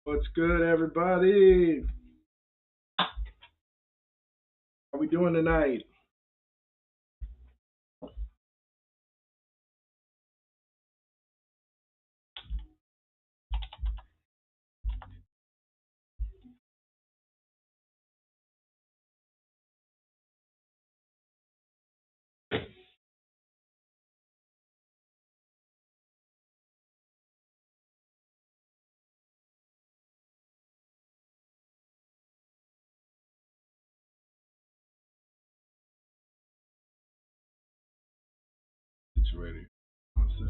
What's good, everybody? How we doing tonight? It's ready. 1 sec.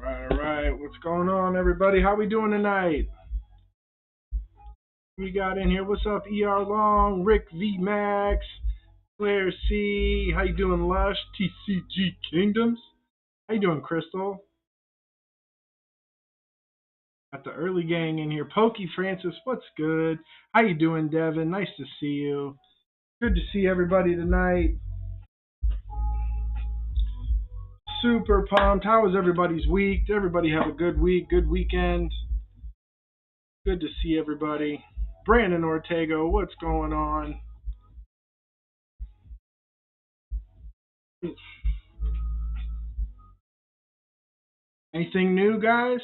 All right. What's going on, everybody? How we doing tonight? We got in here. What's up, ER Long, Rick V Max, Claire C. How you doing, Lush? TCG Kingdoms. How you doing, Crystal? Got the early gang in here. Pokey Francis, what's good? How you doing, Devin? Nice to see you. Good to see everybody tonight. Super pumped. How was everybody's week? Did everybody have a good week, good weekend? Good to see everybody. Brandon Ortega, what's going on? Anything new, guys?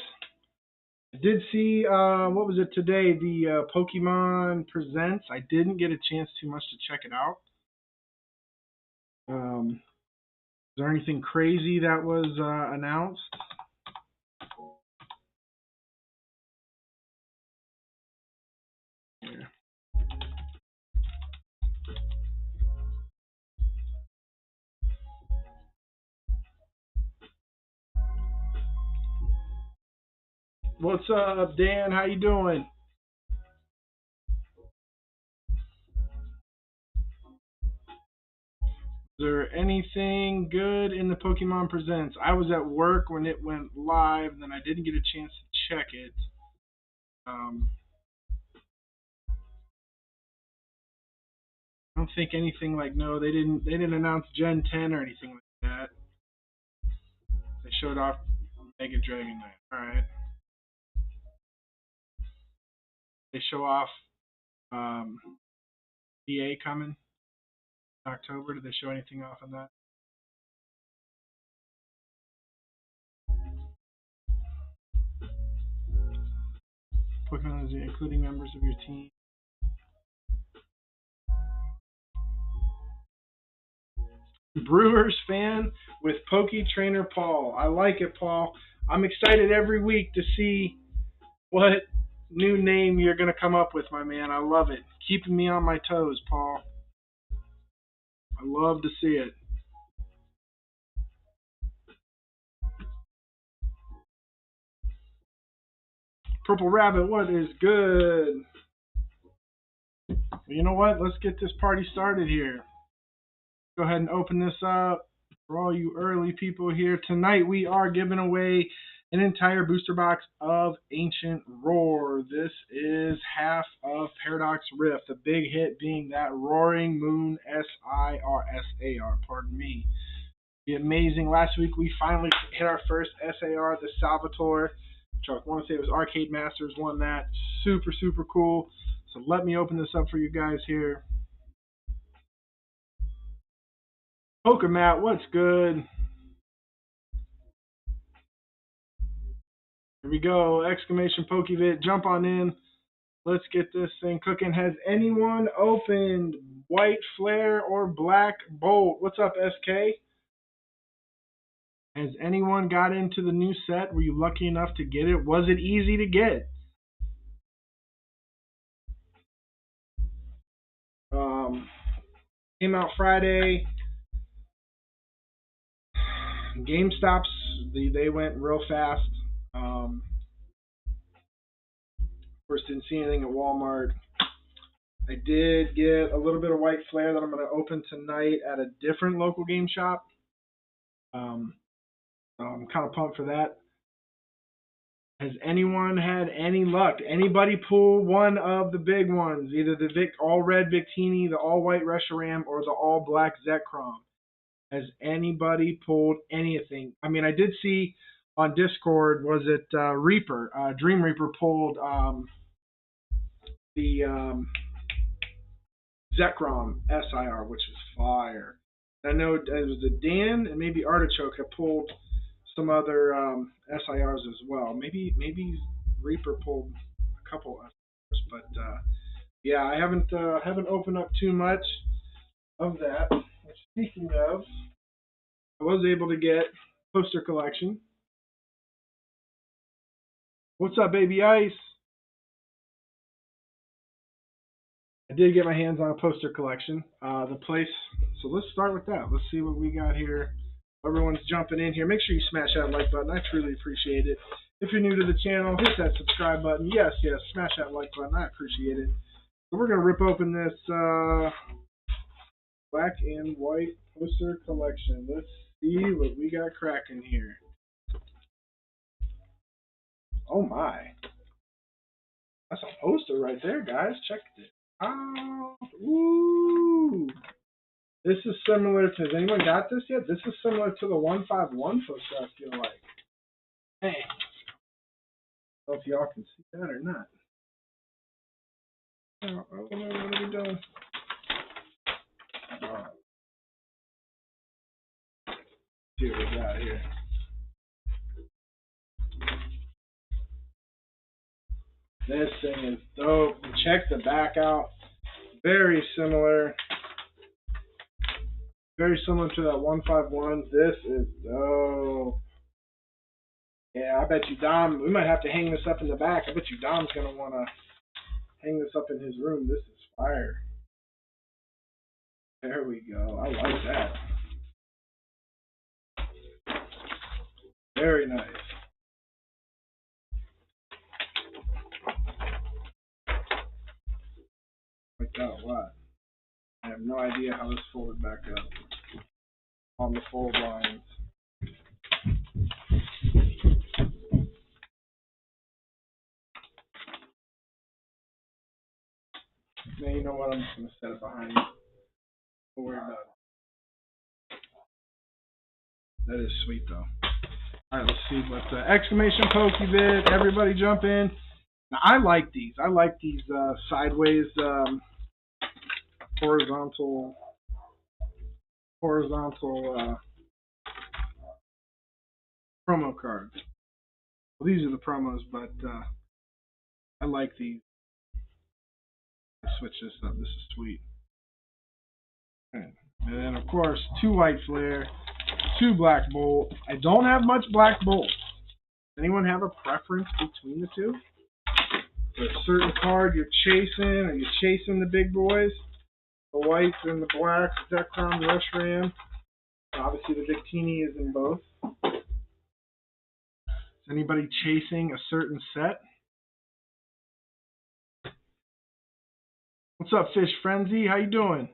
I did see, what was it today? The Pokemon Presents. I didn't get a chance too much to check it out. Is there anything crazy that was announced? Yeah. What's up, Dan? How you doing? Is there anything good in the Pokemon Presents? I was at work when it went live, and then I didn't get a chance to check it. I don't think anything like they didn't announce Gen 10 or anything like that. They showed off Mega Dragonite. All right. They show off EA coming in October. Did they show anything off on that? Pokemon, including members of your team. Brewers fan with Pokey Trainer Paul. I like it, Paul. I'm excited every week to see what new name you're going to come up with, my man. I love it. Keeping me on my toes, Paul. I love to see it. Purple Rabbit, what is good? Well, you know what? Let's get this party started here. Go ahead and open this up for all you early people here. Tonight we are giving away an entire booster box of Ancient Roar. This is half of Paradox Rift, the big hit being that Roaring Moon SIR, pardon me. Be amazing. Last week we finally hit our first SAR, the Salvatore, which I want to say it was Arcade Masters won that. Super, super cool. So let me open this up for you guys here. Poker Matt, what's good? Here we go. Exclamation Pokevit. Jump on in. Let's get this thing cooking. Has anyone opened White Flare or Black Bolt? What's up, SK? Has anyone got into the new set? Were you lucky enough to get it? Was it easy to get? Came out Friday. GameStops, they went real fast. Of course, didn't see anything at Walmart. I did get a little bit of White Flare that I'm going to open tonight at a different local game shop. I'm kind of pumped for that. Has anyone had any luck? Anybody pull one of the big ones? Either the all red Victini, the all white Reshiram, or the all black Zekrom. Has anybody pulled anything? I mean, I did see on Discord, was it Reaper? Dream Reaper pulled the Zekrom SIR, which is fire. I know it was a Dan and maybe Artichoke have pulled some other SIRs as well. Maybe Reaper pulled a couple SIRs, but yeah, I haven't opened up too much of that. Speaking of, I was able to get poster collection. What's up, Baby Ice? I did get my hands on a poster collection. The place. So let's start with that. Let's see what we got here. Everyone's jumping in here. Make sure you smash that like button. I truly appreciate it. If you're new to the channel, hit that subscribe button. Yes, smash that like button. I appreciate it. So we're going to rip open this black and white poster collection. Let's see what we got cracking here. Oh my. That's a poster right there, guys. Check it out. Ooh. This is similar to, has anyone got this yet? This is similar to the 151 poster, I feel like. Hey. I don't know if y'all can see that or not. Oh, what are we doing? See what we got here. This thing is dope. Check the back out. Very similar. Very similar to that 151. This is dope. Yeah, I bet you Dom, we might have to hang this up in the back. I bet you Dom's going to want to hang this up in his room. This is fire. There we go. I like that. Very nice. Like that a lot. I have no idea how this folded back up on the fold lines. Man, you know what? I'm just going to set it behind you. Don't worry about it. That is sweet, though. All right, let's see what exclamation Pokebit. Everybody jump in. Now, I like these. I like these sideways horizontal promo cards. Well, these are the promos, but I like these. Let's switch this up. This is sweet. Okay. And then, of course, 2 white flare, 2 black bolt. I don't have much black bolt. Anyone have a preference between the two? For a certain card you're chasing, or you're chasing the big boys? The whites and the blacks, Zekrom, Rushram. Obviously, the Victini is in both. Is anybody chasing a certain set? What's up, Fish Frenzy? How you doing?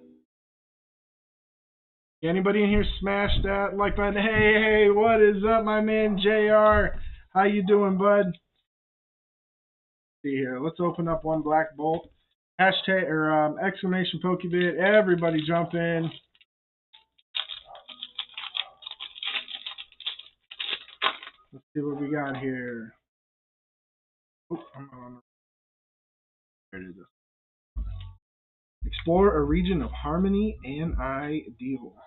Anybody in here smash that like button? Hey, what is up, my man JR? How you doing, bud? Let's see here. Let's open up one black bolt. Hashtag or exclamation Pokebit. Everybody jump in. Let's see what we got here. Oh, there it is. Explore a region of harmony and ideals.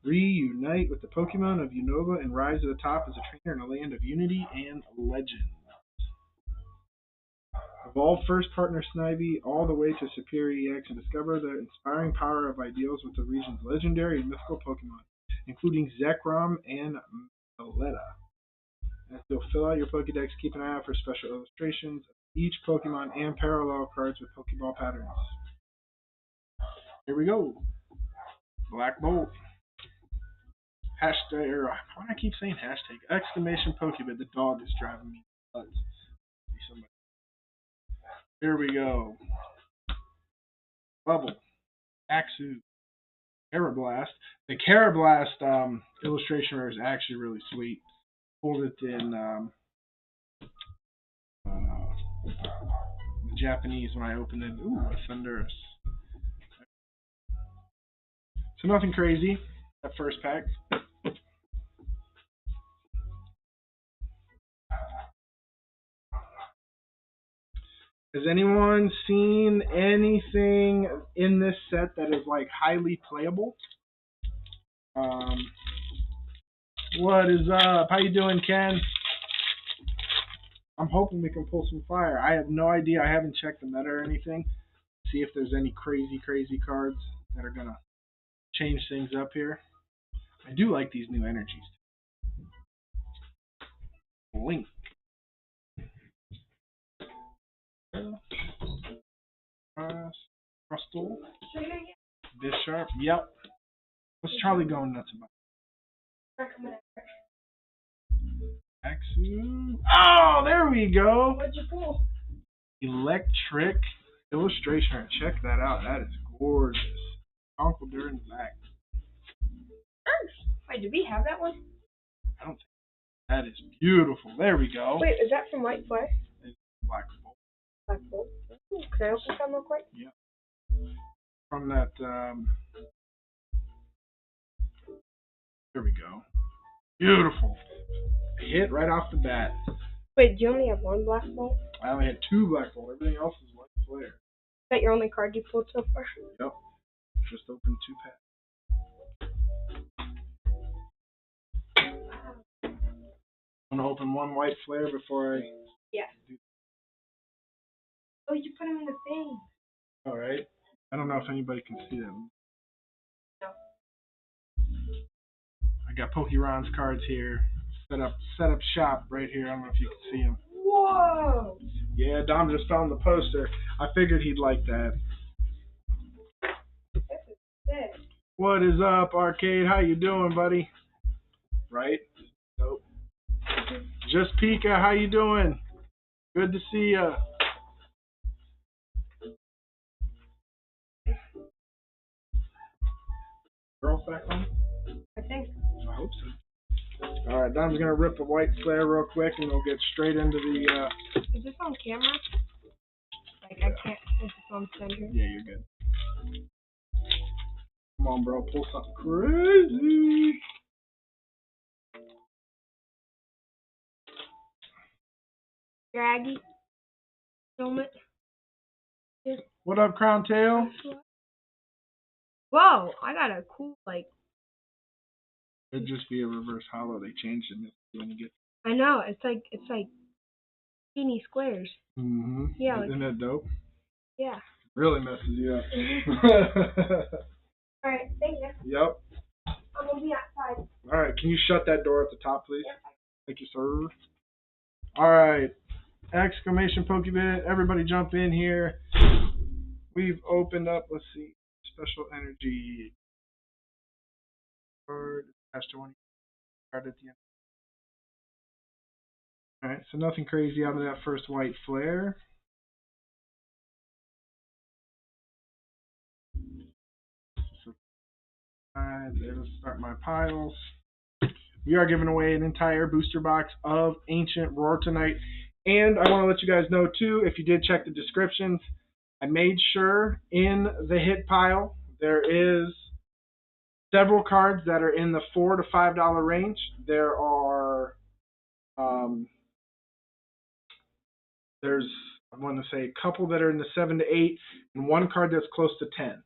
Reunite with the Pokemon of Unova and rise to the top as a trainer in a land of unity and legend. Evolve first partner Snivy all the way to Superior EX and discover the inspiring power of ideals with the region's legendary and mythical Pokemon, including Zekrom and Meletta. As you'll fill out your Pokédex, keep an eye out for special illustrations of each Pokemon and parallel cards with Pokeball patterns. Here we go. Black Bolt. Hashtag, or why do I keep saying hashtag? Exclamation Pokebit. The dog is driving me nuts. Here we go. Bubble. Axu. Carablast. The Carablast illustration rare is actually really sweet. Pulled it in the Japanese when I opened it. Ooh, a Thunderous. So nothing crazy. that first pack. Has anyone seen anything in this set that is like highly playable? What is up? How you doing, Ken? I'm hoping we can pull some fire. I have no idea. I haven't checked the meta or anything. See if there's any crazy cards that are gonna change things up here. I do like these new energies. Link. Crustal. Bisharp. Yep. What's Charlie going nuts about? Pikachu. Oh, there we go. What'd you pull? Electric Illustration. Check that out. That is gorgeous. Uncle Durin's back. Wait, did we have that one? I don't think that is beautiful. There we go. Wait, is that from White Flash? It's Black Bolt. Black Bolt. Can I open some real quick? Yeah. From that, there we go. Beautiful. Hit right off the bat. Wait, do you only have one Black Bolt? I only had 2 Black Bolt. Everything else is White Flare. Is that your only card you pulled so far? Yep. Just opened 2 packs. I'm gonna open 1 White Flare before I. Yeah. Oh, you put them in the thing. All right. I don't know if anybody can see them. No. I got Pokeron's cards here. Set up shop right here. I don't know if you can see them. Whoa! Yeah, Dom just found the poster. I figured he'd like that. This is sick. What is up, Arcade? How you doing, buddy? Right? Nope. Just Pika, how you doing? Good to see ya. Girls back home? I think. I hope so. Alright, Dom's gonna rip a White Flare real quick and we'll get straight into the Is this on camera? Like, I can't. Is this on center? Yeah, you're good. Come on, bro, pull something crazy. Draggy. Helmet. What up, Crown Tail? Whoa, I got a cool, like. It'd just be a reverse hollow. They changed it when you get. I know, it's like teeny squares. Mm-hmm. Yeah. Isn't that dope? Yeah. Really messes you up. Alright, thank you. Yep. I'm gonna be outside. Alright, can you shut that door at the top, please? Yep. Thank you, sir. Alright. Exclamation Pokebit. Everybody jump in here. We've opened up, let's see, special energy. Card attached to one card at the end. Alright, so nothing crazy out of that first White Flare. So, let's start my piles. We are giving away an entire booster box of Ancient Roar tonight. And I want to let you guys know, too, if you did check the descriptions, I made sure in the hit pile there is several cards that are in the $4 to $5 range. There are, there's, I want to say, a couple that are in the 7 to 8, and one card that's close to 10.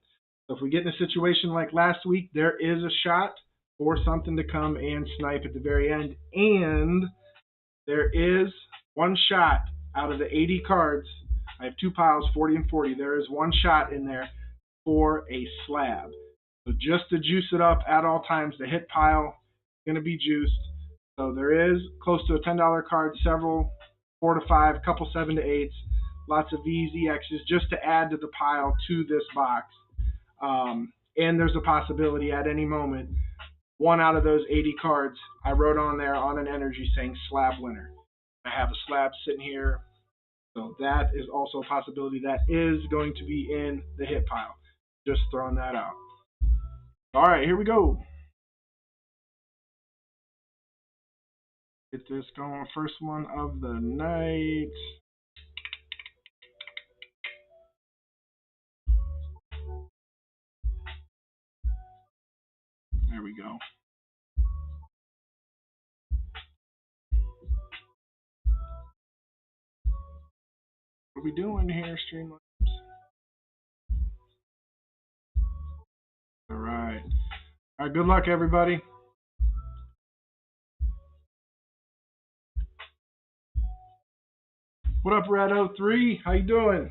So if we get in a situation like last week, there is a shot for something to come and snipe at the very end. And there is one shot out of the 80 cards. I have 2 piles, 40 and 40. There is one shot in there for a slab. So just to juice it up at all times, the hit pile is going to be juiced. So there is close to a $10 card, several 4 to 5, a couple 7 to 8s, lots of V's, EXs, just to add to the pile to this box. And there's a possibility at any moment, one out of those 80 cards, I wrote on there on an energy saying slab winner. I have a slab sitting here. So that is also a possibility that is going to be in the hit pile. Just throwing that out. All right, here we go. Get this going. First one of the night. There we go. What are we doing here, Streamlabs? All right. All right, good luck, everybody. What up, Red03? How you doing?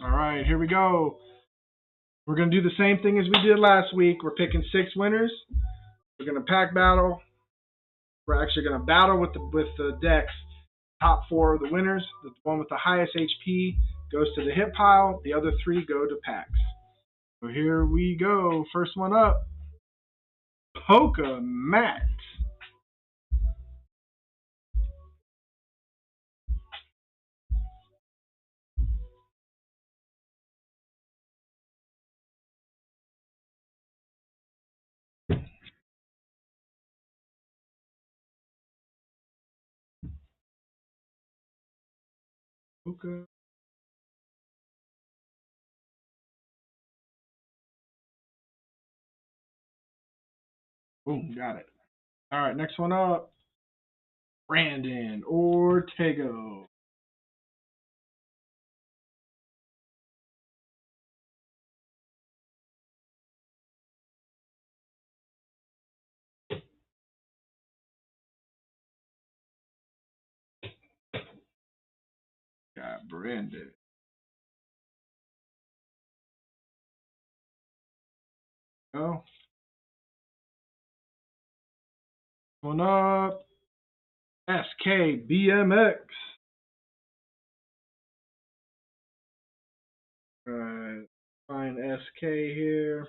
All right, here we go. We're going to do the same thing as we did last week. We're picking 6 winners. We're going to pack battle. We're actually going to battle with the decks. Top 4 of the winners. The one with the highest HP goes to the hit pile. The other 3 go to packs. So here we go. First one up. Polka Matt. Polka. Boom, got it. All right, next one up. Brandon Ortega. Got Brandon. Go. One up. SKBMX. All right, find SK here.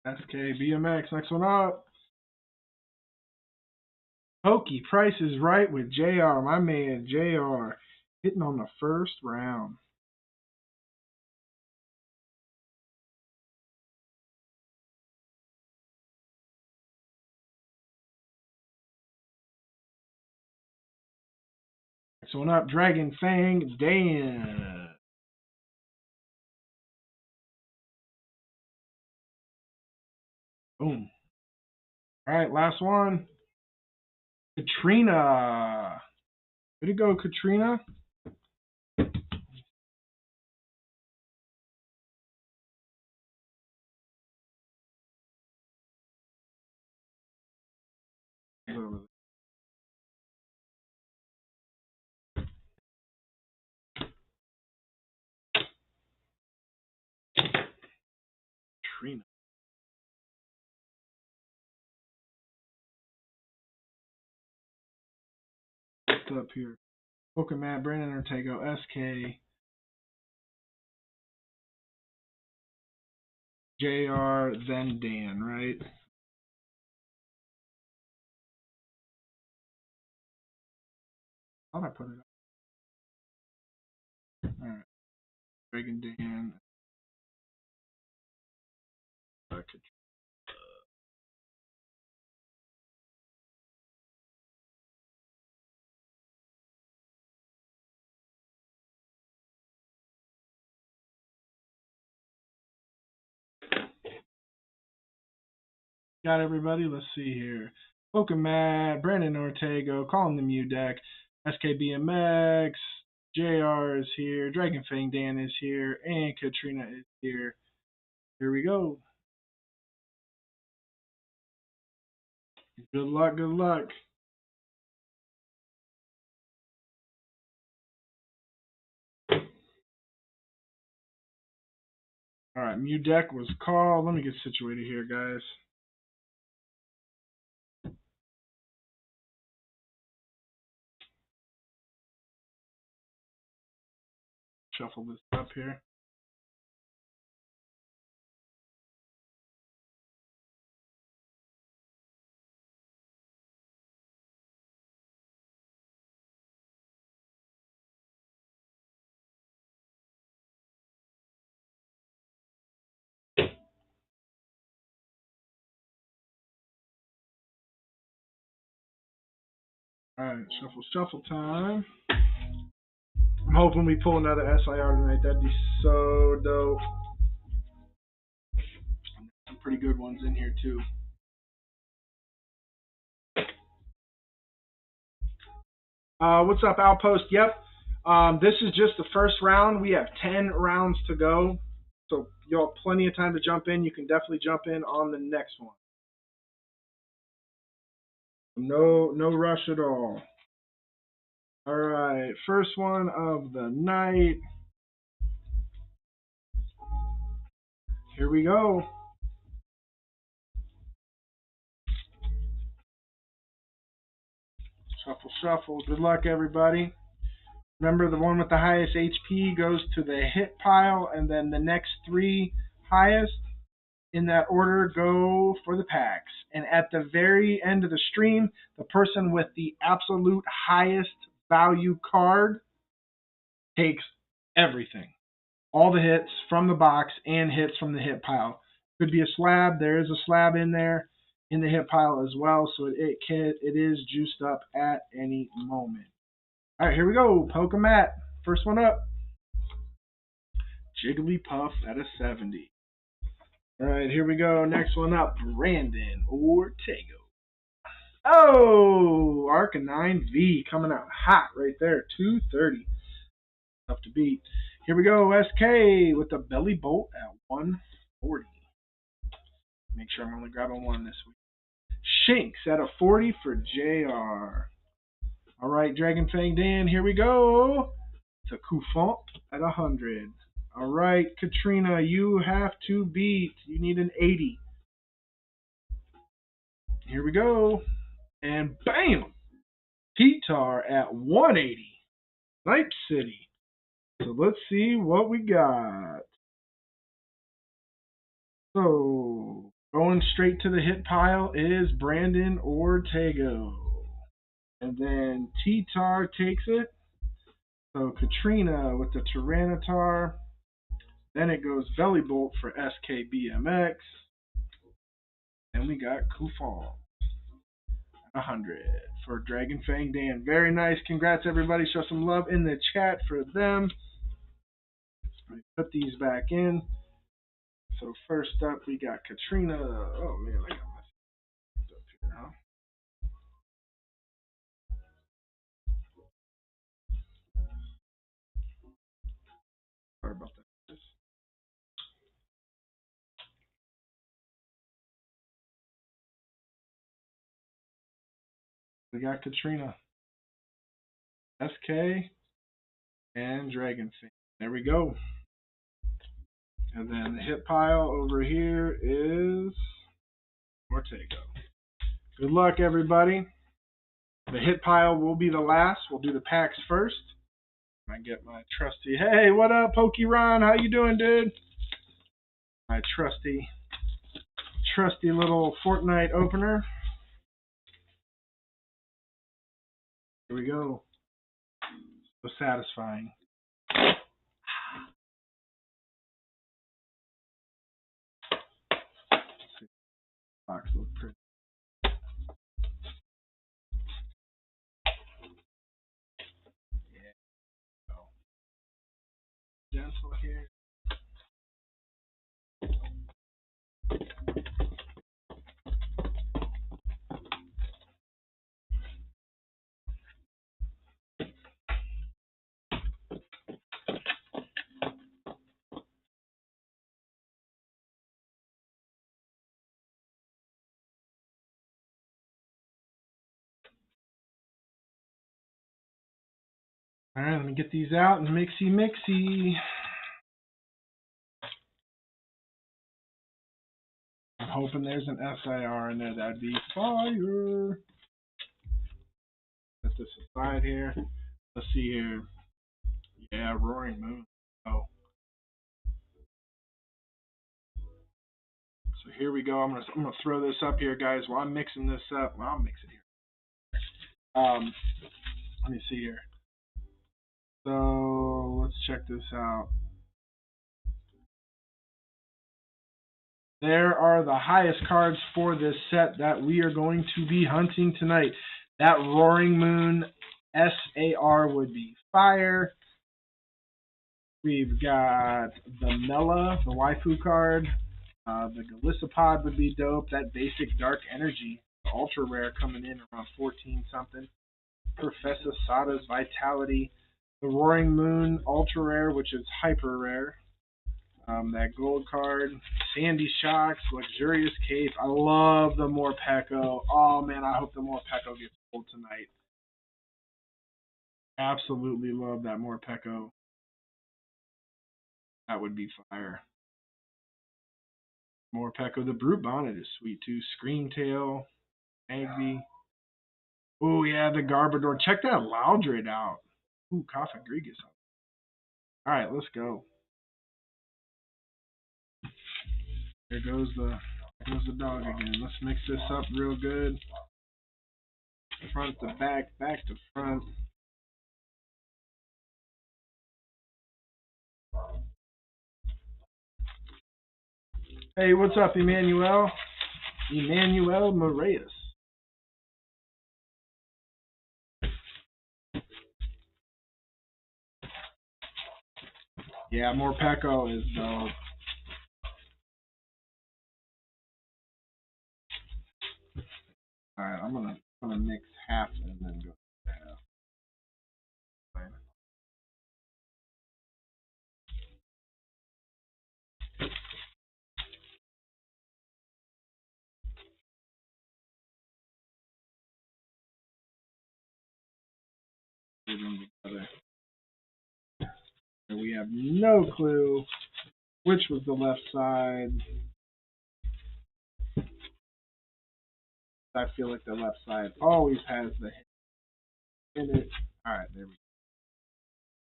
SKBMX. Next one up. Pokey, Price is Right with JR. My man, JR. Hitting on the first round. Next one up. Dragon Fang, Dan. Boom. All right, last one. Katrina. Way to go, Katrina. Katrina. What's up here? Pokemon, Brandon Ortega, SK, JR, then Dan, right? How did I put it up? Alright. Dragon Dan. Got everybody? Let's see here. Pokemon, Brandon Ortega, calling the Mew deck. SKBMX, JR is here, Dragon Fang Dan is here, and Katrina is here. Here we go. Good luck, good luck. Alright, Mew deck was called. Let me get situated here, guys. Shuffle this up here. Alright, shuffle time. I'm hoping we pull another SIR tonight. That'd be so dope. Some pretty good ones in here too. What's up, Outpost? Yep. This is just the first round. We have 10 rounds to go. So you'll have plenty of time to jump in. You can definitely jump in on the next one. No rush at all. Alright, first one of the night. Here we go. Shuffle. Good luck, everybody. Remember, the one with the highest HP goes to the hit pile, and then the next 3 highest in that order go for the packs. And at the very end of the stream, the person with the absolute highest value card takes everything. All the hits from the box and hits from the hit pile. Could be a slab. There is a slab in there in the hit pile as well, so it is juiced up at any moment. All right, here we go. Pokemat. First one up. Jigglypuff at a 70. All right, here we go. Next one up. Brandon Ortega. Oh, Arcanine V coming out hot right there. 230. Tough to beat. Here we go. SK with the Belly Bolt at 140. Make sure I'm only grabbing one this week. Shinx at a 40 for JR. All right, Dragon Fang Dan, here we go. It's a Koufant at 100. All right, Katrina, you have to beat. You need an 80. Here we go. And bam! T-Tar at 180. Night City. So let's see what we got. So, going straight to the hit pile is Brandon Ortega. And then T-Tar takes it. So Katrina with the Tyranitar. Then it goes Belly Bolt for SKBMX. And we got Koufant at 100 for Dragon Fang Dan. Very nice. Congrats, everybody. Show some love in the chat for them. Let me put these back in. So first up, we got Katrina. Oh, man, I got my things up here, huh? Sorry about that. We got Katrina, SK, and Dragon Fang. There we go. And then the hit pile over here is Ortega. Good luck, everybody. The hit pile will be the last. We'll do the packs first. I get my trusty. Hey, what up, Pokey Ron? How you doing, dude? My trusty little Fortnite opener. Here we go. So satisfying. Box looks pretty. Yeah. So gentle here. All right, let me get these out and mixy. I'm hoping there's an SIR in there. That'd be fire. Set this aside here. Let's see here. Yeah, Roaring Moon. Oh. So here we go. I'm gonna throw this up here, guys. While I'm mixing this up, I'll mix it here. Let me see here. So let's check this out. There are the highest cards for this set that we are going to be hunting tonight. That Roaring Moon SAR would be fire. We've got the Mela, the waifu card. The Galissapod would be dope. That basic Dark Energy, the ultra rare coming in around 14 something. Professor Sada's Vitality. The Roaring Moon ultra rare, which is hyper rare. That gold card. Sandy Shocks, Luxurious Cape. I love the Morpeko. Oh man, I hope the Morpeko gets pulled tonight. Absolutely love that Morpeko. That would be fire. Morpeko. The Brute Bonnet is sweet too. Screamtail. Agby. Oh yeah, the Garbodor. Check that Loudred out. Ooh, Cofagrigus. Alright, let's go. There goes the dog again. Let's mix this up real good. Front to back, back to front. Hey, what's up, Emmanuel? Emmanuel Moraes. Yeah, Morpeko is dope. Alright, I'm gonna mix half and then go to half. Put them together. And we have no clue which was the left side. I feel like the left side always has the hit in it. Alright, there we go.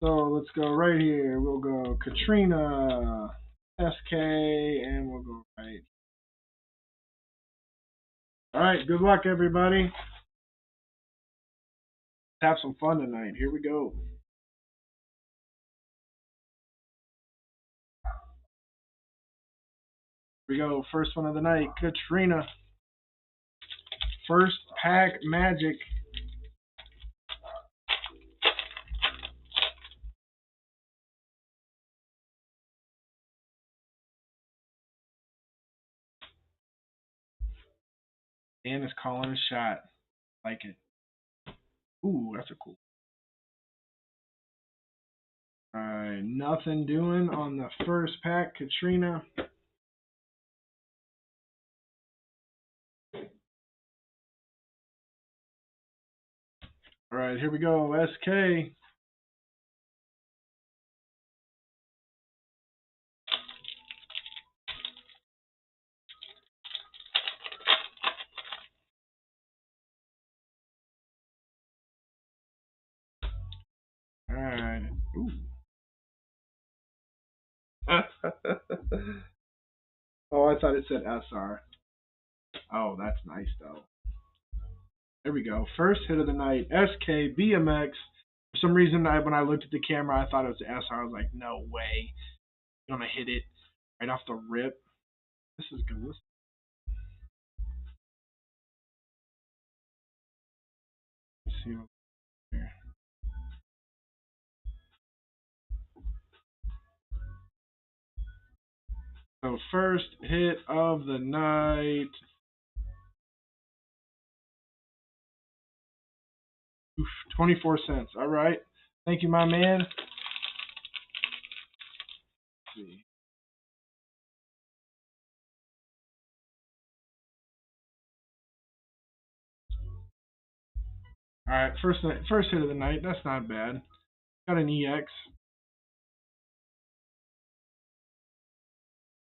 So let's go right here. We'll go Katrina, SK, and we'll go right. Alright, good luck everybody. Let's have some fun tonight. Here we go. Here we go. First one of the night, Katrina. First pack Magic. Dan is calling a shot. Like it. Ooh, that's a cool. Alright, nothing doing on the first pack, Katrina. Alright, here we go, SK. Alright. Ooh. Oh, I thought it said SR. Oh, that's nice though. There we go. First hit of the night, SK BMX. For some reason, when I looked at the camera, I thought it was SR. I was like, no way. I'm gonna hit it right off the rip. This is good. Let's see what here. So first hit of the night. Oof, 24 cents. All right. Thank you, my man. Let's see. All right, first hit of the night. That's not bad. Got an EX.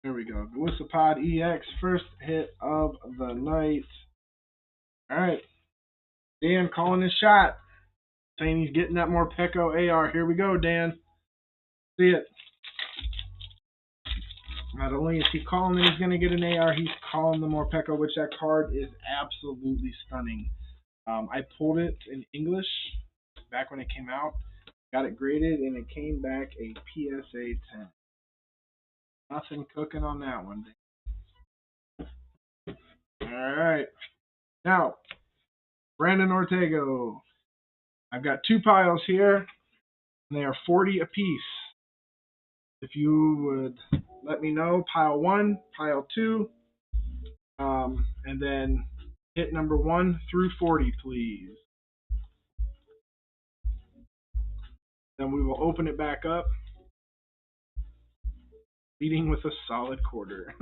There we go. Galissapod EX. First hit of the night. All right. Dan calling his shot. Saying he's getting that Morpeko AR. Here we go, Dan. See it. Not only is he calling that he's going to get an AR, he's calling the Morpeko, which that card is absolutely stunning. I pulled it in English back when it came out. Got it graded, and it came back a PSA 10. Nothing cooking on that one. All right. Now, Brandon Ortego. I've got 2 piles here, and they are 40 apiece. If you would let me know, pile 1, pile 2, and then hit number 1 through 40, please. Then we will open it back up, leading with a solid quarter.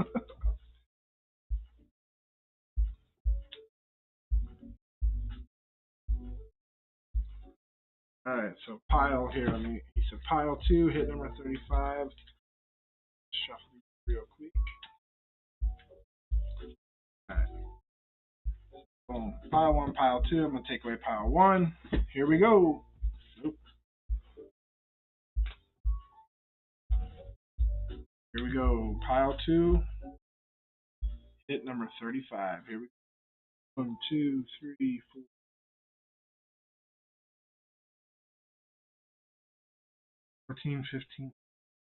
All right, so pile here. He said pile 2, hit number 35. Shuffle these real quick. All right. Boom. Pile 1, pile 2. I'm going to take away pile 1. Here we go. Nope. Here we go. Pile 2. Hit number 35. Here we go. 1, 2, 3, 4. 14, 15,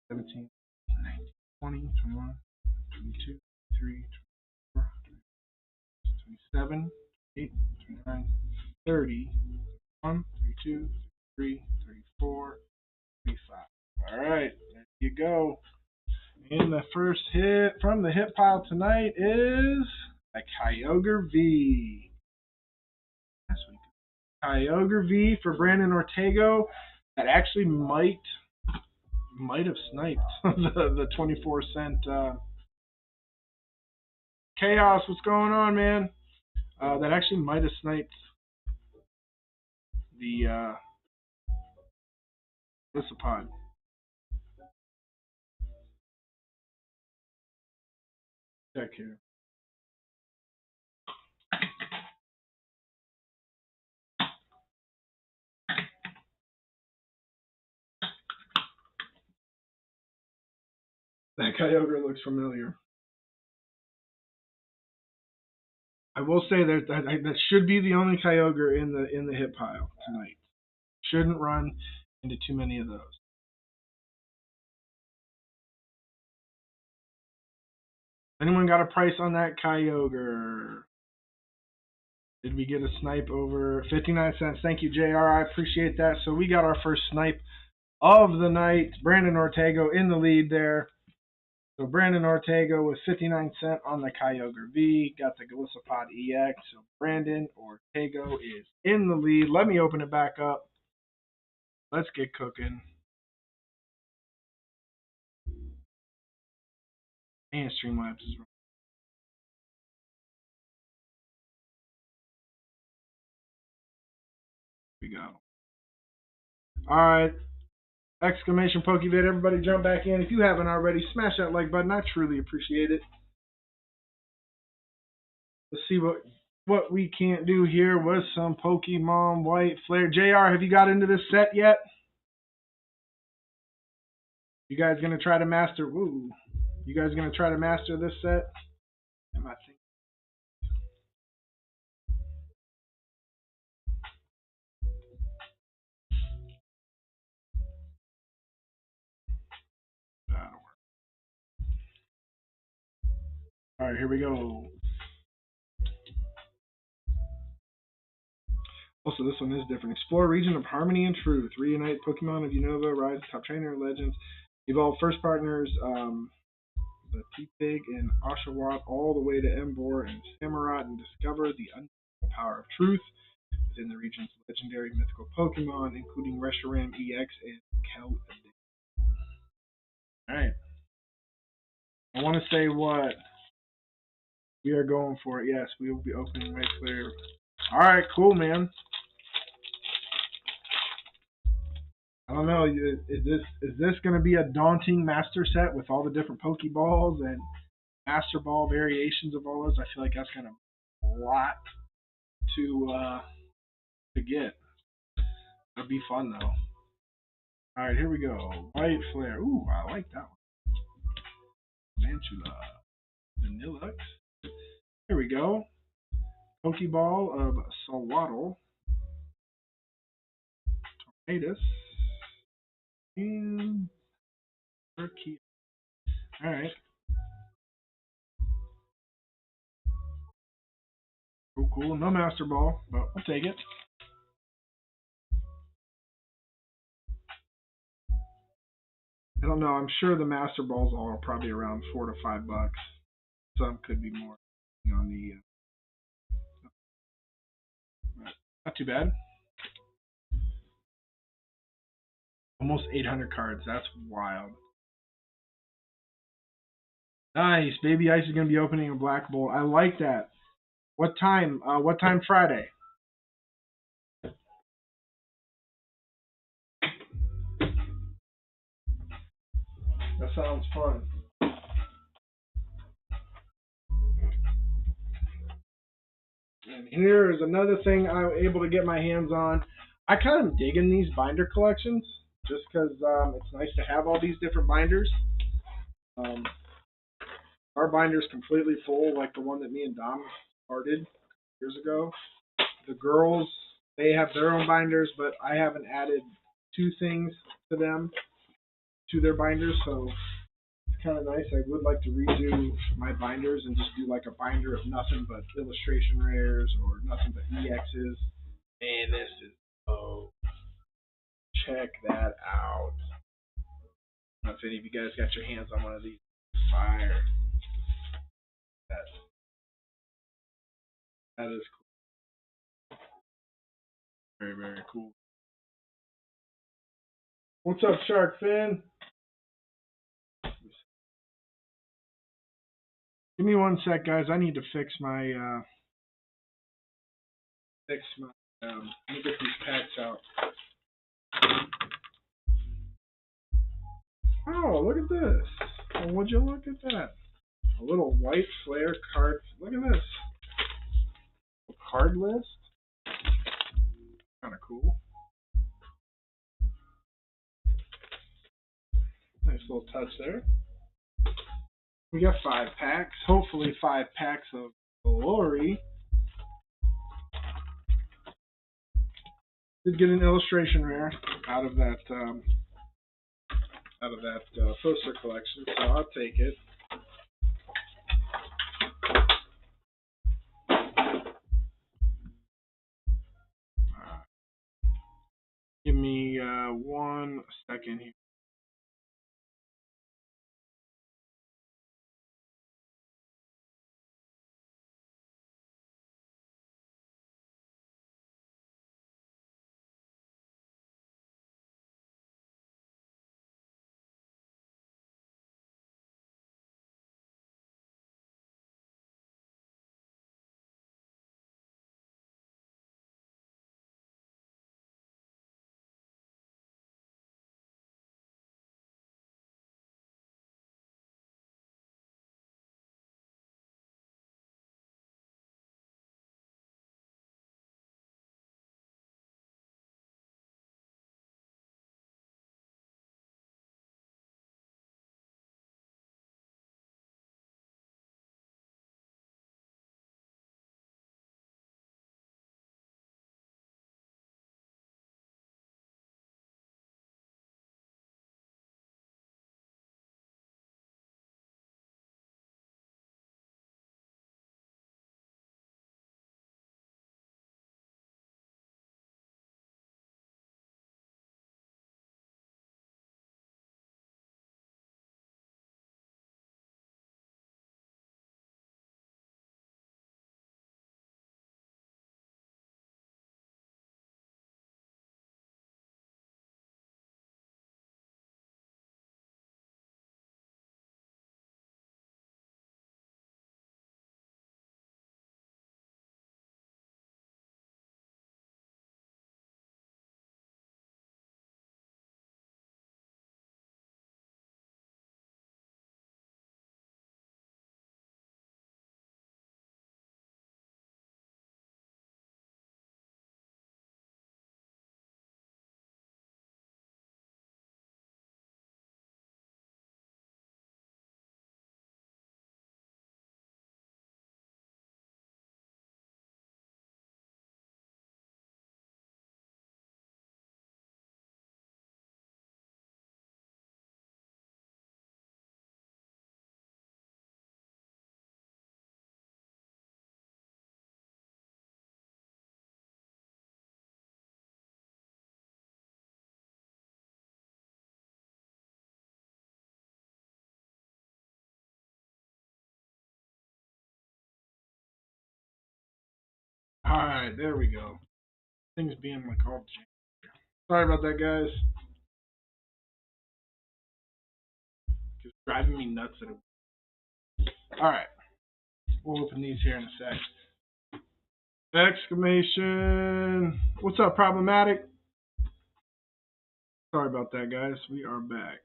17, 19, 20, 21, 22, 23, 24, 27, 28, 29, 30, 31, 32, 33, 34, 35. All right, there you go. And the first hit from the hit pile tonight is a Kyogre V. Kyogre V for Brandon Ortego. That actually might have sniped the 24-cent Chaos. What's going on, man? That actually might have sniped the Lissapod. Check here. That Kyogre looks familiar. I will say that should be the only Kyogre in the hit pile tonight. Shouldn't run into too many of those. Anyone got a price on that Kyogre? Did we get a snipe over 59 cents? Thank you, JR. I appreciate that. So we got our first snipe of the night. Brandon Ortego in the lead there. So Brandon Ortego with 59 cents on the Kyogre V. Got the Glisopod EX. So Brandon Ortego is in the lead. Let me open it back up. Let's get cooking. And Streamlabs is running. We go. Alright. Exclamation PokeVid. Everybody jump back in. If you haven't already, smash that like button. I truly appreciate it. Let's see what we can't do here with some Pokemon White Flare. JR, have you got into this set yet? You guys gonna try to master? Ooh, you guys gonna try to master this set? Am I thinking? That'll work. All right, here we go. Also, this one is different. Explore region of harmony and truth. Reunite Pokemon of Unova, Rise, Top Trainer, Legends. Evolve first partners, the T-Pig and Oshawott, all the way to Emboar and Samurott, and discover the unbelievable power of truth within the region's legendary mythical Pokemon, including Reshiram EX and Keldeo. Alright. I want to say what we are going for. Yes, we will be opening White Flare. Alright, cool, man. I don't know. Is this going to be a daunting master set with all the different Pokeballs and Master Ball variations of all those? I feel like that's kind of a lot to get. It'll be fun though. All right, here we go. White Flare. Ooh, I like that one. Mantula. Vanillux. Here we go. Pokeball of Salwaddle. Tornadus. And Turkey. All right. Cool, cool. No Master Ball, but we'll take it. I don't know. I'm sure the Master Balls are probably around $4 to $5. Some could be more on the. Not too bad. Almost 800 cards. That's wild. Nice. Baby Ice is going to be opening a Black Bolt. I like that. What time? What time Friday? That sounds fun. And here is another thing I'm able to get my hands on. I kind of digging these binder collections just because it's nice to have all these different binders. Our binder's completely full, like the one that me and Dom started years ago. The girls, they have their own binders, but I haven't added 2 things to them, to their binders, so it's kind of nice. I would like to redo my binders and just do like a binder of nothing but Illustration Rares or nothing but EXs. Man, this is, oh, check that out. I don't know if any of you guys got your hands on one of these. Fire. That is cool. Very, very cool. What's up, Shark Fin? Give me 1 sec, guys. I need to fix my let me get these packs out. Oh, look at this. Oh, would you look at that? A little white flare card. Look at this. A card list. Kind of cool. Nice little touch there. We got 5 packs. Hopefully 5 packs of glory. Did get an illustration rare out of that poster collection, so I'll take it. Give me 1 second here. Alright, there we go. Things being like all jammed. Sorry about that, guys. Just driving me nuts. Alright. We'll open these here in a sec. Exclamation. What's up, problematic? Sorry about that, guys. We are back.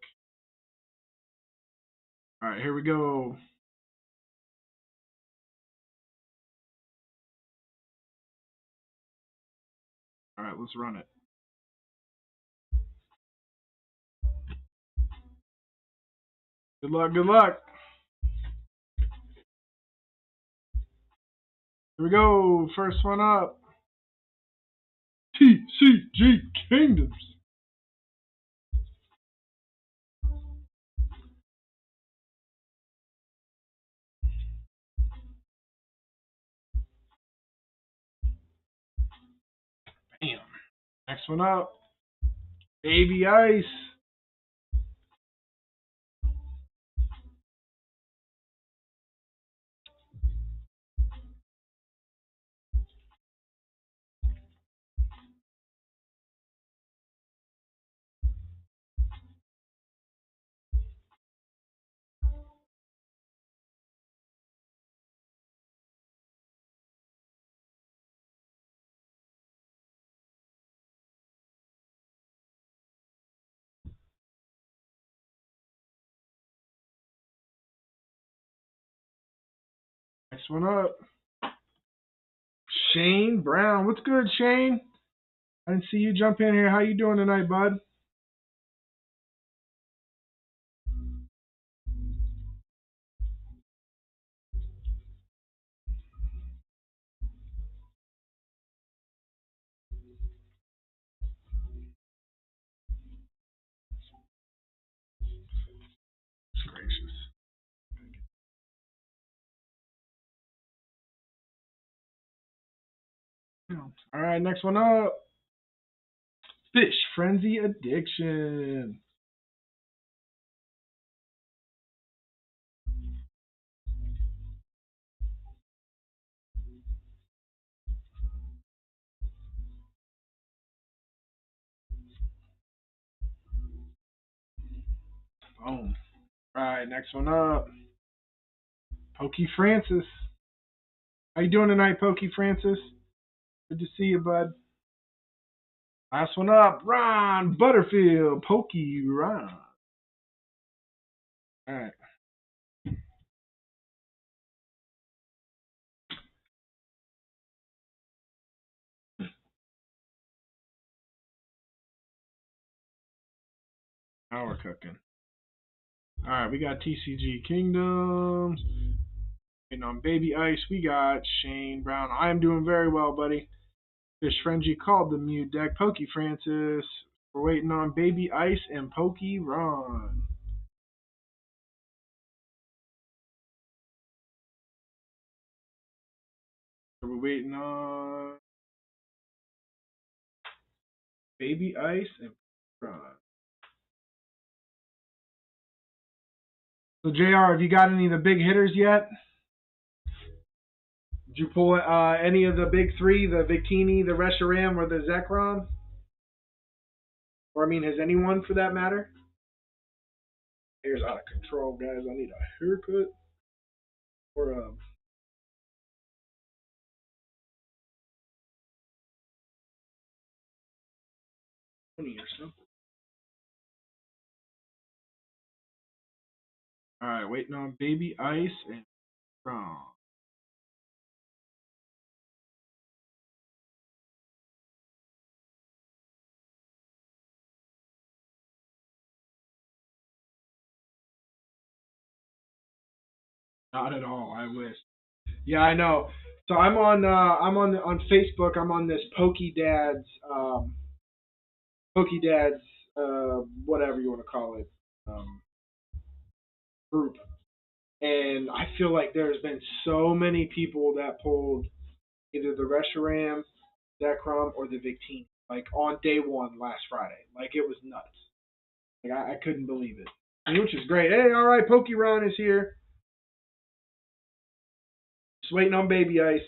Alright, here we go. Alright, let's run it. Good luck, good luck. Here we go. First one up. TCG Kingdoms. Bam. Next one up. Baby Ice. Next one up. Shane Brown. What's good, Shane? I didn't see you jump in here. How you doing tonight, bud? Gracious. All right, next one up. Fish Frenzy Addiction. Boom. All right, next one up. Pokey Francis. How you doing tonight, Pokey Francis? Good to see you, bud. Last one up. Ron Butterfield. Pokey Ron. All right. Now we're cooking. All right, we got TCG Kingdoms. And on Baby Ice, we got Shane Brown. I am doing very well, buddy. Fish Frenzy called the Mute deck. Pokey Francis. We're waiting on Baby Ice and Pokey Ron. We're waiting on Baby Ice and Ron. So, JR, have you got any of the big hitters yet? Did you pull any of the big three, the Victini, the Reshiram, or the Zekrom? Or, I mean, has anyone for that matter? Hair's out of control, guys. I need a haircut. Or, 20 or so. Alright, waiting on Baby Ice and Ron. Not at all. I wish. Yeah, I know. So I'm on Facebook. I'm on this Pokey Dad's whatever you want to call it group, and I feel like there's been so many people that pulled either the Reshiram, Zekrom, or the Victini like on day one last Friday. Like it was nuts. Like I couldn't believe it, which is great. Hey, all right, Pokeron is here. Just waiting on Baby Ice.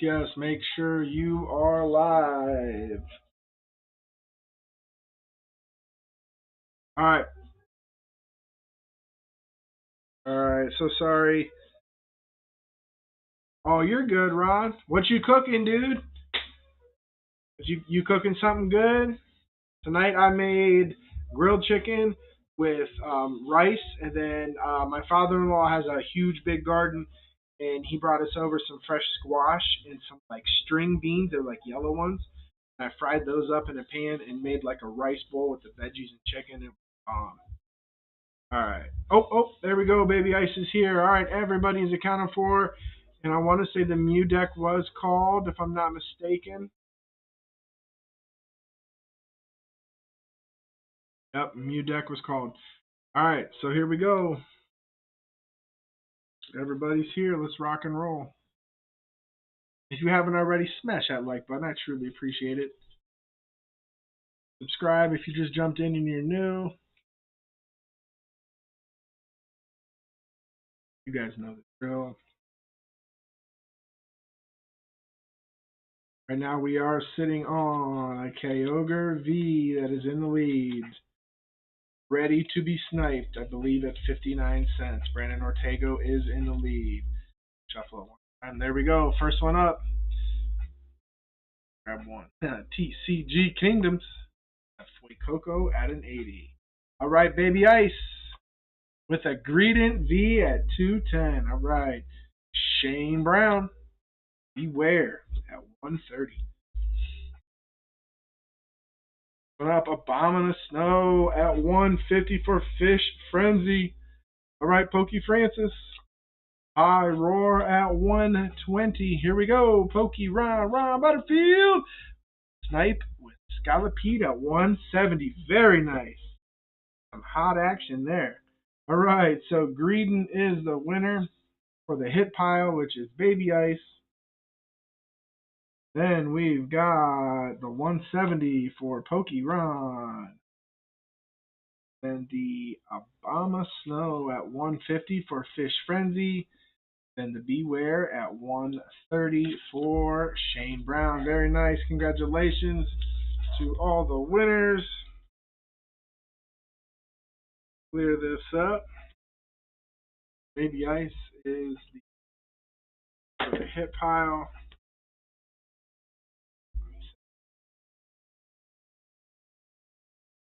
Yes, make sure you are live. Alright. Alright, so sorry. Oh, you're good, Ron. What you cooking, dude? You cooking something good? Tonight I made grilled chicken with rice, and then my father-in-law has a huge big garden, and he brought us over some fresh squash and some like string beans. They're like yellow ones. And I fried those up in a pan and made like a rice bowl with the veggies and chicken. All right. Oh, there we go. Baby Ice is here. All right, everybody is accounted for. And I want to say the Mew deck was called, if I'm not mistaken. Yep, Mew deck was called. All right, so here we go. Everybody's here. Let's rock and roll. If you haven't already, smash that like button. I truly appreciate it. Subscribe if you just jumped in and you're new. You guys know the drill. Right now we are sitting on a Kyogre V that is in the lead. Ready to be sniped, I believe, at 59 cents. Brandon Ortego is in the lead. Shuffle it one time. There we go. First one up. Grab one. TCG Kingdoms. Fuecoco at an 80. All right, Baby Ice. With a Greedent V at 210. All right. Shane Brown. Beware at 130. Put up Abominous Snow at 150 for Fish Frenzy. All right, Pokey Francis. High Roar at 120. Here we go. Pokey Ron Butterfield. Snipe with Scolipede at 170. Very nice. Some hot action there. All right, so Greedent is the winner for the hit pile, which is Baby Ice. Then we've got the 170 for Pokey Ron. Then the Obama Snow at 150 for Fish Frenzy. Then the Beware at 130 for Shane Brown. Very nice. Congratulations to all the winners. Clear this up. Baby Ice is the hit pile.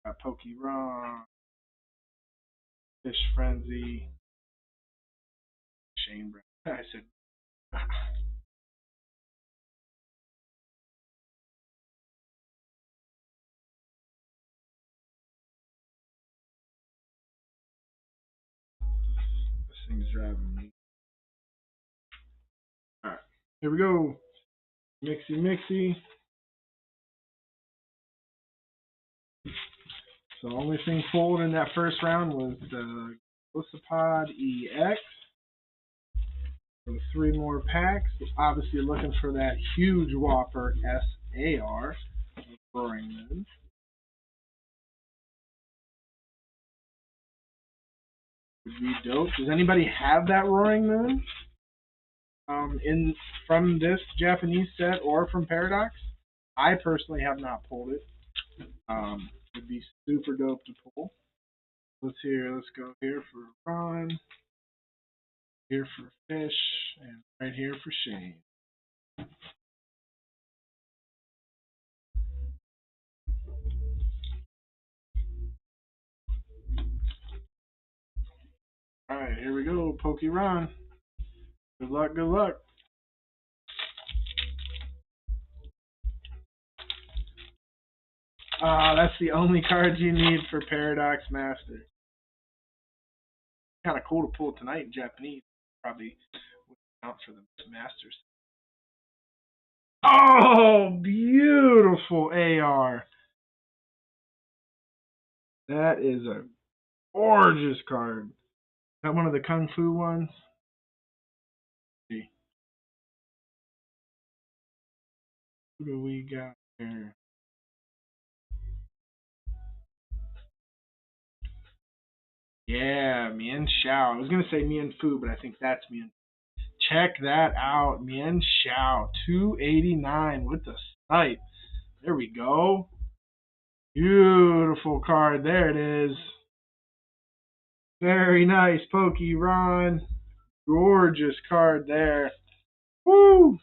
Got Pokey Ron, Fish Frenzy, Shane Brown. I said, this thing's driving me. Alright, here we go. Mixy. So the only thing pulled in that first round was the Glycopod EX. So 3 more packs. Obviously looking for that huge whopper SAR. Roaring Moon. Would be dope. Does anybody have that Roaring Moon? From this Japanese set or from Paradox? I personally have not pulled it. It'd be super dope to pull. Let's go here for Ron, here for Fish, and right here for Shane. Alright, here we go, Pokey Ron. Good luck. That's the only card you need for Paradox Master. Kind of cool to pull tonight in Japanese. Probably would count for the Masters. Oh, beautiful AR. That is a gorgeous card. Is that one of the Kung Fu ones? Let's see. Who do we got here? Yeah, Mian Xiao. I was going to say Mian Fu, but I think that's Mian. Check that out. Mian Xiao, 289 with the snipe. There we go. Beautiful card. There it is. Very nice, Pokemon. Gorgeous card there. Woo!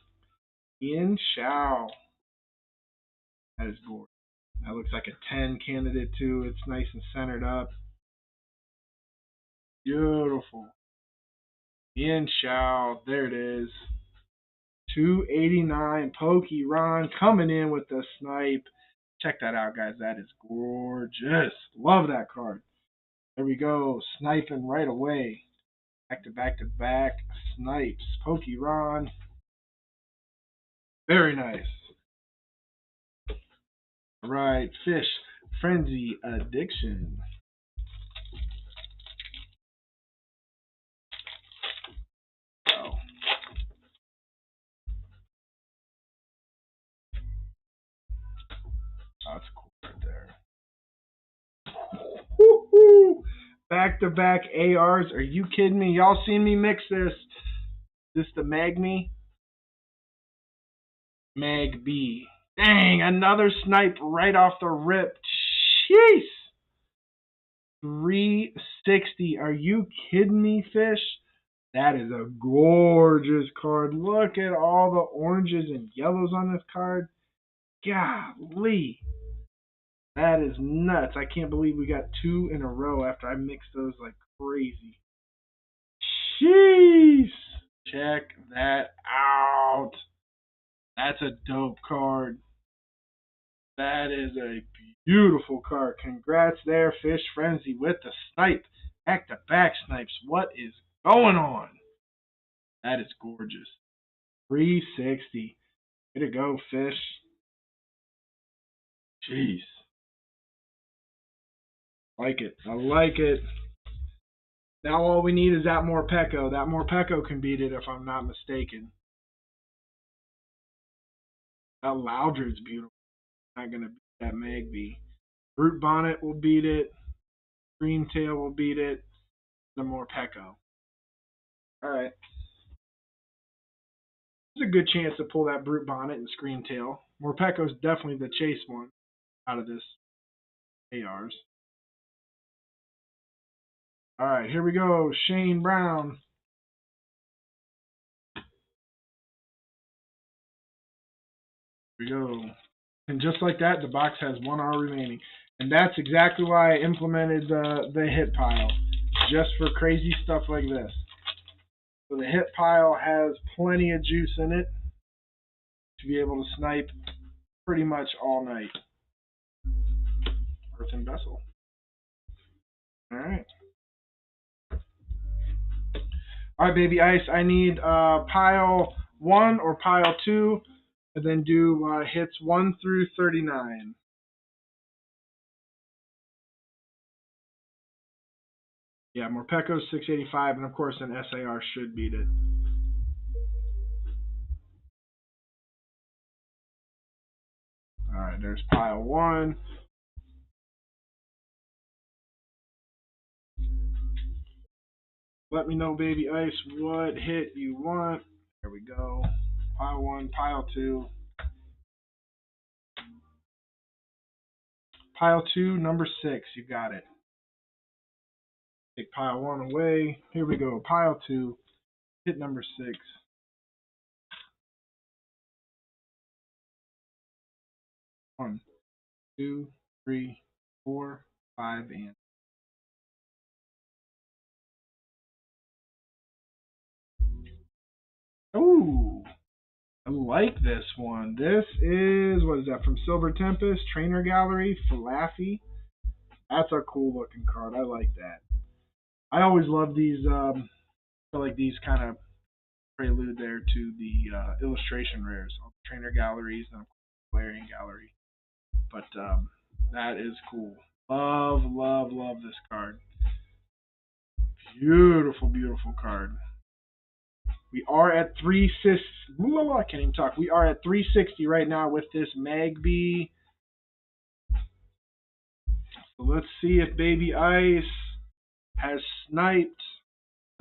Mian Xiao. That is gorgeous. That looks like a 10 candidate too. It's nice and centered up. Beautiful. Mian Xiao. There it is. 289 Pokemon coming in with the snipe. Check that out, guys. That is gorgeous. Love that card. There we go. Sniping right away. Back to back to back. Snipes. Pokemon. Very nice. All right. Fish. Frenzy Addiction. Oh. That's cool right there. Woo-hoo. Back-to-back ARs. Are you kidding me? Y'all seen me mix this? This the Magme? Mag B. Dang, another snipe right off the rip. Jeez. 360. Are you kidding me, Fish? That is a gorgeous card. Look at all the oranges and yellows on this card. Golly. That is nuts. I can't believe we got 2 in a row after I mixed those like crazy. Jeez. Check that out. That's a dope card. That is a beautiful card. Congrats there, Fish Frenzy, with the snipe. Back-to-back snipes. What is going on? That is gorgeous. 360. Way to go, Fish. Jeez. Like it. I like it. Now all we need is that Morpeko. That Morpeko can beat it if I'm not mistaken. That Loudred's beautiful. Not going to beat that Magby. Brute Bonnet will beat it. Screamtail will beat it. The Morpeko. Alright. There's a good chance to pull that Brute Bonnet and Screamtail. Morpeko's definitely the chase one out of this ARs. Alright, here we go. Shane Brown. Here we go. And just like that, the box has 1 hour remaining. And that's exactly why I implemented the hit pile. Just for crazy stuff like this. So the hit pile has plenty of juice in it to be able to snipe pretty much all night. Earthen Vessel. Alright. Alright, baby ice. I need pile 1 or pile 2. And then do hits 1 through 39. Yeah, Morpeko's 685, and of course an SAR should beat it. Alright, there's pile 1. Let me know, baby ice, what hit you want. There we go. Pile 1, pile 2. Pile 2, number 6, you got it. Take pile 1 away. Here we go. Pile 2, hit number 6. 1, 2, 3, 4, 5, and ooh, I like this one. This is, what is that, from Silver Tempest, Trainer Gallery, Falafi. That's a cool looking card. I like that. I always love these, feel like these kind of prelude there to the Illustration Rares, Trainer Galleries and Galarian Gallery. But that is cool. Love, love, love this card. Beautiful, beautiful card. We are at 360. I can't even talk. We are at 360 right now with this Magby. So let's see if Baby Ice has sniped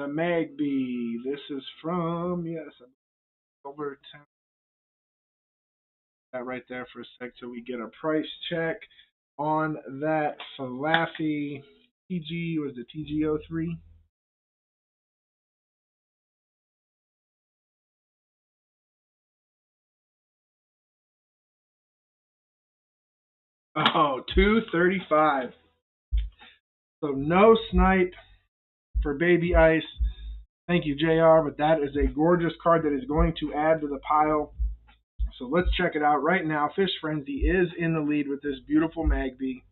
The Magby. This is from, yes, over 10. That right there for a sec till we get a price check on that Falafi TG. Was it TG03? Oh, 235. So no snipe for Baby Ice. Thank you, JR, but that is a gorgeous card that is going to add to the pile. So let's check it out right now. Fish Frenzy is in the lead with this beautiful Magby.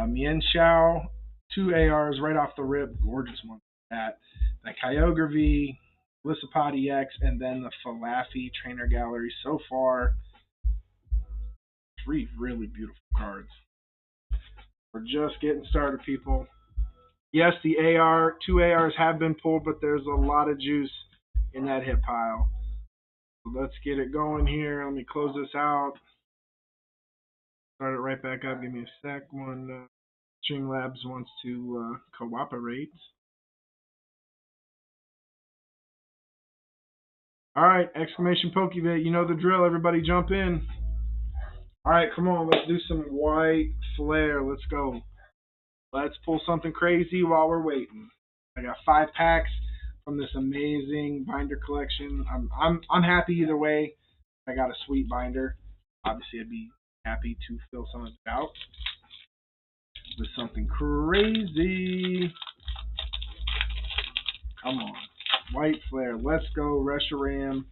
Mien Xiao, 2 ARs right off the rip. Gorgeous one. That. The Kyogre, Lissapati X, and then the Falafi Trainer Gallery. So far, 3 really beautiful cards. We're just getting started, people. Yes, the 2 ARs have been pulled, but there's a lot of juice in that hit pile. So let's get it going here. Let me close this out. Start it right back up. Give me a sec. Streamlabs wants to cooperate. All right, exclamation Pokebit. You know the drill. Everybody jump in. All right, come on. Let's do some white flare. Let's go. Let's pull something crazy while we're waiting. I got 5 packs from this amazing binder collection. I'm happy either way. I got a sweet binder. Obviously, I'd be happy to fill some of it out with something crazy. Come on. White flare. Let's go. Reshiram.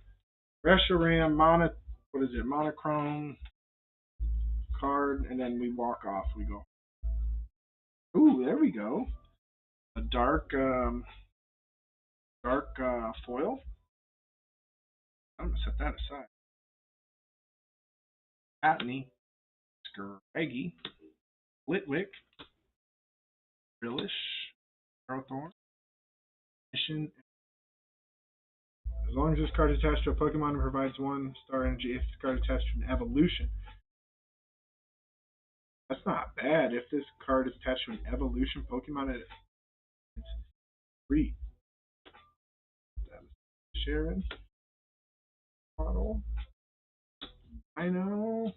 Monochrome card, and then we walk off. We go. Ooh, there we go. A dark foil. I'm gonna set that aside. Patney, Scraggy, Litwick, Brillish, Arrowthorn, Mission. As long as this card is attached to a Pokemon and provides 1 star energy, if this card is attached to an evolution. That's not bad. If this card is attached to an evolution Pokemon, it's 3. Sharon, Bottle, Dino,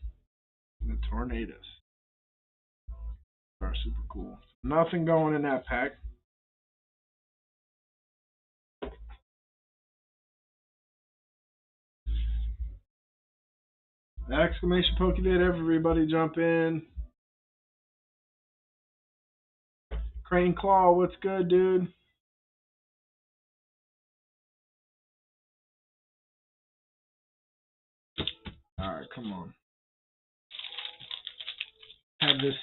and the Tornadoes. Are super cool. Nothing going in that pack. Exclamation Pokebit, everybody jump in. Crane Claw, what's good, dude? Alright, come on. Have this,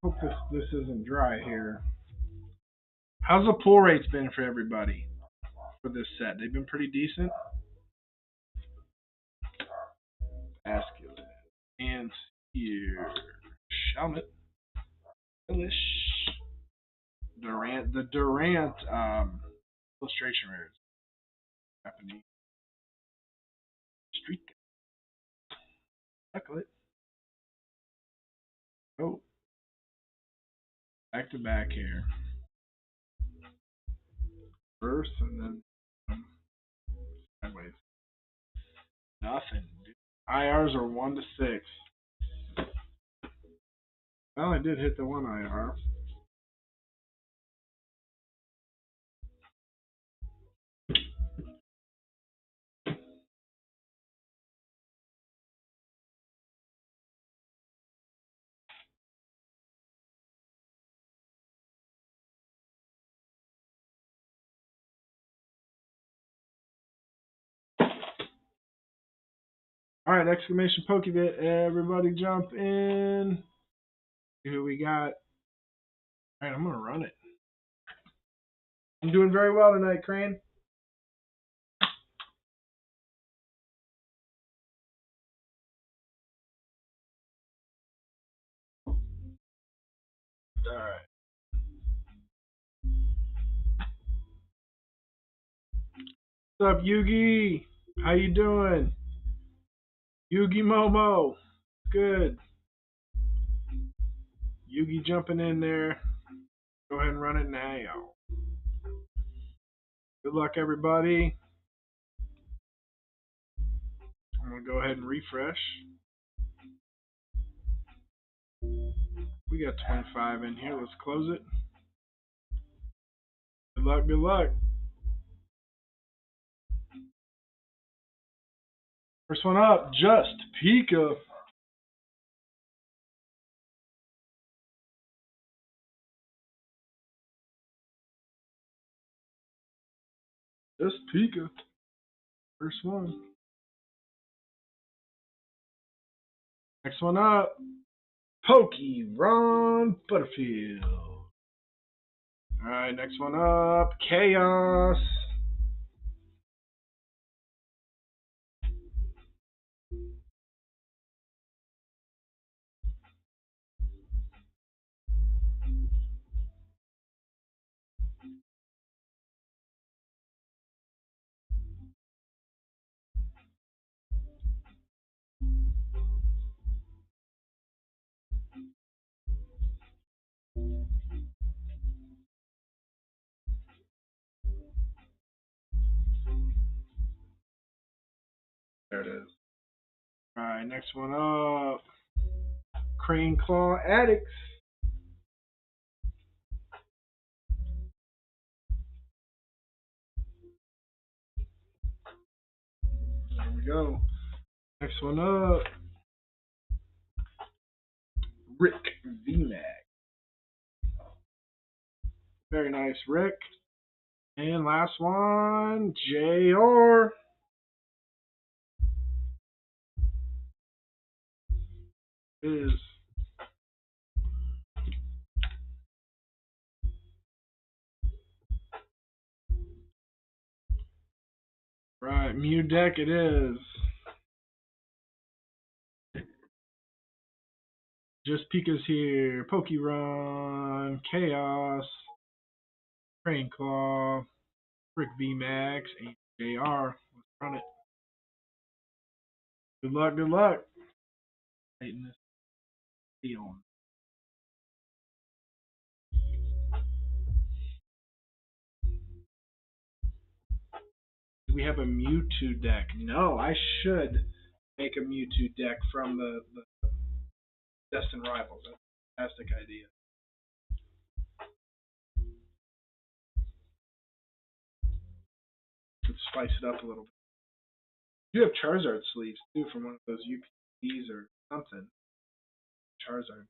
hope this isn't dry here. How's the pull rates been for everybody for this set? They've been pretty decent. Basculin. And here. Shelmet. Illush. Durant. The Durant Illustration Rares. Japanese. Street. Ducklet. Oh. Back to back here. First and then sideways. Nothing. IRs are 1 to 6. Well, I did hit the 1 IR. Alright, exclamation Pokebit. Everybody jump in. See who we got. Alright, I'm going to run it. I'm doing very well tonight, Crane. Alright. What's up, Yugi? How you doing? Yugi Momo. Good. Yugi jumping in there. Go ahead and run it now. Good luck, everybody. I'm going to go ahead and refresh. We got 25 in here. Let's close it. Good luck, good luck. First one up, Just Pika. Just Pika. First one. Next one up, Ron Butterfield. Alright, next one up, Chaos. There it is. Alright, next one up, Crane Claw Addicts. There we go. Next one up, Rick VMAX. Very nice, Rick. And last one, JR. Is right, Mew deck it is. Just Pika's here, Pokemon, Chaos, Crane Claw, Rick VMAX, and JR. Let's run it. Good luck, good luck. Tighten this deal. Do we have a Mewtwo deck? No, I should make a Mewtwo deck from the Destined Rivals. That's a fantastic idea. Could spice it up a little bit. You have Charizard sleeves too from one of those UPCs or something. Charizard.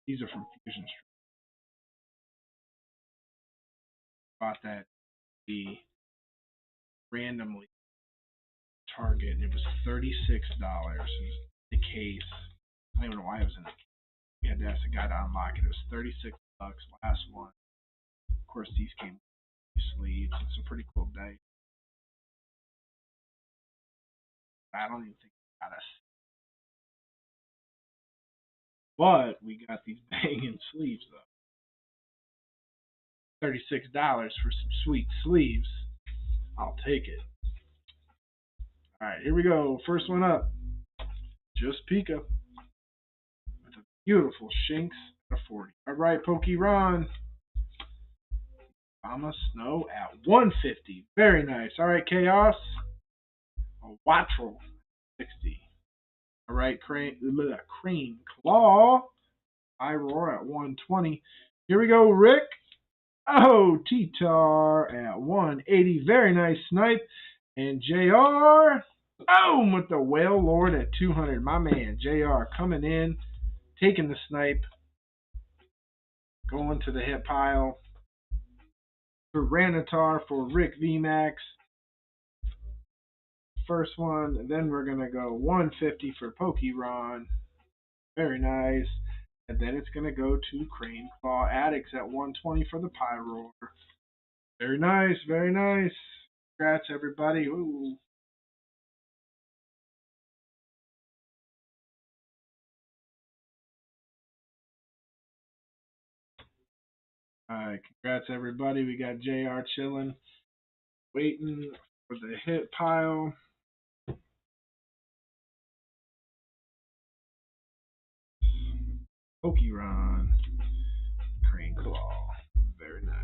These are from Fusion Street. Bought that randomly Target, and it was $36 in the case. I don't even know why it was in the case. We had to ask the guy to unlock it. It was $36. Last one. Of course, these came with sleeves. It's a pretty cool day. I don't even think we got us. But we got these banging sleeves though. $36 for some sweet sleeves. I'll take it. Alright, here we go. First one up. Just Pika. With a beautiful Shinx at a 40. Alright, Ron. Snow at 150. Very nice. Alright, Chaos. A Wattrel 60. Alright, Crane Claw. Roar at 120. Here we go, Rick. Oh, T-Tar at 180. Very nice snipe. And JR. Boom with the Whale Lord at 200. My man, JR, coming in, taking the snipe. Going to the hit pile. For Ranitar for Rick VMAX. First one. And then we're going to go 150 for Ron. Very nice. And then it's going to go to Crane Claw Addicts at 120 for the Pyroar. Very nice, very nice. Congrats, everybody. Ooh. Alright, congrats, everybody. We got JR chilling, waiting for the hit pile. Pokemon. Crane Claw. Very nice.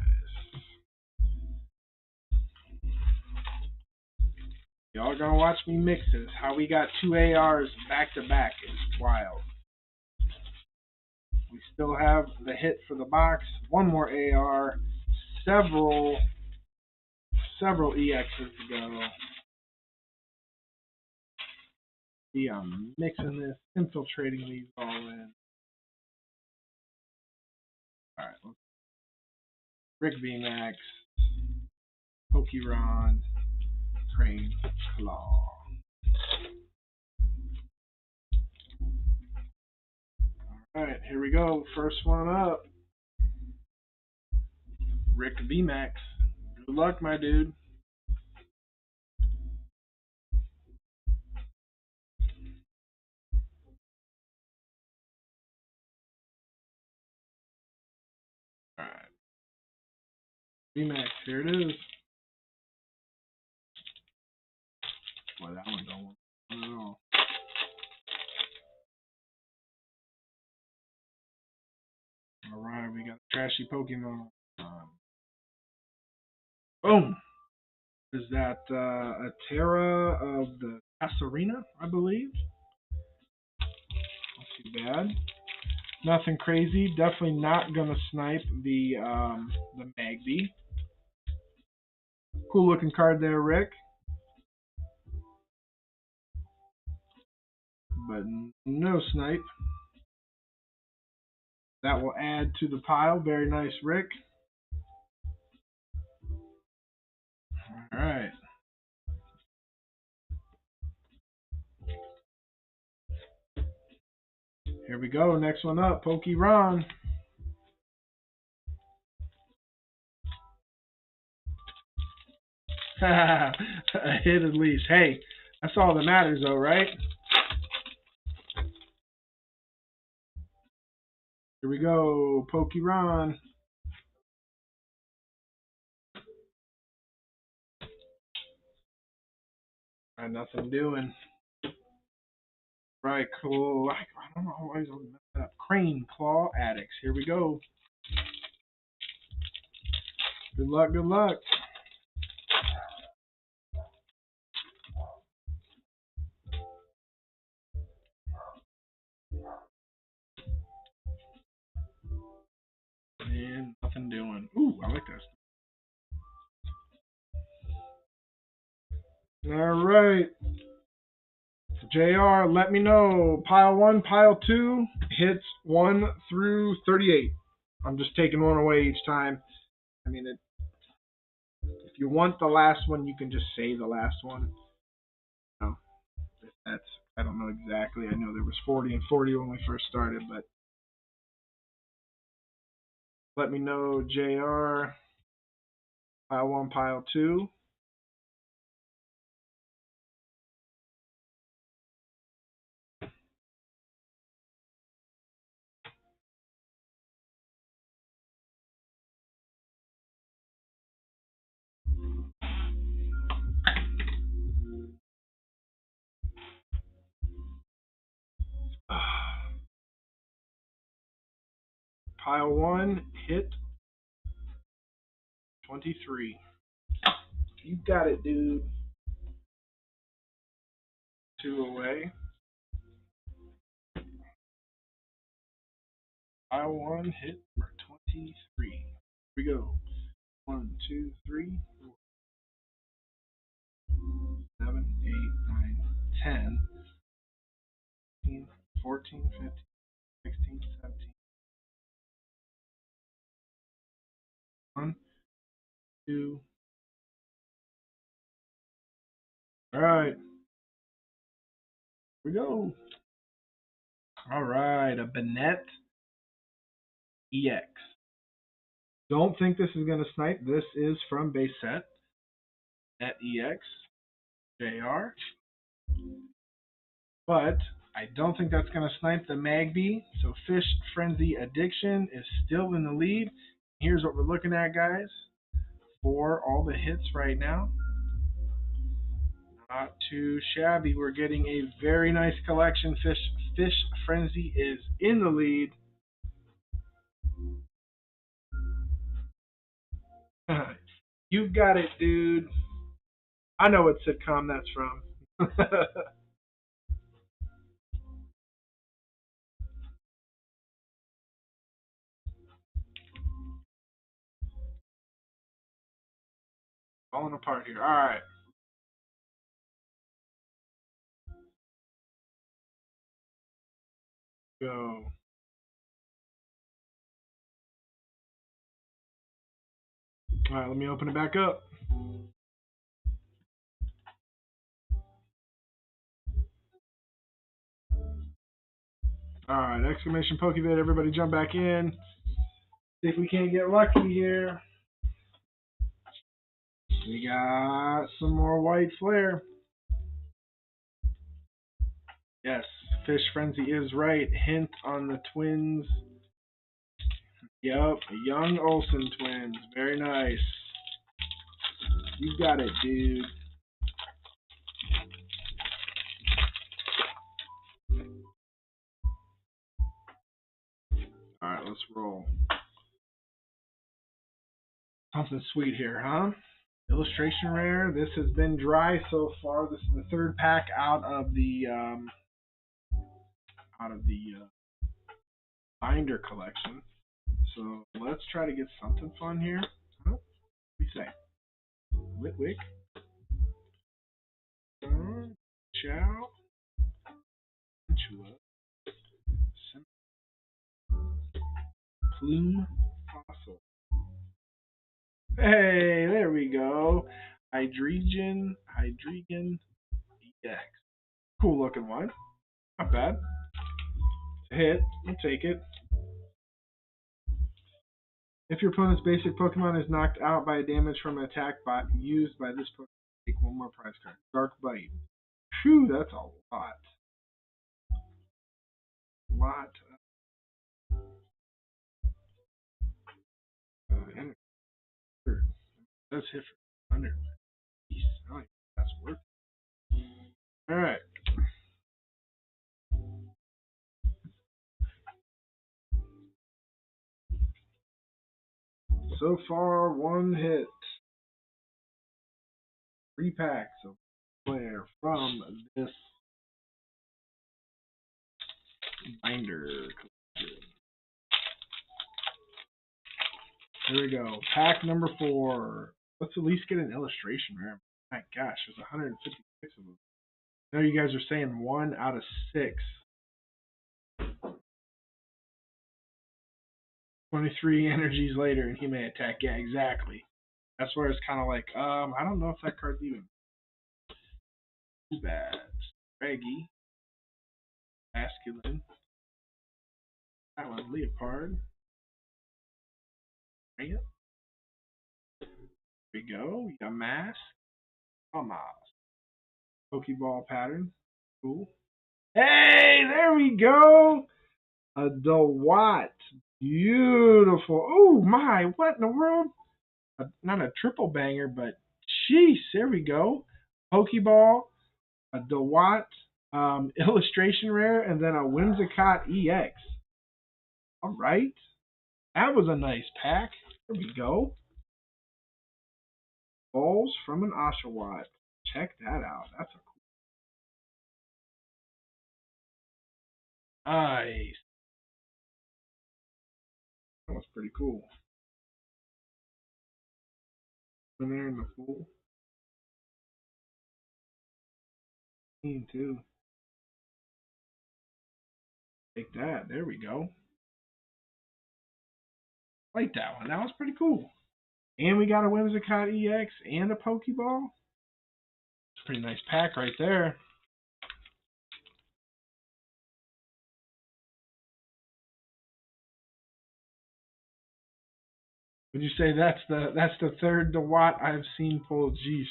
Y'all gonna watch me mix this. How we got 2 ARs back to back is wild. We still have the hit for the box. One more AR. Several EXs to go. See, I'm mixing this, infiltrating these all in. Alright, Rick VMAX, Pokemon, Crane Claw. Alright, here we go. First one up. Rick VMAX. Good luck, my dude. Alright. VMAX, here it is. Boy, that one don't want at all. Alright, we got trashy Pokemon. Boom! Is that a Terra of the Passerina, I believe? Not too bad. Nothing crazy. Definitely not gonna snipe the Magby. Cool looking card there, Rick. But no snipe. That will add to the pile. Very nice, Rick. Alright. Here we go. Next one up. Pokemon. A hit at least. Hey, that's all that matters though, right? Here we go. Pokemon. Nothing doing. Right, cool. I don't know why he's on that. Crane Claw Addicts. Here we go. Good luck, good luck. And nothing doing. Ooh, I like this. Alright. JR, let me know. Pile 1, pile 2, hits 1 through 38. I'm just taking one away each time. I mean, if you want the last one, you can just say the last one. No, that's, I don't know exactly. I know there was 40 and 40 when we first started, but let me know, JR. Pile 1, pile 2. Pile 1, hit 23. You got it, dude. 2 away. Pile 1, hit for 23. Here we go. 1, 2, 3, 4, 7, 8, 9, 10, 15, 14, 15, 16, 17. 1, 2. Alright. Here we go. Alright, a Bennett EX. Don't think this is going to snipe. This is from base set. Bennett EX. JR. But I don't think that's going to snipe the Magby. So Fish Frenzy Addiction is still in the lead. Here's what we're looking at, guys, for all the hits right now. Not too shabby. We're getting a very nice collection. Fish Frenzy is in the lead. You got it, dude. I know what sitcom that's from. Falling apart here. All right. Go. All right, let me open it back up. All right, exclamation Pokevid. Everybody jump back in. See if we can't get lucky here. We got some more white flare. Yes, Fish Frenzy is right. Hint on the twins. Yep, young Olsen twins. Very nice. You got it, dude. All right, let's roll. Something sweet here, huh? Illustration Rare. This has been dry so far. This is the third pack out of the binder collection. So let's try to get something fun here. Huh? What do you say? Witwick. Chow. Chua. Plume. Fossil. Hey, there we go. Hydreigon EX. Cool looking one. Not bad. It's a hit. We'll take it. If your opponent's basic Pokemon is knocked out by a damage from an attack used by this Pokemon, take one more prize card. Dark Bite. Phew, that's a lot. And it does hit for 100. I don't think that's worth it. Alright. So far, one hit. 3 packs of flare from this binder collection. Here we go. Pack number 4. Let's at least get an illustration rare. My gosh, there's 156 of them. I know you guys are saying 1 out of 6. 23 energies later, and he may attack. Yeah, exactly. That's where it's kind of like, I don't know if that card's even too bad. Reggie. Masculine. That one, Leopard. Here we go. We got Mask. Thomas. Pokeball pattern. Cool. Hey, there we go. A DeWatt. Beautiful. Oh my, what in the world? Not a triple banger, but jeez, there we go. Pokeball, a DeWatt illustration rare, and then a Whimsicott EX. All right. That was a nice pack. There we go. Balls from an Oshawott. Check that out. That's a cool. Nice. That was pretty cool. In there in the pool. Team too. Take that. There we go. Like that one. That was pretty cool. And we got a Whimsicott EX and a Pokeball. It's a pretty nice pack right there. Would you say that's the third DeWatt I've seen pull? Geez.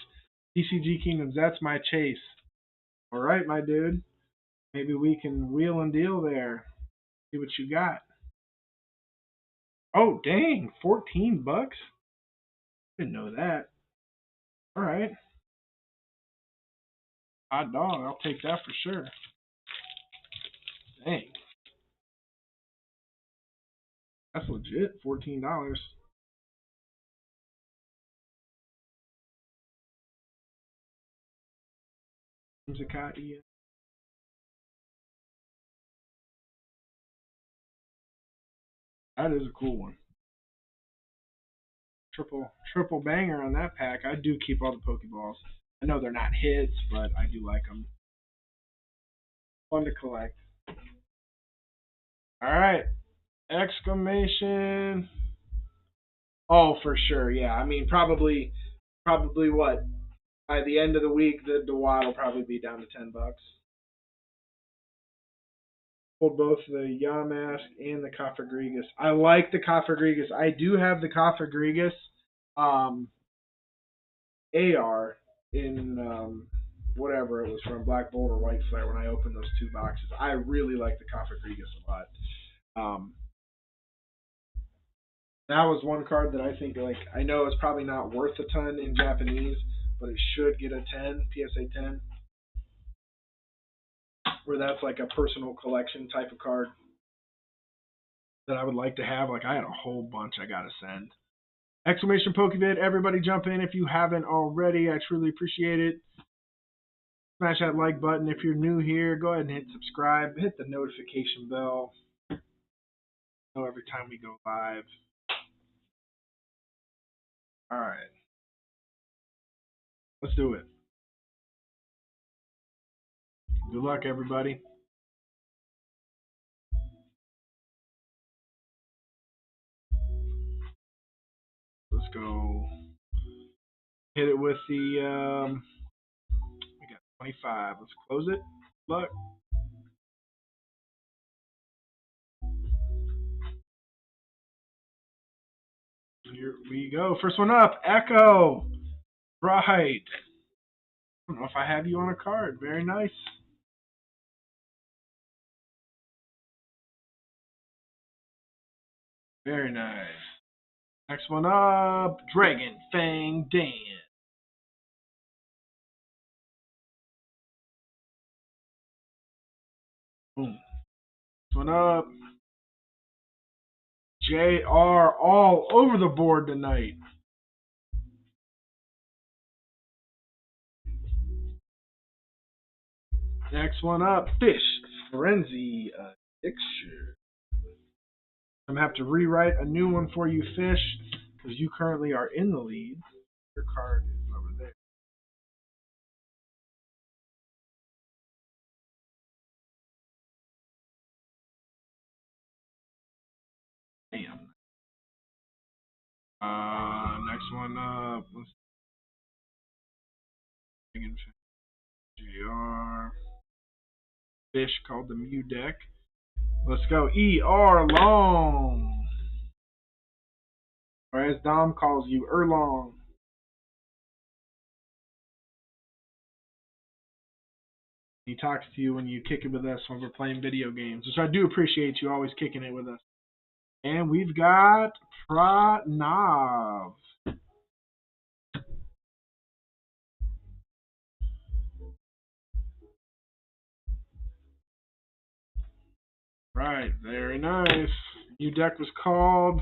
TCG Kingdoms, that's my chase. All right, my dude. Maybe we can wheel and deal there. See what you got. Oh, dang. 14 bucks? Didn't know that. All right. Hot dog. I'll take that for sure. Dang. That's legit. $14. Zakati. That is a cool one. Triple banger on that pack. I do keep all the Pokeballs. I know they're not hits, but I do like them. Fun to collect. All right. Exclamation. Oh, for sure. Yeah. I mean, probably what? By the end of the week, the wad will probably be down to $10. Pulled both the Yamask and the Cofagrigus. I like the Cofagrigus. I do have the Cofagrigus AR in whatever it was from, Black Bolt or White Flare, when I opened those two boxes. I really like the Cofagrigus a lot. That was one card that I think, like, I know it's probably not worth a ton in Japanese, but it should get a 10, PSA 10, where that's like a personal collection type of card that I would like to have. Like, I had a whole bunch I got to send. Exclamation Pokevid, everybody jump in if you haven't already. I truly appreciate it. Smash that like button. If you're new here, go ahead and hit subscribe. Hit the notification bell. Know every time we go live. All right. Let's do it. Good luck, everybody. Let's go. Hit it with the, we got 25. Let's close it. Good luck. Here we go. First one up, Echo. Right. I don't know if I have you on a card. Very nice. Very nice. Next one up, Dragon Fang Dan. Boom. Next one up, JR all over the board tonight. Next one up, Fish Frenzy Addiction. I'm going to have to rewrite a new one for you, Fish, because you currently are in the lead. Your card is over there. Damn. Next one up, let's JR. Fish called the Mew deck. Let's go ER Long. Or as Dom calls you, Erlong. He talks to you when you kick it with us when we're playing video games, which I do appreciate you always kicking it with us. And we've got Pranav. Right, very nice. New deck was called.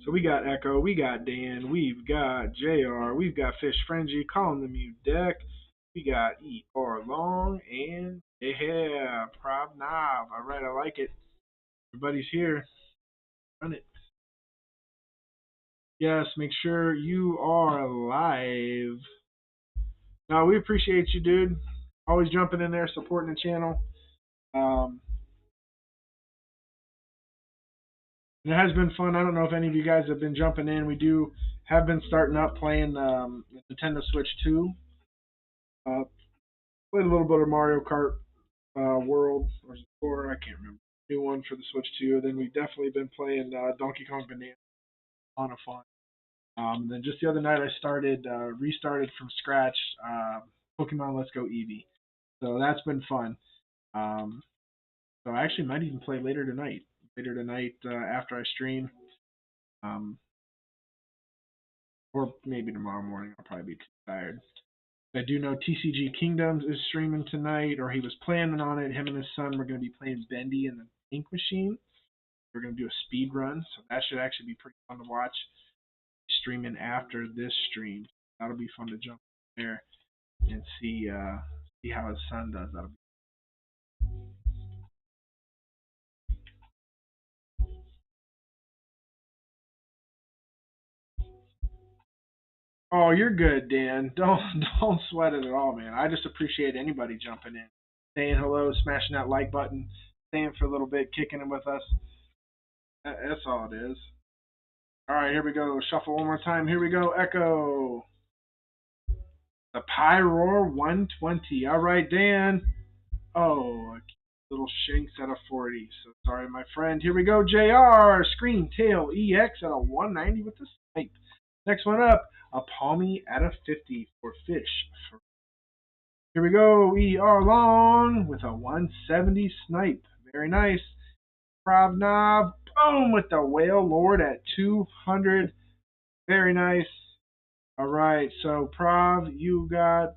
So we got Echo, we got Dan, we've got JR, we've got Fish Frenzy calling the Mew deck. We got ER Long and yeah, Pranav. All right, I like it. Everybody's here. Run it. Yes, make sure you are live. No, we appreciate you, dude. Always jumping in there, supporting the channel. It has been fun. I don't know if any of you guys have been jumping in. We have been starting up playing Nintendo Switch 2. Played a little bit of Mario Kart World, or I can't remember. New one for the Switch 2. Then we've definitely been playing Donkey Kong Banana. A lot of fun. Then just the other night I restarted from scratch Pokemon Let's Go Eevee. So that's been fun. So I actually might even play later tonight. After I stream. Or maybe tomorrow morning. I'll probably be too tired. I do know TCG Kingdoms is streaming tonight, or he was planning on it. Him and his son were going to be playing Bendy and the Ink Machine. We're going to do a speed run, so that should actually be pretty fun to watch. Streaming after this stream. That'll be fun to jump there. and see how his son does. That'll be. Oh, you're good, Dan. Don't sweat it at all, man. I just appreciate anybody jumping in, saying hello, smashing that like button, staying for a little bit, kicking it with us. That's all it is. All right, here we go. Shuffle one more time. Here we go. Echo. The Pyroar 120. All right, Dan. Oh, a little shanks at a 40. So sorry, my friend. Here we go. JR. Screen Tail EX at a 190 with the snipe. Next one up, a Palmy at a 50 for fish. Here we go. ER Long with a 170 snipe. Very nice. Pravnov. Boom with the Whale Lord at 200. Very nice. All right, so Prav, you got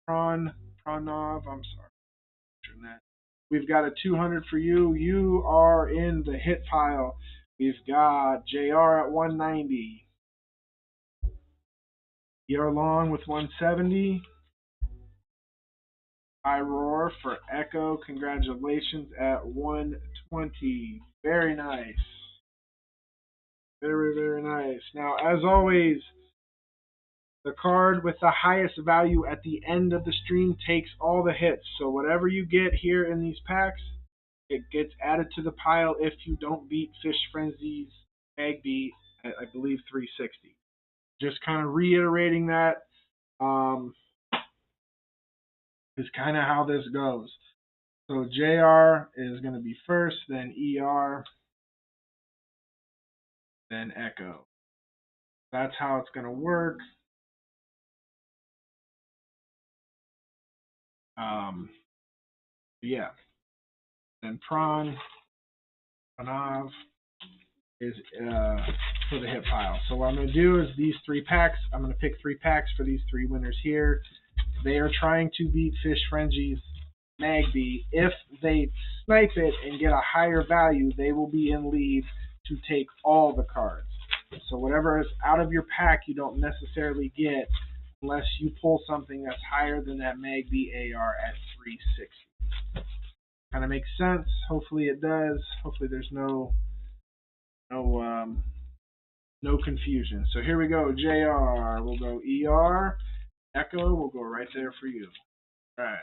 Pranov. I'm sorry. We've got a 200 for you. You are in the hit pile. We've got JR at 190. You're Long with 170. I Roar for Echo. Congratulations at 120. Very nice. Very, very nice. Now, as always, the card with the highest value at the end of the stream takes all the hits. So whatever you get here in these packs, it gets added to the pile if you don't beat Fish Frenzy's Egg Beat at, I believe, 360. Just kind of reiterating that is kind of how this goes. So JR is going to be first, then ER, then Echo. That's how it's going to work. Yeah. Then Pranav is for the hit pile. So what I'm going to do is these 3 packs. I'm going to pick 3 packs for these 3 winners here. They are trying to beat Fish Frenzy's Magby. If they snipe it and get a higher value, they will be in lead to take all the cards. So whatever is out of your pack, you don't necessarily get unless you pull something that's higher than that Magby AR at 360. Kind of makes sense. Hopefully it does. Hopefully there's no confusion. So here we go. JR. We'll go ER. Echo. We'll go right there for you. All right.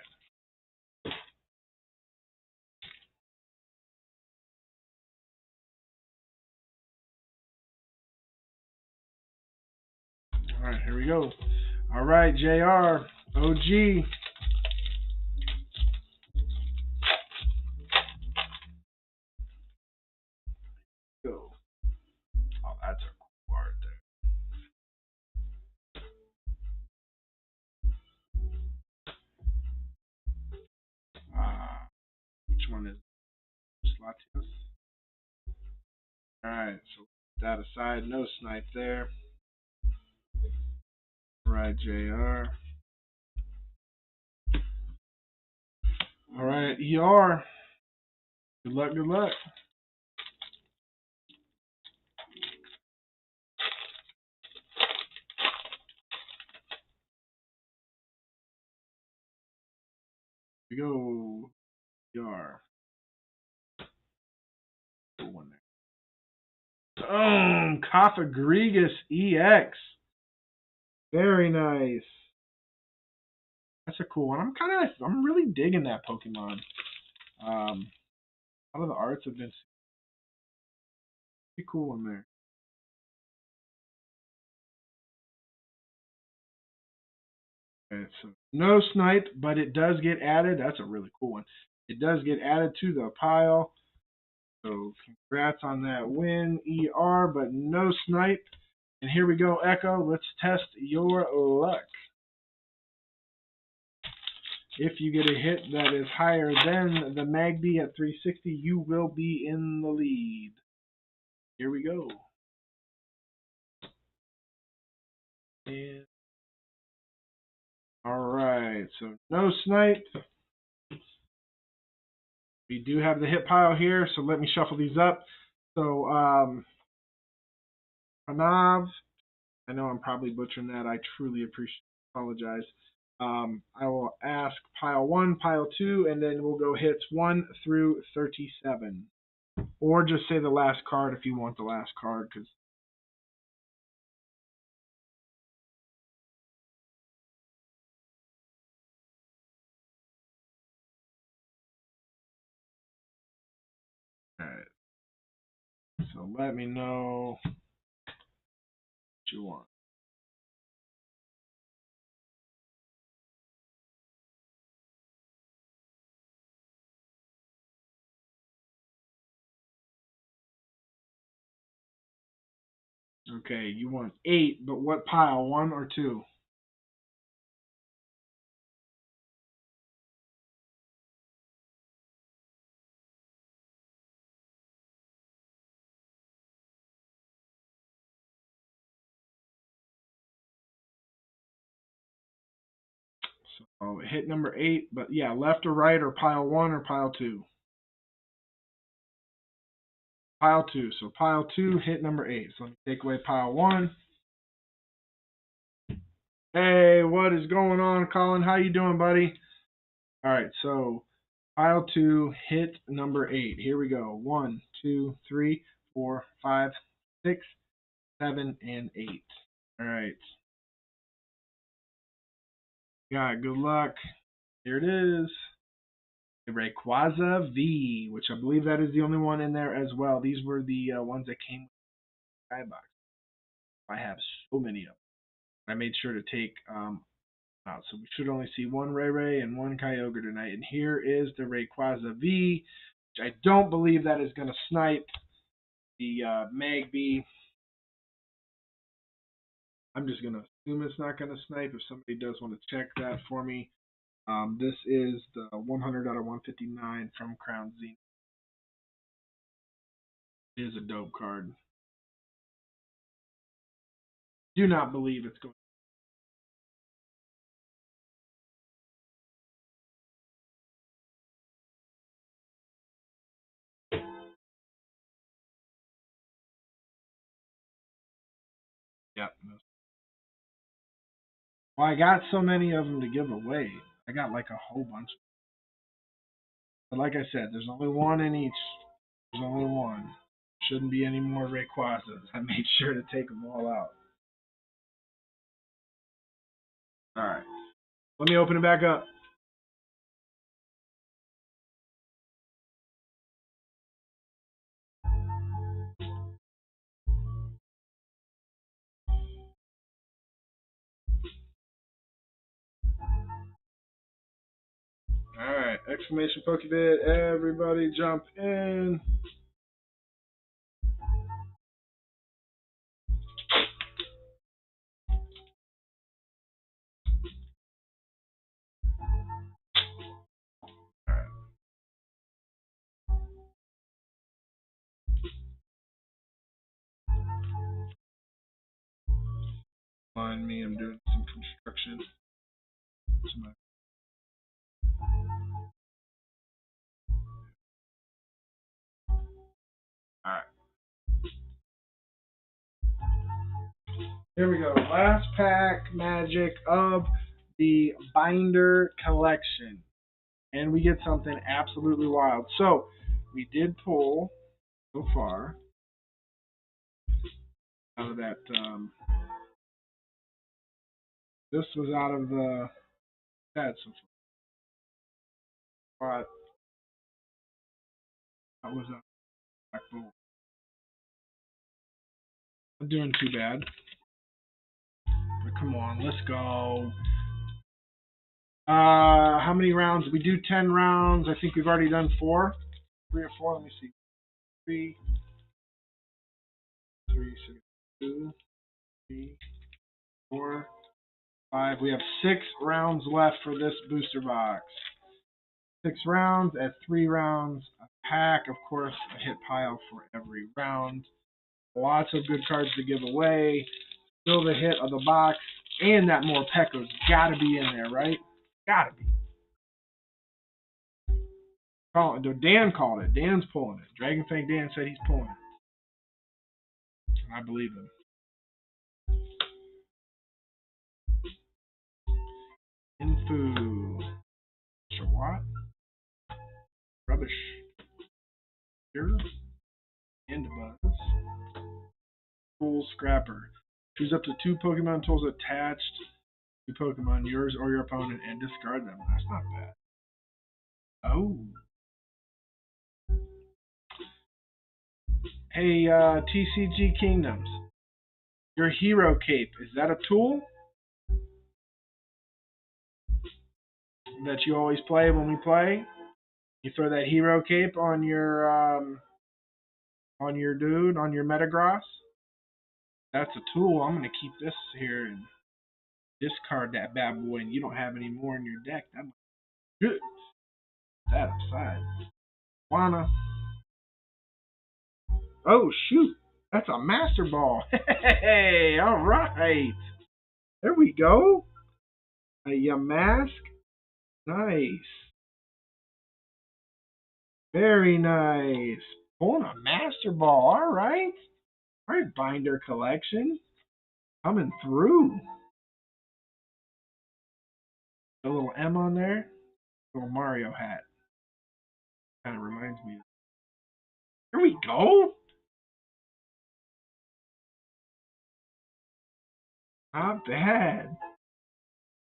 All right, here we go. All right, JR, OG. Go. Oh, that's a cool art there. Which one is Latios? All right, so that aside, no snipe there. All right, JR. All right, ER. Good luck, good luck. Here we go. ER. Cool one there. Boom! Cophagrigus EX. Very nice. That's a cool one. I'm really digging that Pokemon. A lot of the arts have been pretty cool in there. Okay, so no snipe, but it does get added. That's a really cool one. It does get added to the pile. So congrats on that win, ER, but no snipe. And here we go, Echo. Let's test your luck. If you get a hit that is higher than the Magby at 360, you will be in the lead. Here we go. And all right, so no snipe. We do have the hit pile here, so let me shuffle these up. So, Pranav, I know I'm probably butchering that. I truly apologize. I will ask pile 1, pile 2, and then we'll go hits 1 through 37. Or just say the last card if you want the last card, because alright. So let me know what you want. Okay, you want 8, but what pile? 1 or 2? So hit number 8, but yeah, left or right, or pile 1 or pile 2? Pile 2. So pile 2, hit number 8. So let me take away pile 1. Hey, what is going on, Colin? How you doing, buddy? All right, so pile 2, hit number 8. Here we go. 1, 2, 3, 4, 5, 6, 7, and 8. All right. Yeah, good luck. Here it is. The Rayquaza V, which I believe that is the only one in there as well. These were the ones that came with the Skybox. I have so many of them. I made sure to take out. So we should only see one Ray and one Kyogre tonight. And here is the Rayquaza V, which I don't believe that is going to snipe the Magby. I'm just going to assume it's not going to snipe. If somebody does want to check that for me, this is the 100 out of 159 from Crown Z. It is a dope card. Do not believe it's going. Yep. Well, I got so many of them to give away. I got like a whole bunch. But like I said, there's only one in each. There's only one. Shouldn't be any more Rayquazas. I made sure to take them all out. Alright. Let me open it back up. Alright. Exclamation Pokebid. Everybody jump in. Alright. Mind me, I'm doing some construction. Alright. Here we go. Last pack magic of the Binder collection. And we get something absolutely wild. So, we did pull, so far, out of that, this was out of the set so far. But that was a black bull. Not doing too bad. But come on, let's go. How many rounds? We do 10 rounds. I think we've already done 4. 3 or 4. Let me see. 3, 6, 2, 3, 4, 5. We have 6 rounds left for this booster box. 6 rounds at 3 rounds a pack. Of course, a hit pile for every round. Lots of good cards to give away. Still the hit of the box. And that Morpeko's got to be in there, right? Got to be. Dan called it. Dan's pulling it. Dragon Fang Dan said he's pulling it. I believe him. Infu. Shawat. Rubbish. Here. And Buzz. Tool Scrapper. Choose up to 2 Pokemon tools attached to Pokemon, yours or your opponent, and discard them. That's not bad. Oh. Hey, TCG Kingdoms. Your Hero Cape, is that a tool that you always play when we play? You throw that Hero Cape on your dude, on your Metagross? That's a tool. I'm going to keep this here and discard that bad boy, and you don't have any more in your deck. That might be good. That upside. Wanna. Oh, shoot. That's a Master Ball. Hey, all right. There we go. A Yamask. Nice. Very nice. Pulling a Master Ball. All right. All right, Binder Collection. Coming through. A little M on there. Little Mario hat. Kind of reminds me of. Here we go. Not bad.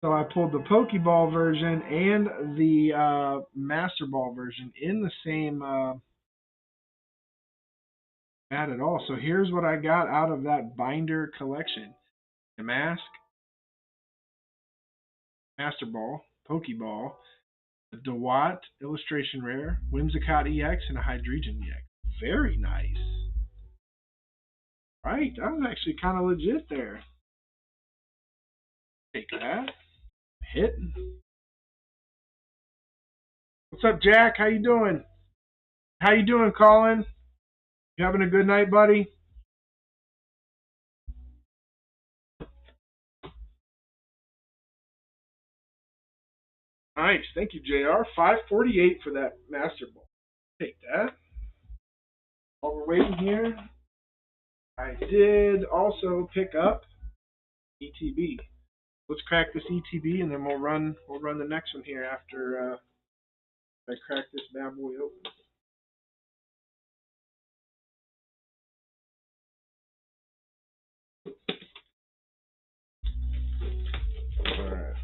So I pulled the Pokeball version and the Master Ball version in the same mat at all. So here's what I got out of that binder collection. The Mask, Master Ball, Pokeball, the DeWatt Illustration Rare, Whimsicott EX, and a Hydreigon EX. Very nice. Right, that was actually kind of legit there. Take that. Hitting. What's up, Jack? How you doing? How you doing, Colin? You having a good night, buddy? Nice. Thank you, JR. 548 for that Master Ball. Take that. While we're waiting here, I did also pick up ETB. Let's crack this ETB, and then we'll run the next one here after I crack this bad boy open. Alright.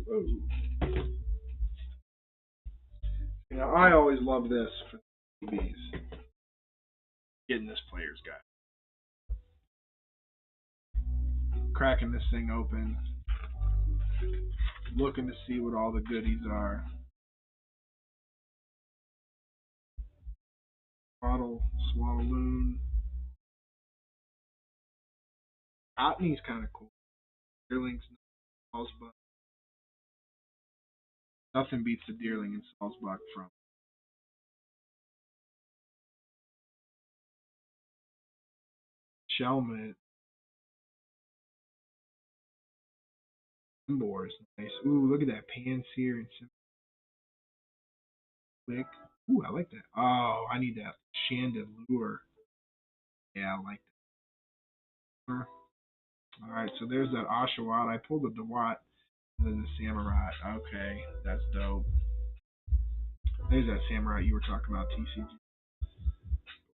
Whoa. You know, I always love this for ETBs. Getting this player's guide. Cracking this thing open. Looking to see what all the goodies are. Swalloon. Otney's kind of cool. Deerling's Salzbuck. Nothing beats the Deerling and Salzbuck from Shelmet. Boar is nice. Ooh, look at that Panseer and Quick. Ooh, I like that. Oh, I need that Chandelure. Yeah, I like that. Alright, so there's that Oshawott. I pulled the DeWatt and then the Samurai. Okay, that's dope. There's that Samurai you were talking about, TCG.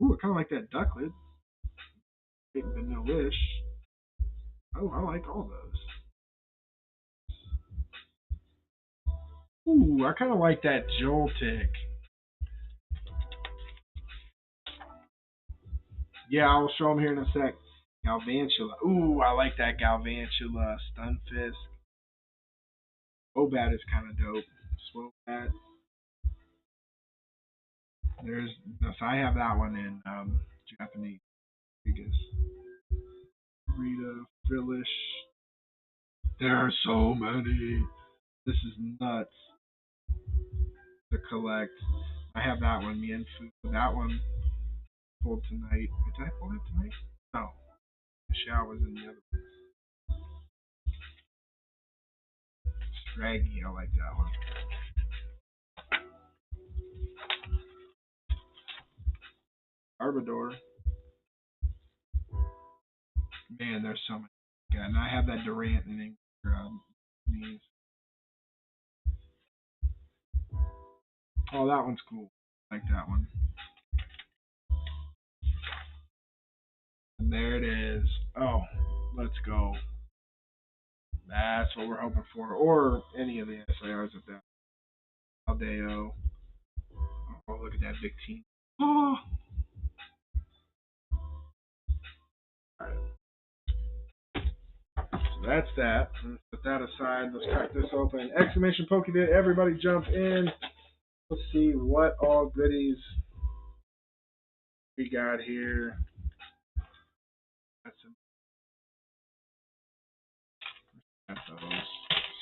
Ooh, I kind of like that Ducklid. Big Vanillish. Oh, I like all those. Ooh, I kind of like that Joltik. Yeah, I'll show them here in a sec. Galvantula. Ooh, I like that Galvantula. Stunfisk. Obat is kind of dope. Swobat. So I have that one in Japanese. Biggest. Rita, Frillish. There are so many. This is nuts to collect. I have that one, Mienfu. That one pulled tonight. Did I pull it tonight? No. Michelle was in the other one. Straggy, I like that one. Arbador. Man, there's so many. Yeah, and I have that Durant in these. Oh, that one's cool. I like that one. And there it is. Oh, let's go. That's what we're hoping for. Or any of the SIRs at that. Aldeo. Oh, look at that big team. Oh. Alright. So that's that. Let's put that aside. Let's crack this open. Exclamation Pokebit. Everybody jump in. Let's see what all goodies we got here.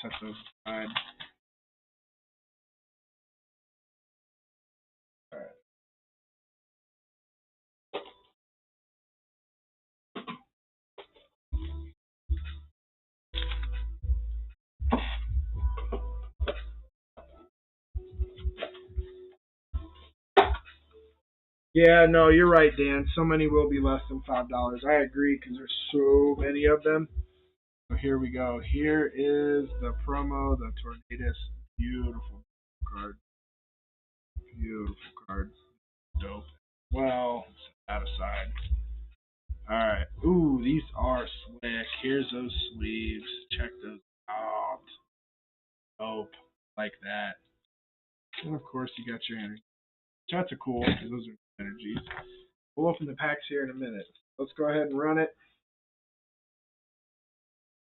Set those aside. All right. Yeah, no, you're right, Dan. So many will be less than $5. I agree because there's so many of them. So here we go. Here is the promo, the Tornadus. Beautiful card. Beautiful card. Dope. Well, set that aside. Alright. Ooh, these are slick. Here's those sleeves. Check those out. Dope. Like that. And of course, you got your energy. That's a cool, because those are energies. We'll open the packs here in a minute. Let's go ahead and run it.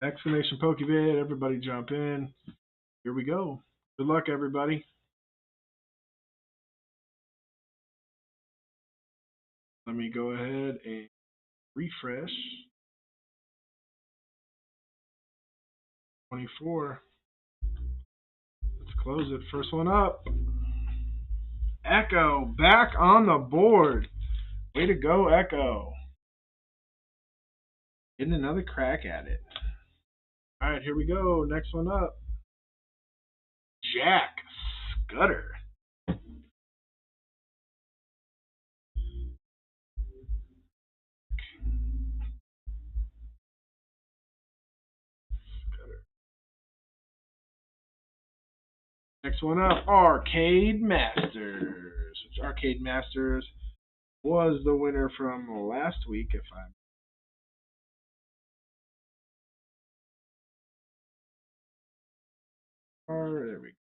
Exclamation Pokebit. Everybody jump in. Here we go. Good luck, everybody. Let me go ahead and refresh. 24. Let's close it. First one up. Echo back on the board. Way to go, Echo. Getting another crack at it. All right, here we go. Next one up. Jack Scudder. Next one up, Arcade Masters. Which Arcade Masters was the winner from last week, if I'm. There we go.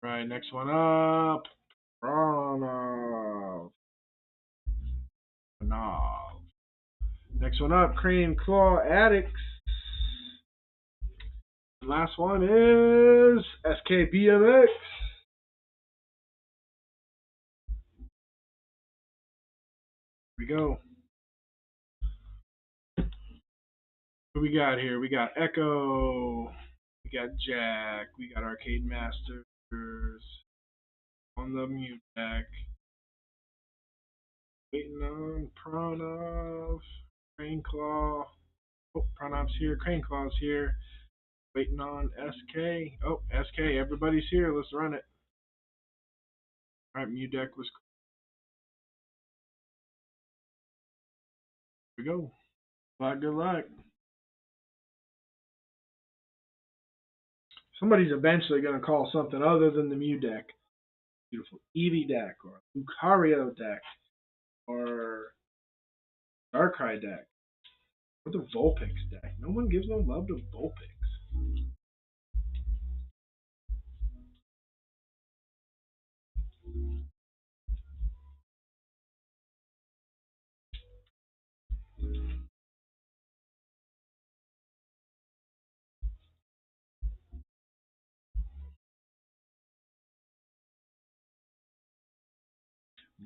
Right, next one up, Pranav. Next one up, Crane Claw Addicts. Last one is SKBMX. Here we go. What we got here? We got Echo. We got Jack. We got Arcade Masters on the mute deck. Waiting on Pranav. Crane Claw. Oh, Pranav's here. Crane Claw's here. Waiting on SK. Oh, SK. Everybody's here. Let's run it. Alright, mute deck was. Here we go. Good luck. Somebody's eventually going to call something other than the Mew deck. Beautiful Eevee deck, or Lucario deck, or Darkrai deck, or the Vulpix deck. No one gives no love to Vulpix.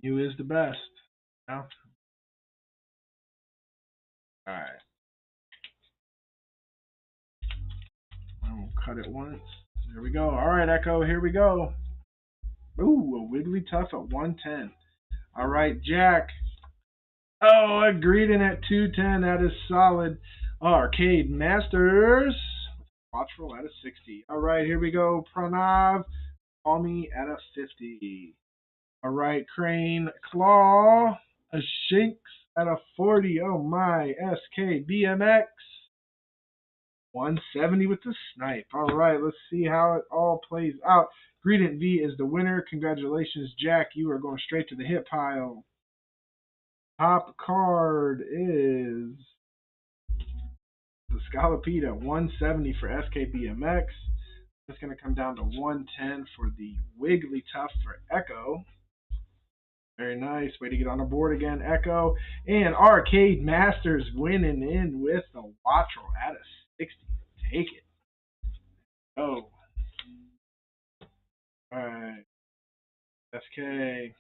Mew is the best. Now, alright. I will cut it once. There we go. Alright, Echo, here we go. Ooh, a Wigglytuff at 110. Alright, Jack. Oh, a Greedent at 210. That is solid. Arcade Masters. Watchful at a 60. Alright, here we go. Pranav. Call me at a 50. Alright, Crane Claw. A Shinx At a 40, oh my, SKBMX. 170 with the snipe. All right, let's see how it all plays out. Gradient V is the winner. Congratulations, Jack. You are going straight to the hit pile. Top card is the Scalopita, 170 for SKBMX. It's going to come down to 110 for the Wigglytuff for Echo. Very nice. Way to get on the board again, Echo. And Arcade Masters winning in with the Wattrel at a 60. Take it. Oh. Alright. SK.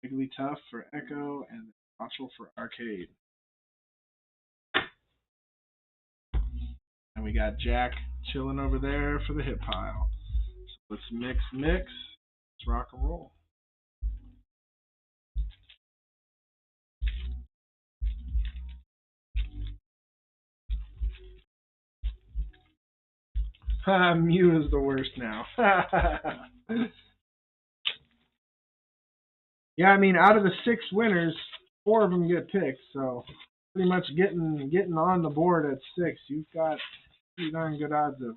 Wigglytuff for Echo and Wattrel for Arcade. And we got Jack chilling over there for the hit pile. So let's mix. Let's rock and roll. Mew is the worst now. Yeah, I mean, out of the 6 winners, 4 of them get picked, so pretty much getting on the board at 6. You've got pretty darn good odds of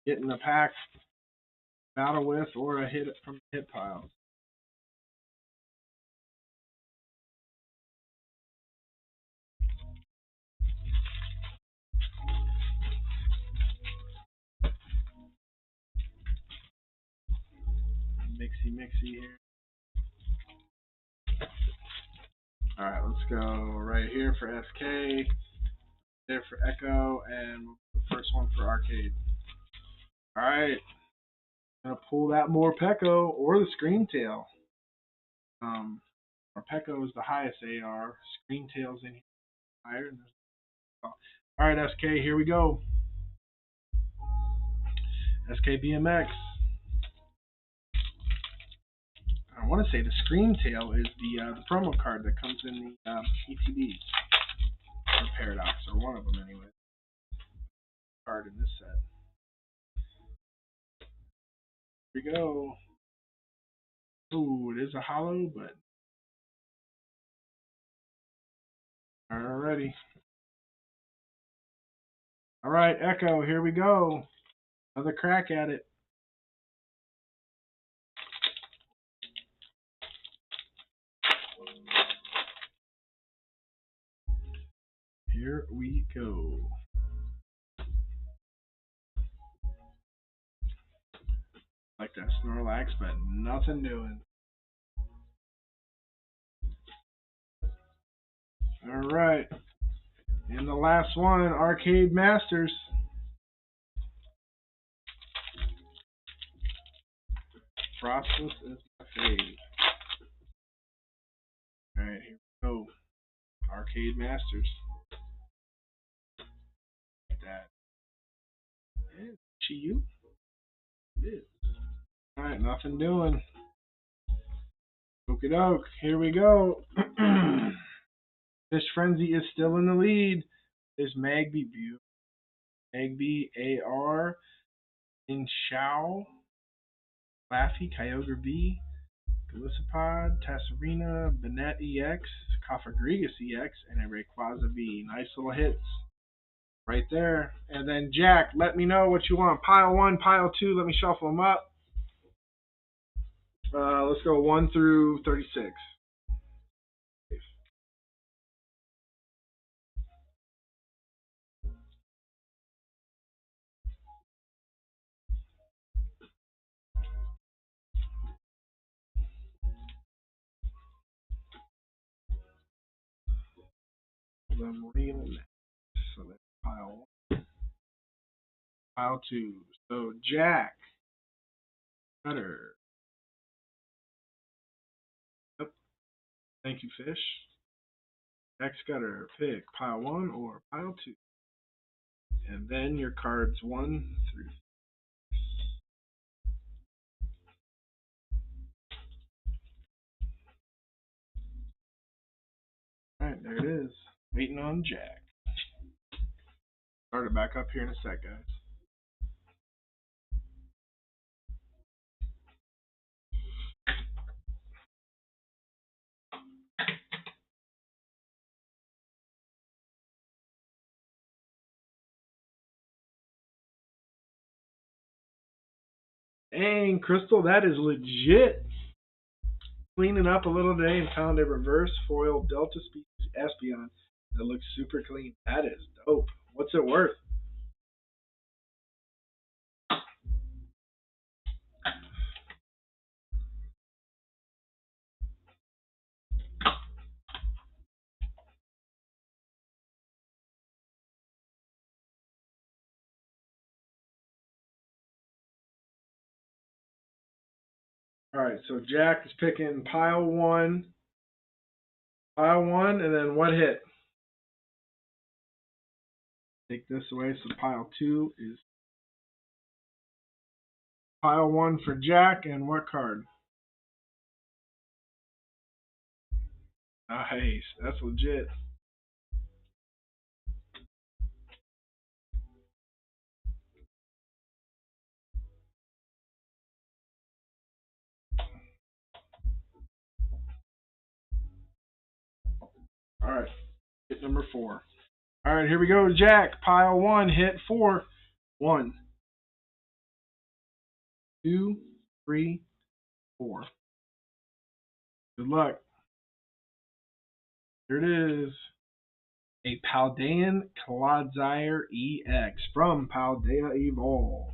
getting a pack battle with or a hit from the hit piles. Mixy here. Alright, let's go right here for SK, there for Echo, and the first one for Arcade. Alright, gonna pull that Morpeko or the Screamtail. Morpeko is the highest AR, Screamtail's in here higher. Alright, SK, here we go. SKBMX. I want to say the Screamtail is the promo card that comes in the ETBs. Or Paradox, or one of them anyway. Card in this set. Here we go. Ooh, it is a hollow, but alrighty. Alright, Echo, here we go. Another crack at it. Here we go. Like that Snorlax, but nothing doing. Alright. And the last one, Arcade Masters. Frostless is my fave. Alright, here we go. Arcade Masters. Like that. Yeah, Chi-Yu? It is. Alright, nothing doing. Okie doke, here we go. Fish Frenzy is still in the lead. There's Magby View. Magby AR. Inshao. Laffy, Kyogre V. Golisopod, Tasserina, Banette EX, Cofagrigus EX, and a Rayquaza V. Nice little hits right there. And then Jack, let me know what you want. Pile 1, pile 2, let me shuffle them up. Let's go 1 through 36. Them reeling next. So that's pile 1. Pile 2. So Jack, Cutter. Yep. Thank you, Fish. Jack Scudder, pick pile 1 or pile 2. And then your cards 1 through 6. Alright, there it is. Waiting on Jack. Start it back up here in a sec, guys. Dang, Crystal, that is legit. Cleaning up a little today and found a reverse foil Delta Species Espeon that looks super clean. That is dope. What's it worth? Alright, so Jack is picking pile one, and then what hit? Take this away, so pile two is pile one for Jack, and what card? Nice, that's legit. Alright, hit number 4. Alright, here we go, Jack. Pile one, hit 4. 1, 2, 3, 4. Good luck. Here it is. A Paldean Clodsire EX from Paldea Evolve.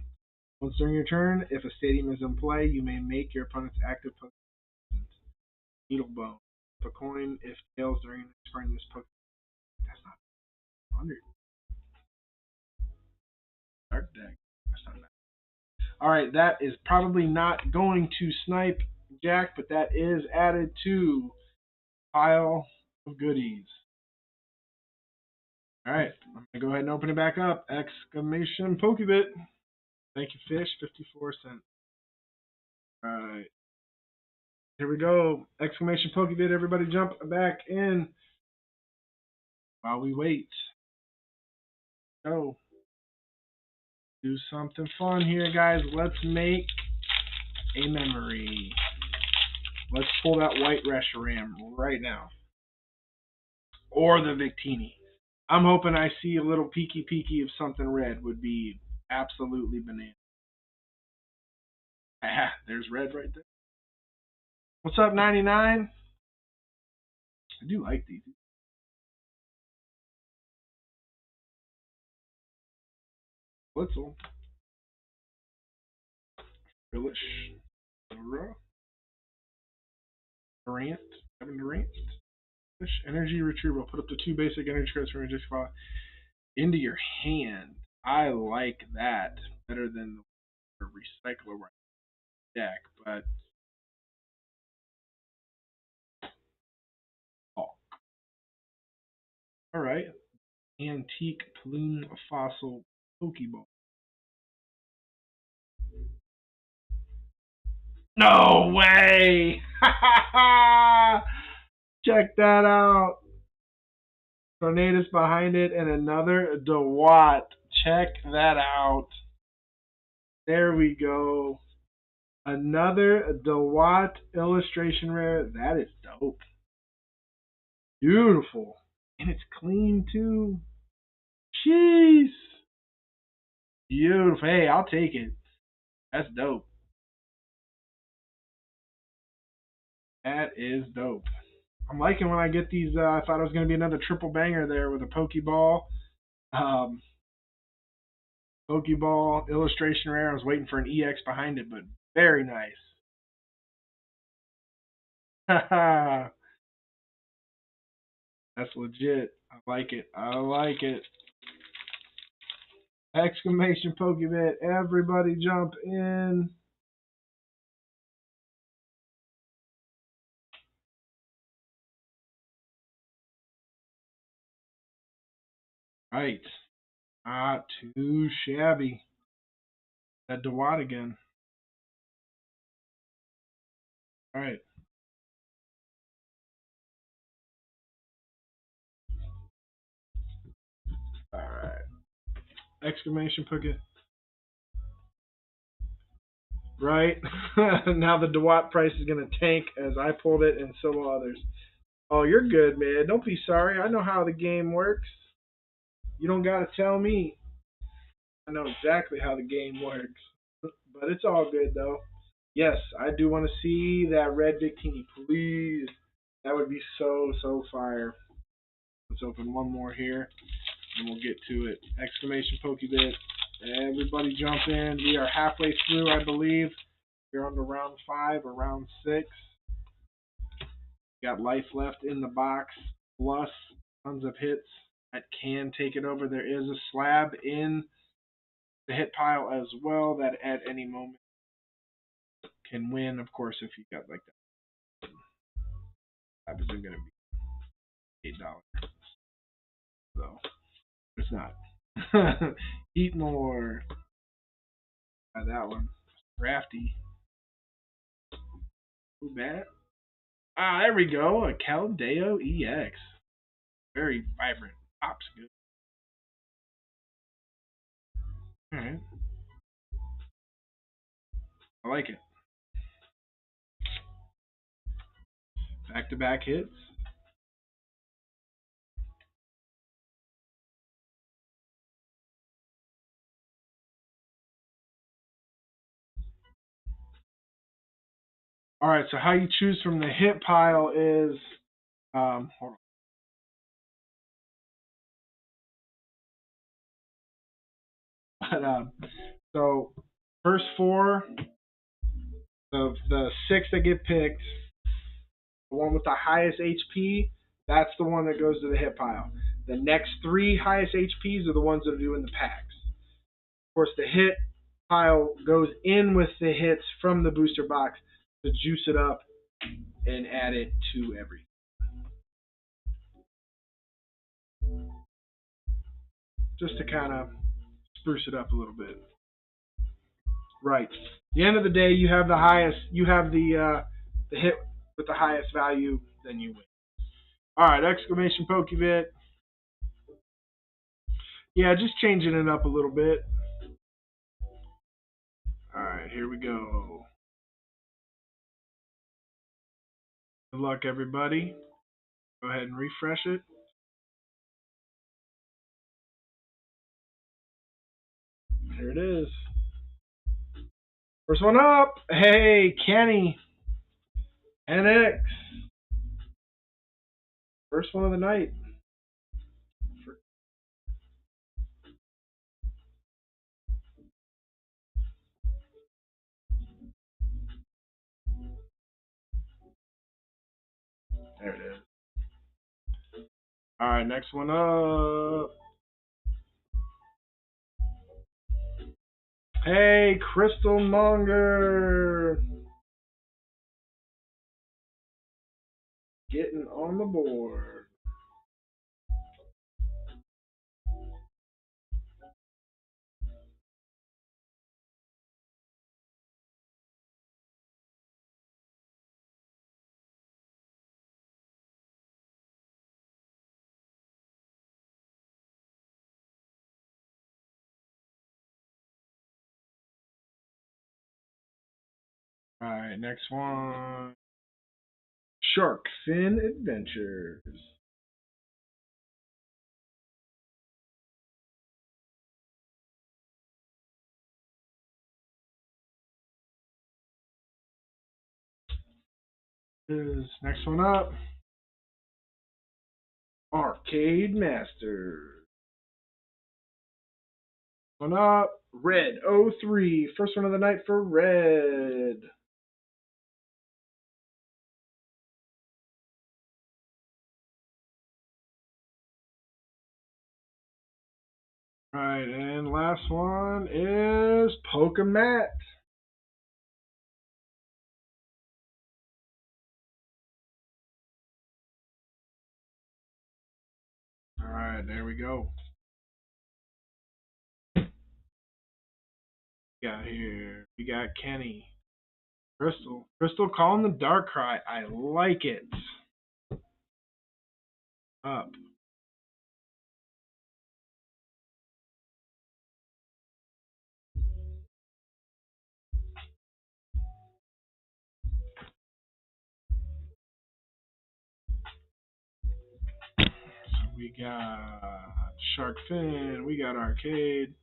Once during your turn, if a stadium is in play, you may make your opponent's active Pokemon Needlebone. Flip a coin if tails during the next part of this Pokemon. That's not 100. Dark deck. That's not bad. Alright, that is probably not going to snipe Jack, but that is added to pile of goodies. Alright, I'm going to go ahead and open it back up. Exclamation Pokebit. Thank you, Fish. 54 cents. Alright. Here we go. Exclamation Pokebit. Everybody jump back in while we wait. Go. Do something fun here, guys. Let's make a memory. Let's pull that white Reshiram right now. Or the Victini. I'm hoping I see a little peeky of something red. Would be absolutely bananas. Ah, there's red right there. What's up, 99? I do like these. Blitzel. Phyllis. Durant. Kevin Durant. Energy retrieval. Put up to 2 basic energy cards from your disc file into your hand. I like that better than the recycler deck, but alright. Antique Plume Fossil Pokeball. No way! Check that out. Tornadus behind it and another DeWatt. Check that out. There we go. Another DeWatt illustration rare. That is dope. Beautiful. And it's clean too. Jeez. Beautiful. Hey, I'll take it. That's dope. That is dope. I'm liking when I get these. I thought it was going to be another triple banger there with a Pokeball. Pokeball illustration rare. I was waiting for an EX behind it, but very nice. Haha. That's legit. I like it. I like it. Exclamation Pokebit. Everybody jump in. Right. Not too shabby. That DeWatt again. Alright. Alright. Exclamation Pokebit. Right. Now the DeWatt price is going to tank as I pulled it and so will others. Oh, you're good, man. Don't be sorry. I know how the game works. You don't got to tell me. I know exactly how the game works. but it's all good though. Yes, I do want to see that red bikini, please. That would be so fire. Let's open one more here, and we'll get to it. Exclamation Pokebit. Everybody jump in. We are halfway through, I believe. We're on to round 5 or round 6. Got life left in the box, plus tons of hits that can take it over. There is a slab in the hit pile as well that at any moment can win. Of course, if you got like that, slab isn't going to be $8. So it's not. Eat more. Try that one. Crafty. Too bad. Ah, there we go. A Caldeo EX. Very vibrant. Pops good. Alright. I like it. Back-to-back hits. Alright, so how you choose from the hit pile is hold on. But so first 4 of the 6 that get picked, the one with the highest HP, that's the one that goes to the hit pile. The next 3 highest HPs are the ones that are doing the packs. Of course, the hit pile goes in with the hits from the booster box to juice it up and add it to everything. Just to kind of spruce it up a little bit. Right. At the end of the day, you have the highest. You have the hit with the highest value, then you win. All right, exclamation Pokebit. Yeah, just changing it up a little bit. All right, here we go. Good luck, everybody. Go ahead and refresh it. Here it is. First one up. Hey, Kenny. NX. First one of the night. There it is. All right, next one up. Hey, Crystal Monger. Getting on the board. All right, next one. Shark Fin Adventures. Next one up. Arcade Masters. One up. Red 03. First one of the night for Red. Alright, and last one is Pokemat. Alright, there we go. Got here. We got Kenny. Crystal. Crystal calling the Darkrai. I like it. Up. So we got Shark Fin. We got Arcade.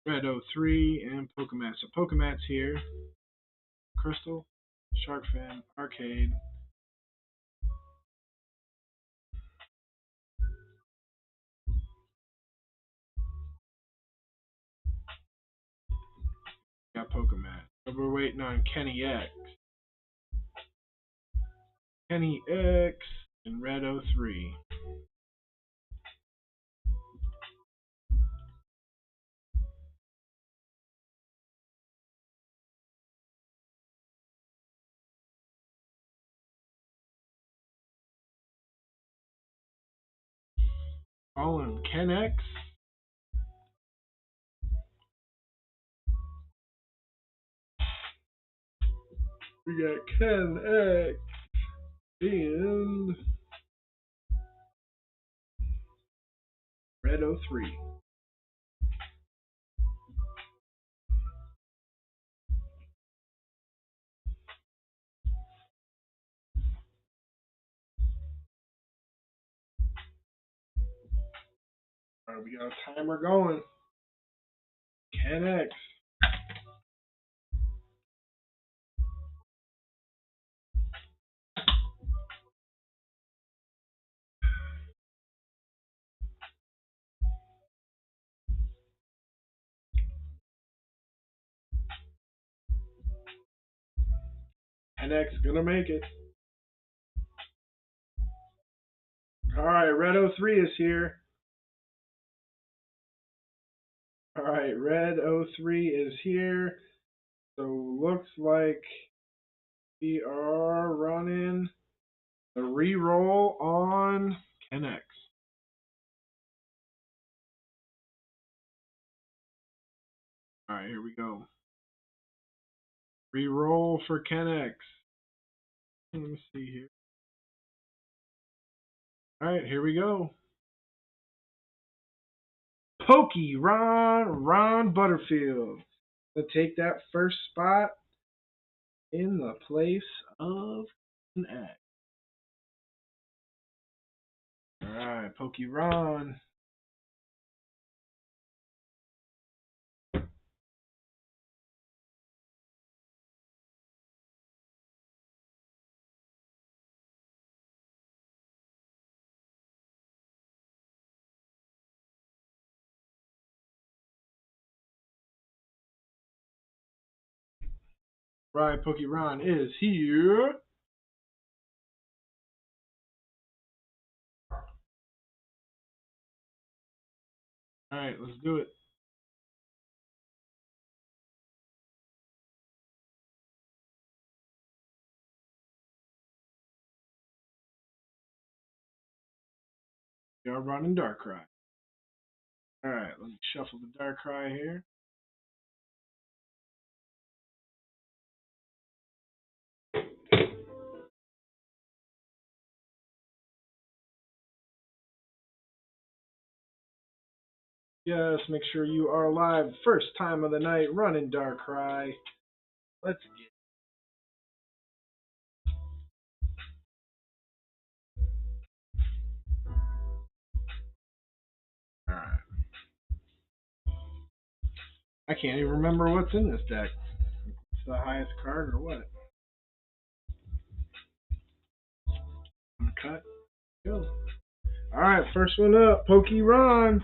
Red 03, and Pokemat. So Pokemat's here. Crystal, Shark Fin, Arcade. Got Pokemat. So we're waiting on Kenny X. Kenny X and Red 03. Calling Ken X. We got Ken X and Red 03. Alright, we got a timer going. Ken X. Ken X gonna make it. Alright, Red 03 is here. Alright, Red 03 is here. So looks like we are running a re-roll on Ken X. Alright, here we go. Re-roll for Ken X. Let me see here. Alright, here we go. Ron Butterfield. To take that first spot in the place of an X. Alright, Ron. Right, Ron is here. Alright, let's do it. We are running Darkrai. Alright, let me shuffle the Darkrai here. Yes, make sure you are live. First time of the night running Darkrai. Let's get Alright. I can't even remember what's in this deck. It's the highest card or what? Cut. Go. Alright, first one up, Ron.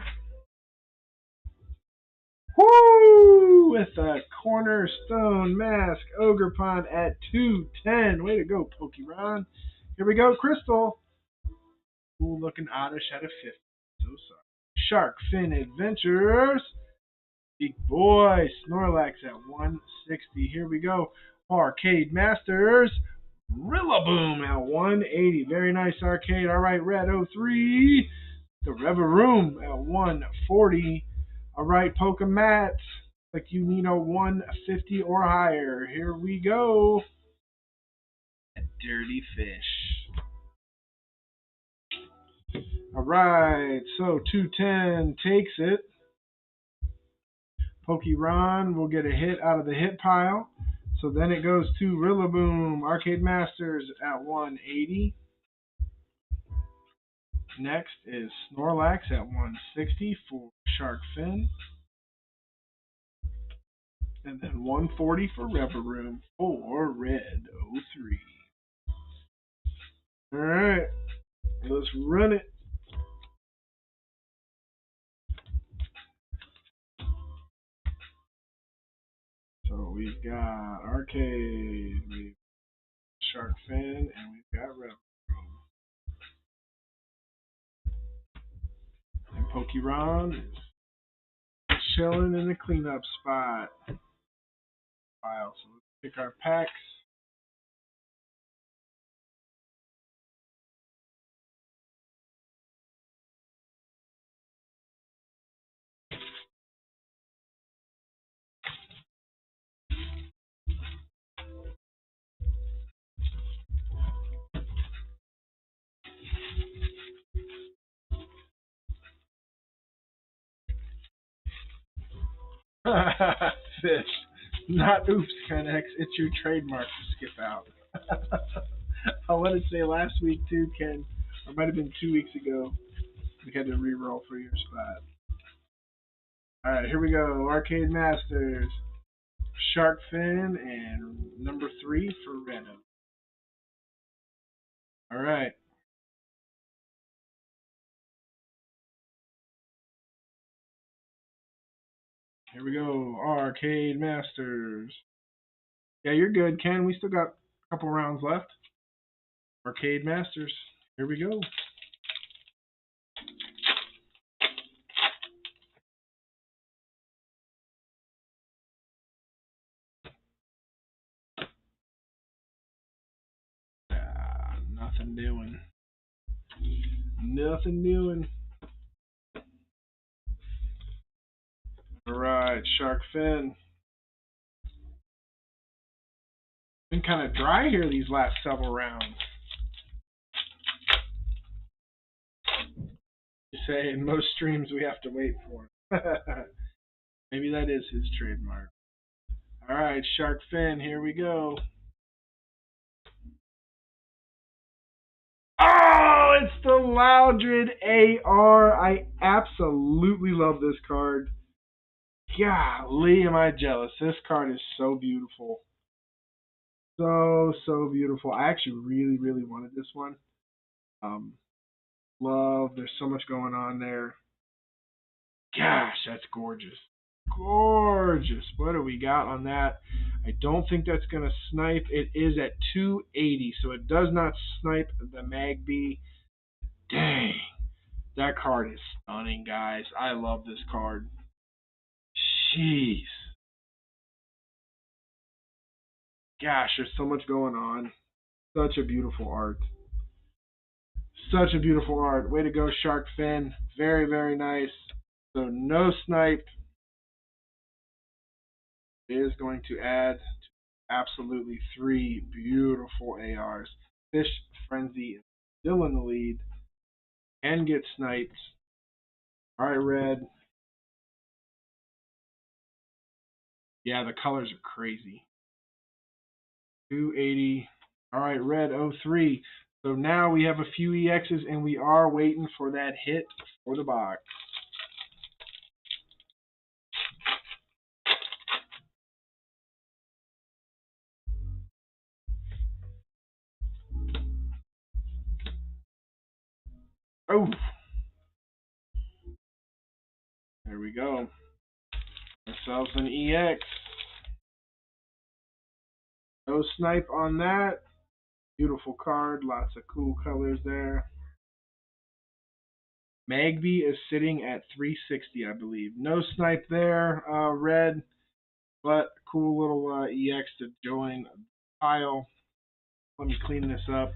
Woo! With a cornerstone mask, Ogerpon at 210. Way to go, Ron. Here we go, Crystal. Ooh, looking oddish at a 50. So sorry. Shark Fin Adventures. Big boy, Snorlax at 160. Here we go. Arcade Masters. Rillaboom at 180. Very nice arcade. All right, Red 03. The Reverum at 140. All right, Pokemat. Like you need a 150 or higher. Here we go. A Dirty Fish. All right, so 210 takes it. Ron will get a hit out of the hit pile. So then it goes to Rillaboom, Arcade Masters at 180. Next is Snorlax at 160 for Shark Fin. And then 140 for Rever Room for red 03. Alright, let's run it. So we've got Arcade, we've got Shark Fin, and we've got Rever Room. And Pokeron is chilling in the cleanup spot. File. So let's pick our packs. Fish. Not oops, Kennex. It's your trademark to skip out. I wanted to say last week too, Ken. Or it might have been 2 weeks ago. We had to re-roll for your spot. Alright, here we go. Arcade Masters. Shark Fin and number 3 for Renault. Alright. Here we go. Arcade Masters. Yeah, you're good, Ken. We still got a couple rounds left. Arcade Masters. Here we go. Nothing doing. Nothing doing. Alright, Shark Fin. Been kind of dry here these last several rounds. You say in most streams we have to wait for it. Maybe that is his trademark. Alright, Shark Fin, here we go. Oh, it's the Loudred AR. I absolutely love this card. Golly, am I jealous. This card is so beautiful. So beautiful. I actually really wanted this one. Love, there's so much going on there. Gosh, that's gorgeous. Gorgeous. What do we got on that? I don't think that's going to snipe. It is at 280, so it does not snipe the Magby. Dang. That card is stunning, guys. I love this card. Jeez. Gosh, there's so much going on. Such a beautiful art. Such a beautiful art. Way to go, Shark Fin. Very nice. So no snipe is going to add absolutely 3 beautiful ARs. Fish Frenzy is still in the lead and get sniped. Alright, Red. Yeah, the colors are crazy. 280. Alright, Red 03. So now we have a few EXs and we are waiting for that hit for the box. Oh! There we go. Ourselves an EX. No snipe on that. Beautiful card. Lots of cool colors there. Magby is sitting at 360, I believe. No snipe there, Red. But cool little EX to join the pile. Let me clean this up.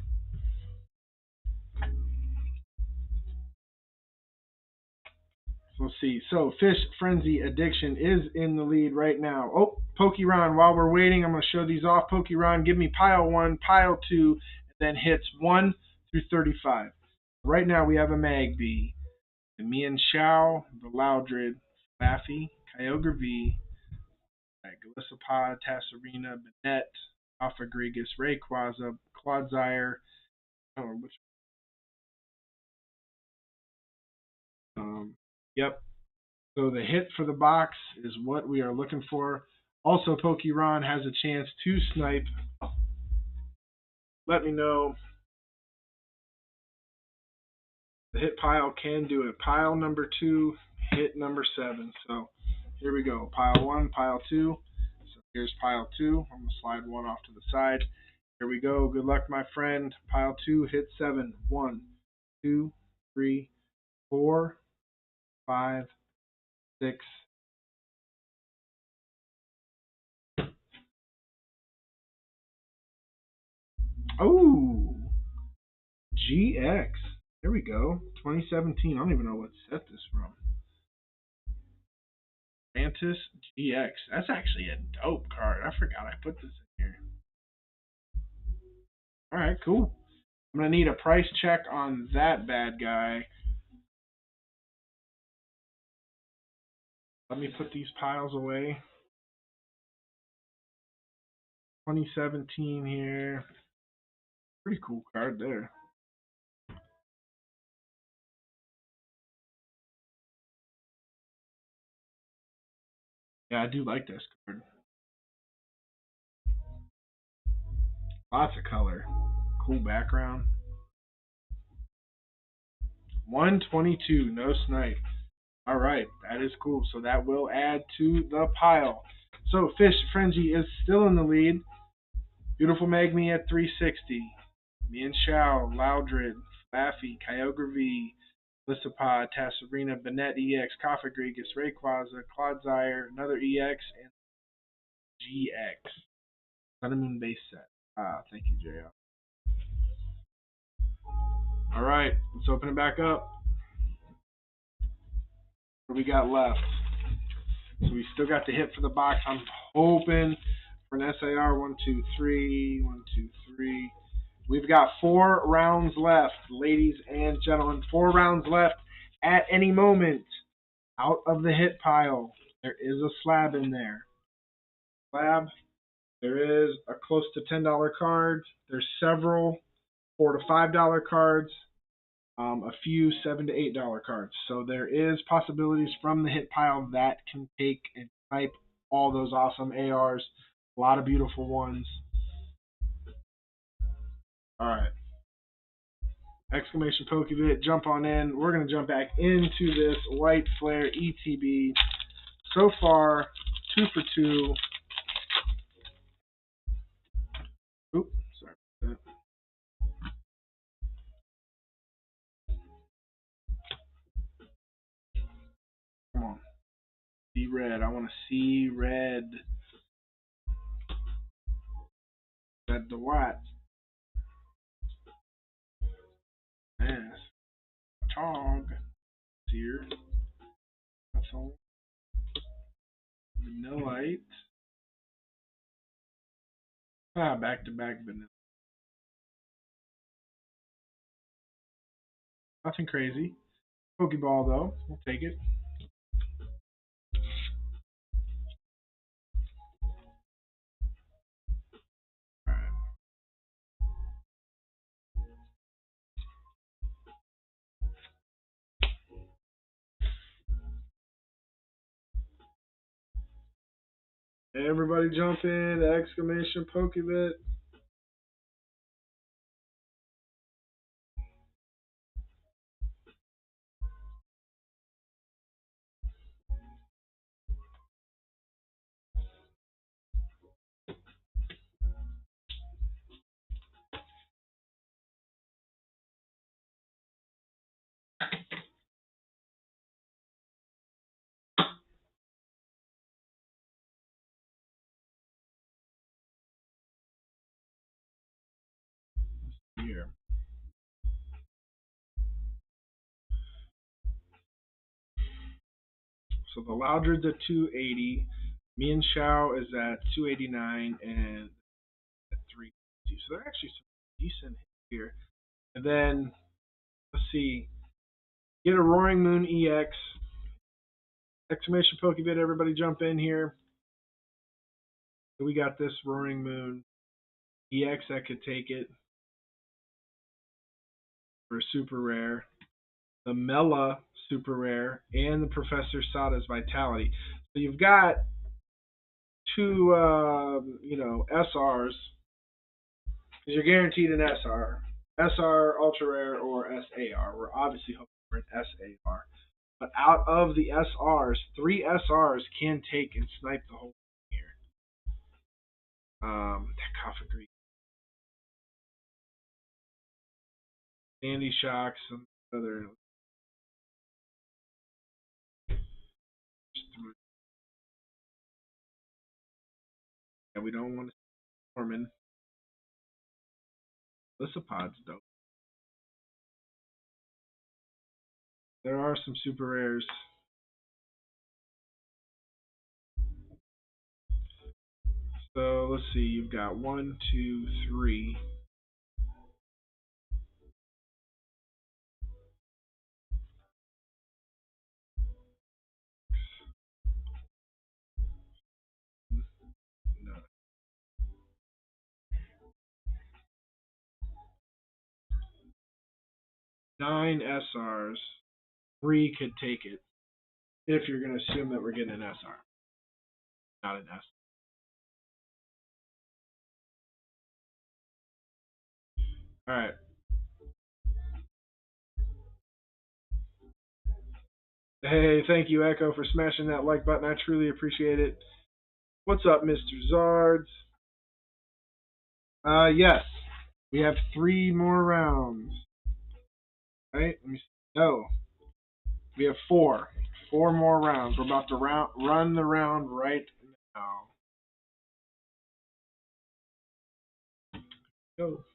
Let's see. So Fish Frenzy Addiction is in the lead right now. Oh, Pokeron. While we're waiting, I'm going to show these off. Pokeron, give me pile 1, pile 2, and then hits 1 through 35. Right now we have a Magby, the Mian Xiao, the Loudred, Laffy, Kyogre V, Gliscopod, Tasserina, Banette, Alpha Gregus, Rayquaza, Clodsire. I don't know which. Yep. So the hit for the box is what we are looking for. Also, PokeRon has a chance to snipe. Let me know. The hit pile can do it. Pile number 2, hit number 7. So here we go. Pile 1, pile 2. So here's pile 2. I'm going to slide 1 off to the side. Here we go. Good luck, my friend. Pile 2, hit 7. 1, 2, 3, 4, 5, 6. Oh, GX. There we go. 2017. I don't even know what set this from. Mantis GX. That's actually a dope card. I forgot I put this in here. Alright, cool. I'm going to need a price check on that bad guy. Let me put these piles away. 2017 here. Pretty cool card there. Yeah, I do like this card. Lots of color. Cool background. 122, no snipe. Alright, that is cool. So that will add to the pile. So Fish Frenzy is still in the lead. Beautiful Magme at 360. Mian Shao, Loudred, Laffy, Kyogre V, Lissapod, Tasserina, Banette EX, Coffagregus, Rayquaza, Clodsire, another EX, and GX. Sun and Moon base set. Thank you, JR. Alright, let's open it back up. What do we got left? So we still got the hit for the box. I'm hoping for an SAR. 1, 2, 3. 1, 2, 3. We've got 4 rounds left, ladies and gentlemen. 4 rounds left at any moment. Out of the hit pile, there is a slab in there. Slab. There is a close to $10 card. There's several $4 to $5 cards. A few $7 to $8 cards. So there is possibilities from the hit pile that can take and type all those awesome ARs. A lot of beautiful ones. Alright. Exclamation Pokebit, jump on in. We're going to jump back into this White Flare ETB. So far, 2 for 2. Oops, sorry about that. Come on. See red. I want to see red. Red the white. Yes. Tog. Here. That's all. Vanillite. Back to back vanilla. Nothing crazy. Pokeball though. We'll take it. Everybody jump in, exclamation Pokebit. Here. So the Loudred's at 280. Mian Shao is at 289 and at 350. So they're actually some decent here. And then let's see. Get a Roaring Moon EX. Exclamation Pokebit, everybody jump in here. We got this Roaring Moon EX that could take it for a super rare. The Mela super rare and the Professor Sada's Vitality. So you've got two, SRs, because you're guaranteed an SR. SR, Ultra Rare, or SAR. We're obviously hoping for an SAR. But out of the SRs, 3 SRs can take and snipe the whole thing here. Coffee Greek. Sandy Shocks, and other. Yeah, we don't want to Norman. Lissapod's dope. There are some super rares. So let's see, you've got 1, 2, 3. No. 9 SRs. 3 could take it. If you're going to assume that we're getting an SR. Not an S. Alright. Hey, thank you, Echo, for smashing that like button. I truly appreciate it. What's up, Mr. Zards? Yes. We have 3 more rounds. Right? Let me see. No. We have 4. 4 more rounds. We're about to run the round right now. Go.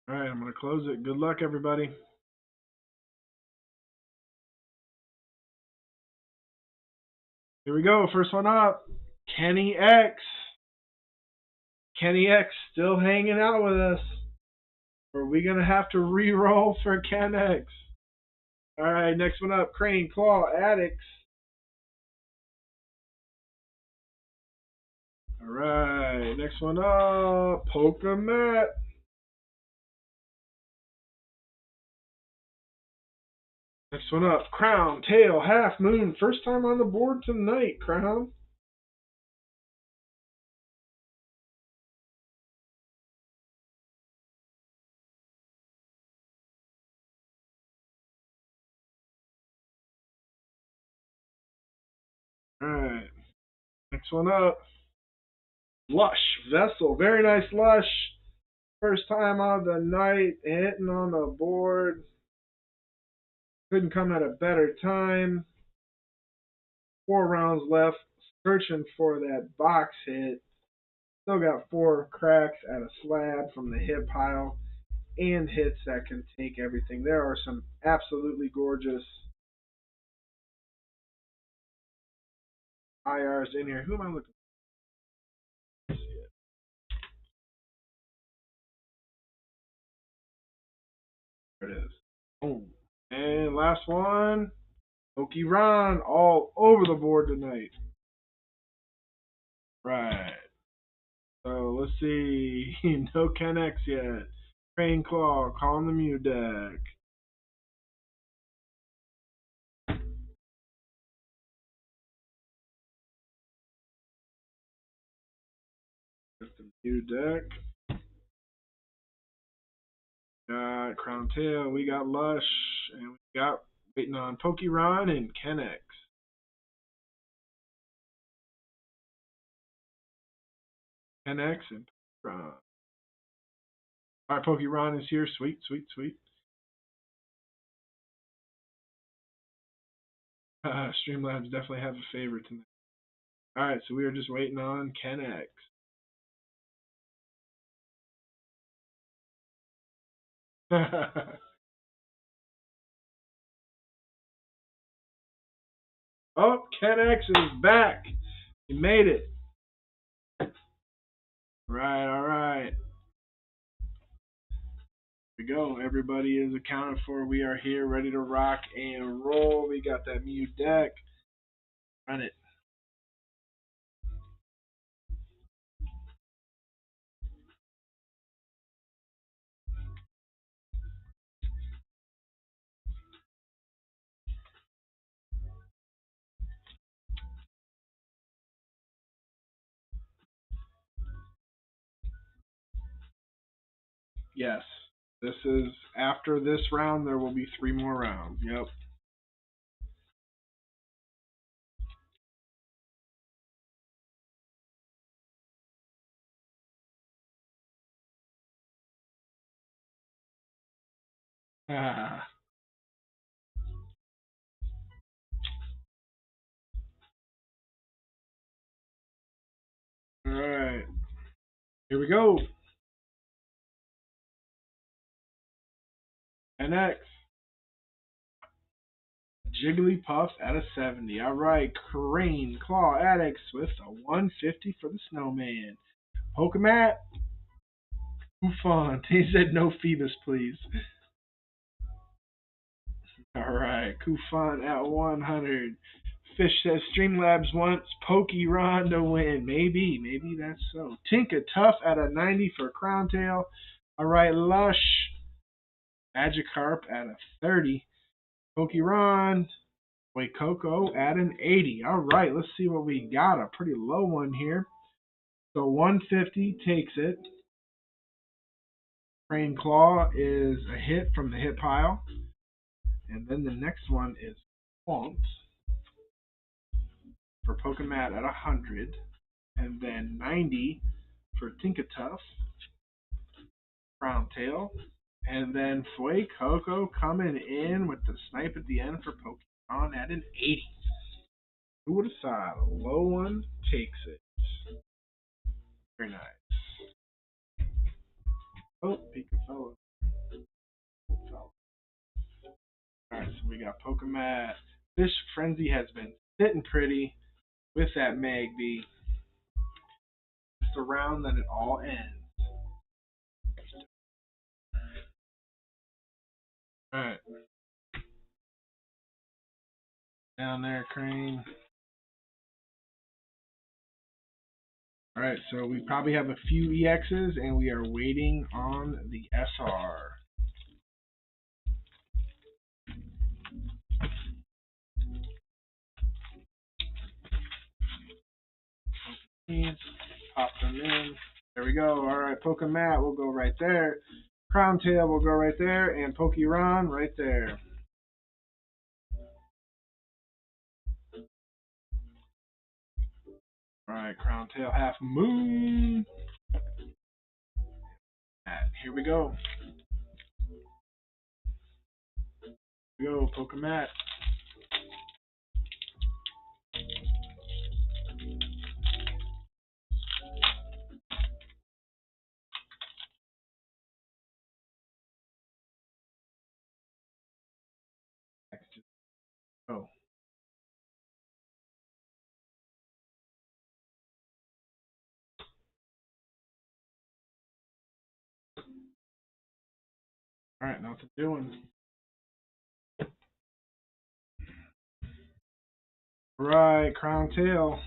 Alright, I'm going to close it. Good luck, everybody. Here we go. First one up. Kenny X. Kenny X still hanging out with us. Or are we going to have to re-roll for Ken X? Alright, next one up. Crane Claw Addicts. Alright, next one up. Pokemon. Next one up. Crown, Tail, Half Moon. First time on the board tonight, Crown. Alright. Next one up. Lush Vessel. Very nice Lush. First time of the night. Hitting on the board. Couldn't come at a better time. 4 rounds left. Searching for that box hit. Still got 4 cracks at a slab from the hit pile. And hits that can take everything. There are some absolutely gorgeous IRs in here. Who am I looking for? There it is. Boom. And last one. Pokemon all over the board tonight. Right. So let's see. No Ken X yet. Crane Claw calling the Mew deck. Just the Mew deck. Got Crown Tail, we got Lush, and we got waiting on Pokemon and Ken X. Ken X and Pokemon. Alright, Pokemon is here. Sweet, sweet, sweet. Streamlabs definitely have a favorite tonight. Alright, so we are just waiting on Ken X. Oh, Ken X is back. He made it. Right, alright. Here we go. Everybody is accounted for. We are here, ready to rock and roll. We got that Mew deck. Run it. Yes. This is after this round. There will be 3 more rounds. Yep. All right. Here we go. NX. Jigglypuff at a 70. All right. Crane Claw Addicts with a 150 for the Snowman. Pokemat. Buffon. He said no Phoebus, please. All right. Kufan at 100. Fish says Streamlabs wants Pokeron to win. Maybe that's so. Tinka Tough at a 90 for Crown Tail. All right. Lush. Magikarp at a 30. Pokeron. Wait, Coco at an 80. All right, let's see what we got. A pretty low one here. So 150 takes it. Crane Claw is a hit from the hit pile. And then the next one is Swamp for Pokemat at 100. And then 90 for Tinkatuff, Crown Tail. And then Fue Coco coming in with the snipe at the end for Pokemon at an 80. Who would have thought? A low one takes it. Very nice. Oh, Pikachu. Alright, so we got Pokemat. Fish Frenzy has been sitting pretty with that Magby. Just around then it all ends. Alright. Down there, Crane. Alright, so we probably have a few EXs and we are waiting on the SR. Pop them in. There we go. Alright, Pokemat will go right there. Crown Tail will go right there. And Pokeron right there. Alright, Crown Tail Half Moon. And here we go. Here we go, Pokemat. Oh. Alright, nothing doing. Right, Crown Tail.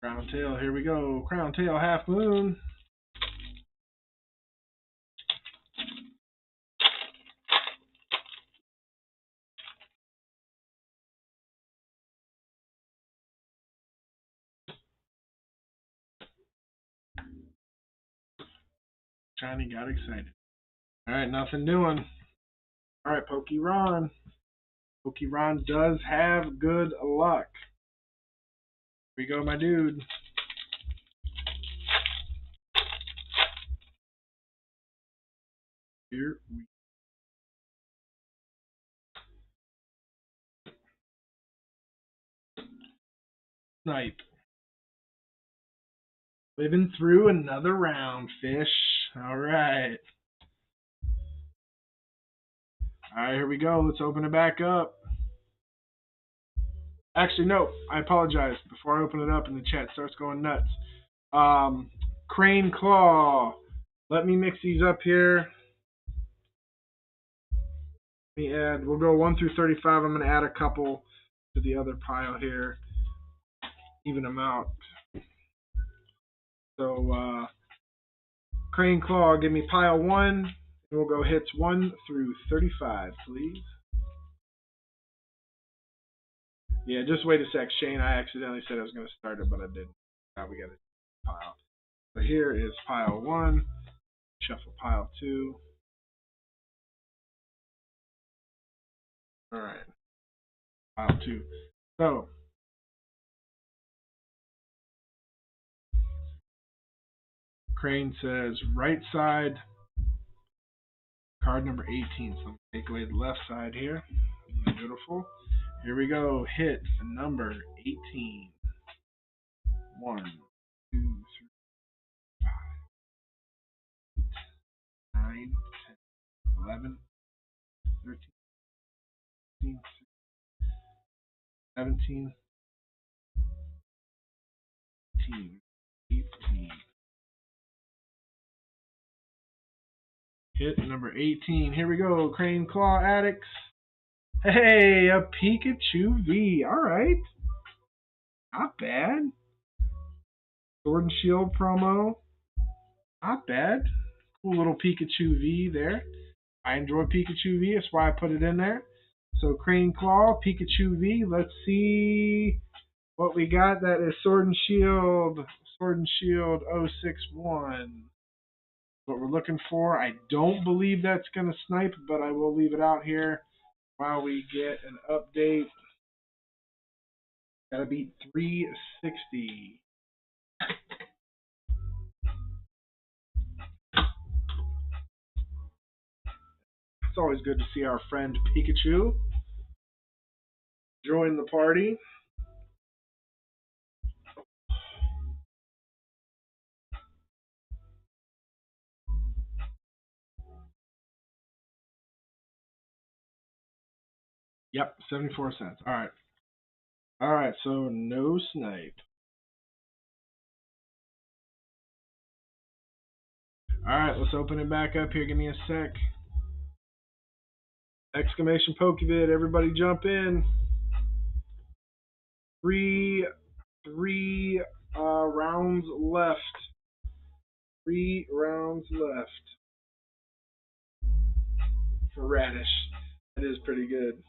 Crown Tail, here we go. Crown Tail Half Moon. Shiny got excited. Alright, nothing doing. Alright, Pokeron. Pokeron does have good luck. Here we go, my dude. Here we snipe. Living through another round, Fish. Alright. Alright, here we go. Let's open it back up. Actually, no. I apologize. Before I open it up and the chat starts going nuts. Crane Claw. Let me mix these up here. Let me add. We'll go 1 through 35. I'm going to add a couple to the other pile here. Even them out. So, Crane Claw, give me pile 1 We'll go hits 1 through 35, please. Yeah, just wait a sec, Shane. I accidentally said I was going to start it, but I didn't. Now we got a pile. So here is pile 1. Shuffle pile 2. All right. Pile 2. So, Crane says right side, card number 18. So take away the left side here. Beautiful. Here we go. Hit number 18. 1, 2, 3, 5, 8, 9, 10, 11, 13, 14, 17, 18. Hit number 18. Here we go. Crane Claw Addicts. Hey, a Pikachu V. Alright. Not bad. Sword and Shield promo. Not bad. Cool little Pikachu V there. I enjoy Pikachu V. That's why I put it in there. So Crane Claw, Pikachu V. Let's see what we got. That is Sword and Shield. Sword and Shield 061. What we're looking for. I don't believe that's going to snipe, but I will leave it out here while we get an update. Gotta beat 360. It's always good to see our friend Pikachu join the party. Yep, 74 cents. Alright. Alright, so no snipe. Alright, let's open it back up here. Give me a sec. Exclamation Pokevid, everybody jump in. Three rounds left. 3 rounds left for Radish. That is pretty good.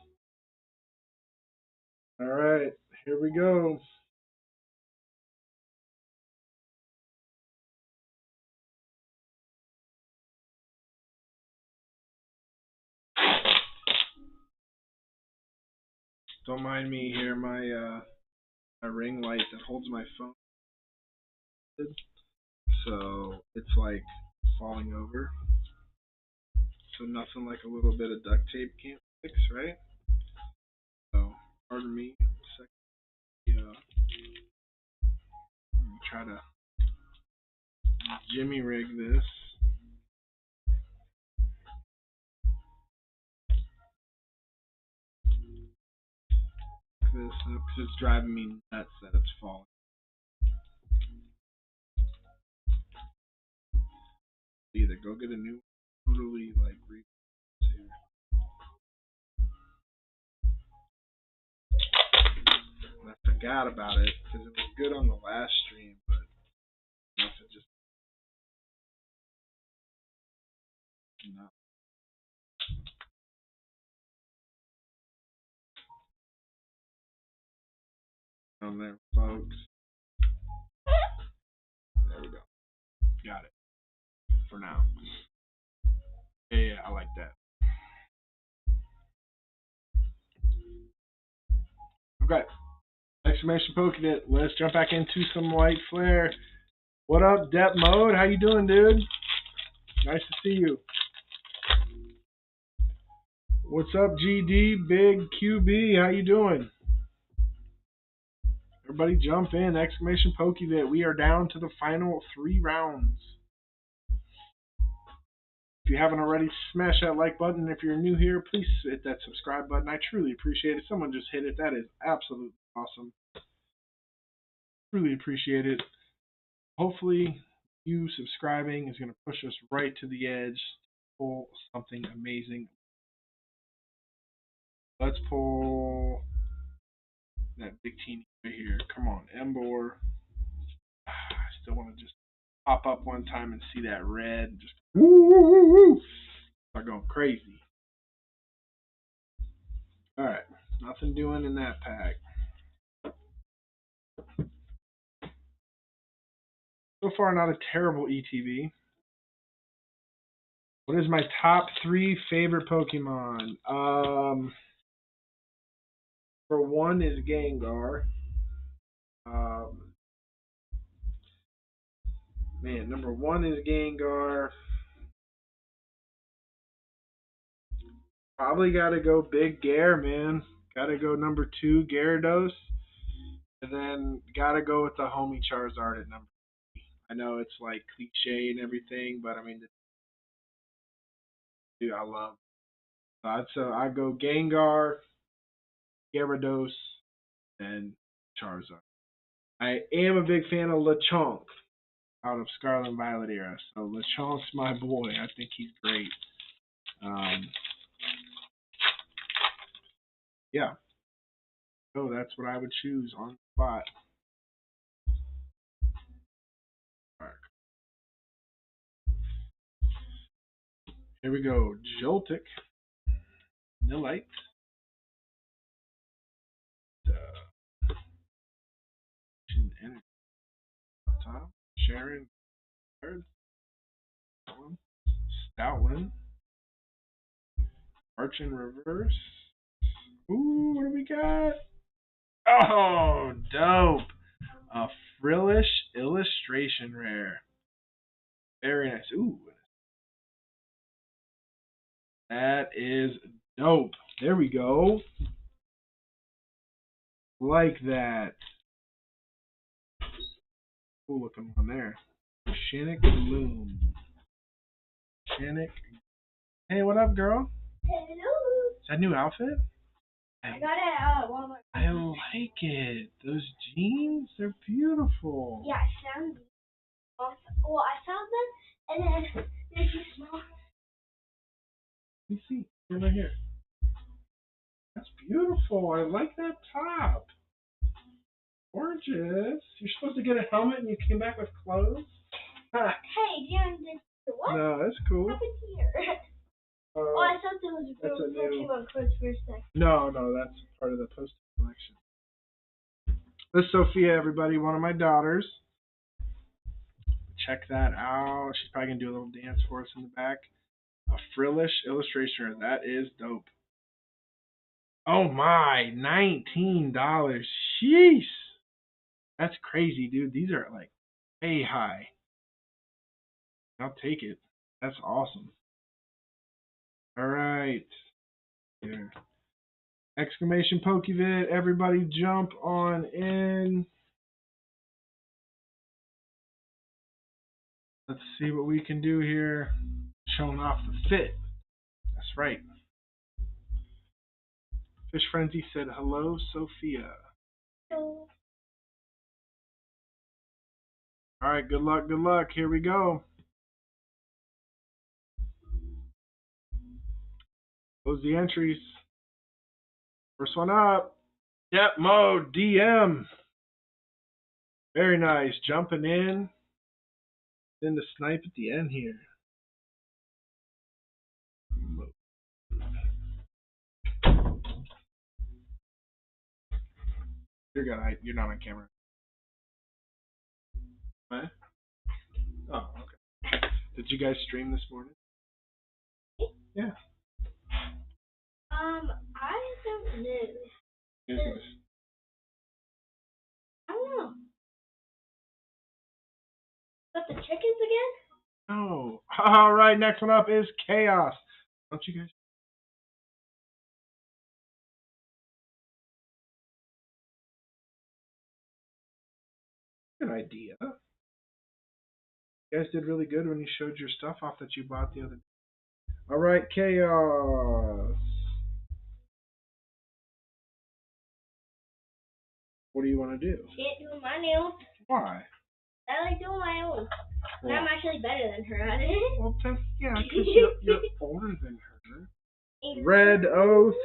Alright, here we go. Don't mind me here, my ring light that holds my phone. So it's like falling over. So nothing like a little bit of duct tape can't fix, right? So pardon me. Try to jimmy rig this. This up because it's driving me nuts that it's falling. Either go get a new, totally like here. I forgot about it because it was good on the last stream, but it just not. On there, folks. There we go. Got it. For now. Yeah, I like that. Okay. Exclamation Pokedet. Let's jump back into some White Flare. What up, Depth Mode? How you doing, dude? Nice to see you. What's up, GD? Big QB? How you doing? Everybody jump in. Exclamation Pokedet. We are down to the final 3 rounds. If you haven't already, smash that like button. If you're new here, please hit that subscribe button. I truly appreciate it. Someone just hit it. That is absolutely awesome. Really appreciate it. Hopefully, you subscribing is going to push us right to the edge. Pull something amazing. Let's pull that big teeny right here. Come on, Embor. I still want to just pop up one time and see that red. Just woo, woo, woo, woo. are going crazy. Alright, nothing doing in that pack. So far, not a terrible ETB. What is my top 3 favorite Pokemon? For one is Gengar. Man, number 1 is Gengar. Probably gotta go Big Gare, man. Gotta go number 2, Gyarados. And then gotta go with the homie Charizard at number 3. I know it's like cliche and everything, but I mean, dude, I love. So I go Gengar, Gyarados, and Charizard. I am a big fan of Lechonk out of Scarlet and Violet era. So Lechonk's my boy. I think he's great. Yeah. So that's what I would choose on the spot. Alright. Here we go. Joltik. Nilite. Energy. Top. Sharon. Third. Stoutland. Arch in reverse. Ooh, what do we got? Oh, dope. A Frillish Illustration Rare. Very nice. Ooh. That is dope. There we go. Like that. Cool looking one there. Shinnick Bloom. Shinnick. Hey, what up, girl? Hello. Is that a new outfit? I got it at Walmart. I like it. Those jeans, they're beautiful. Yeah, I found them. Well, I found them, and then they're too small. Let me see. Right here. That's beautiful. I like that top. Gorgeous. You're supposed to get a helmet and you came back with clothes? Huh. Hey, Jan, what? No, that's cool. What happened here? Oh, I thought there was a Pokemon cards for a second. No, that's part of the post collection. This is Sophia, everybody, one of my daughters. Check that out. She's probably going to do a little dance for us in the back. A Frillish Illustration. That is dope. Oh my, $19. Sheesh. That's crazy, dude. These are like way high. I'll take it. That's awesome. All right. Here. Exclamation Pokevid. Everybody jump on in. Let's see what we can do here. Showing off the fit. That's right. Fish Frenzy said, hello, Sophia. Hello. All right, good luck, good luck. Here we go. Close the entries. First one up. Depth mode, DM. Very nice. Jumping in. Then the snipe at the end here. You're not on camera. Huh? Oh, okay. Did you guys stream this morning? Yeah. I don't know. I don't know. Got the chickens again? Oh. All right, next one up is Chaos. Don't you guys? Good idea. You guys did really good when you showed your stuff off that you bought the other day. All right, Chaos. What do you want to do? Can't do my nails. Why? I like doing my own. Well, I'm actually better than her at it. Well, yeah, because you're older than her. Red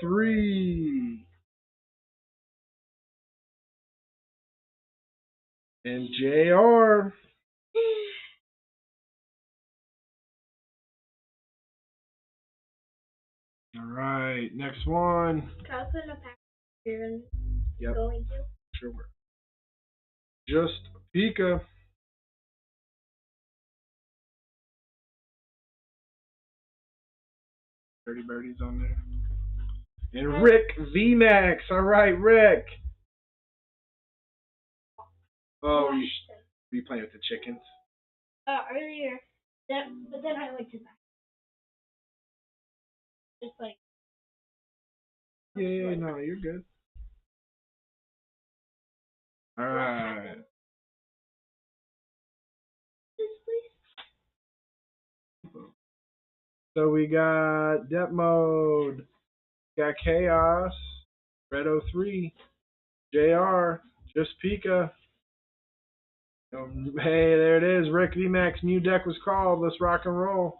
03. And JR. All right, next one. Can I put in a pack here? Yep. Going to? Sure. Just Pika. 30 birdies on there. And Rick VMAX. All right, Rick. Oh, you be playing with the chickens? Earlier. But then I went to that. Just like. Yeah, no, you're good. All right. So we got depth mode. Got chaos. Red 03. JR. Just Pika. Hey, there it is. Rick VMAX. New deck was called. Let's rock and roll.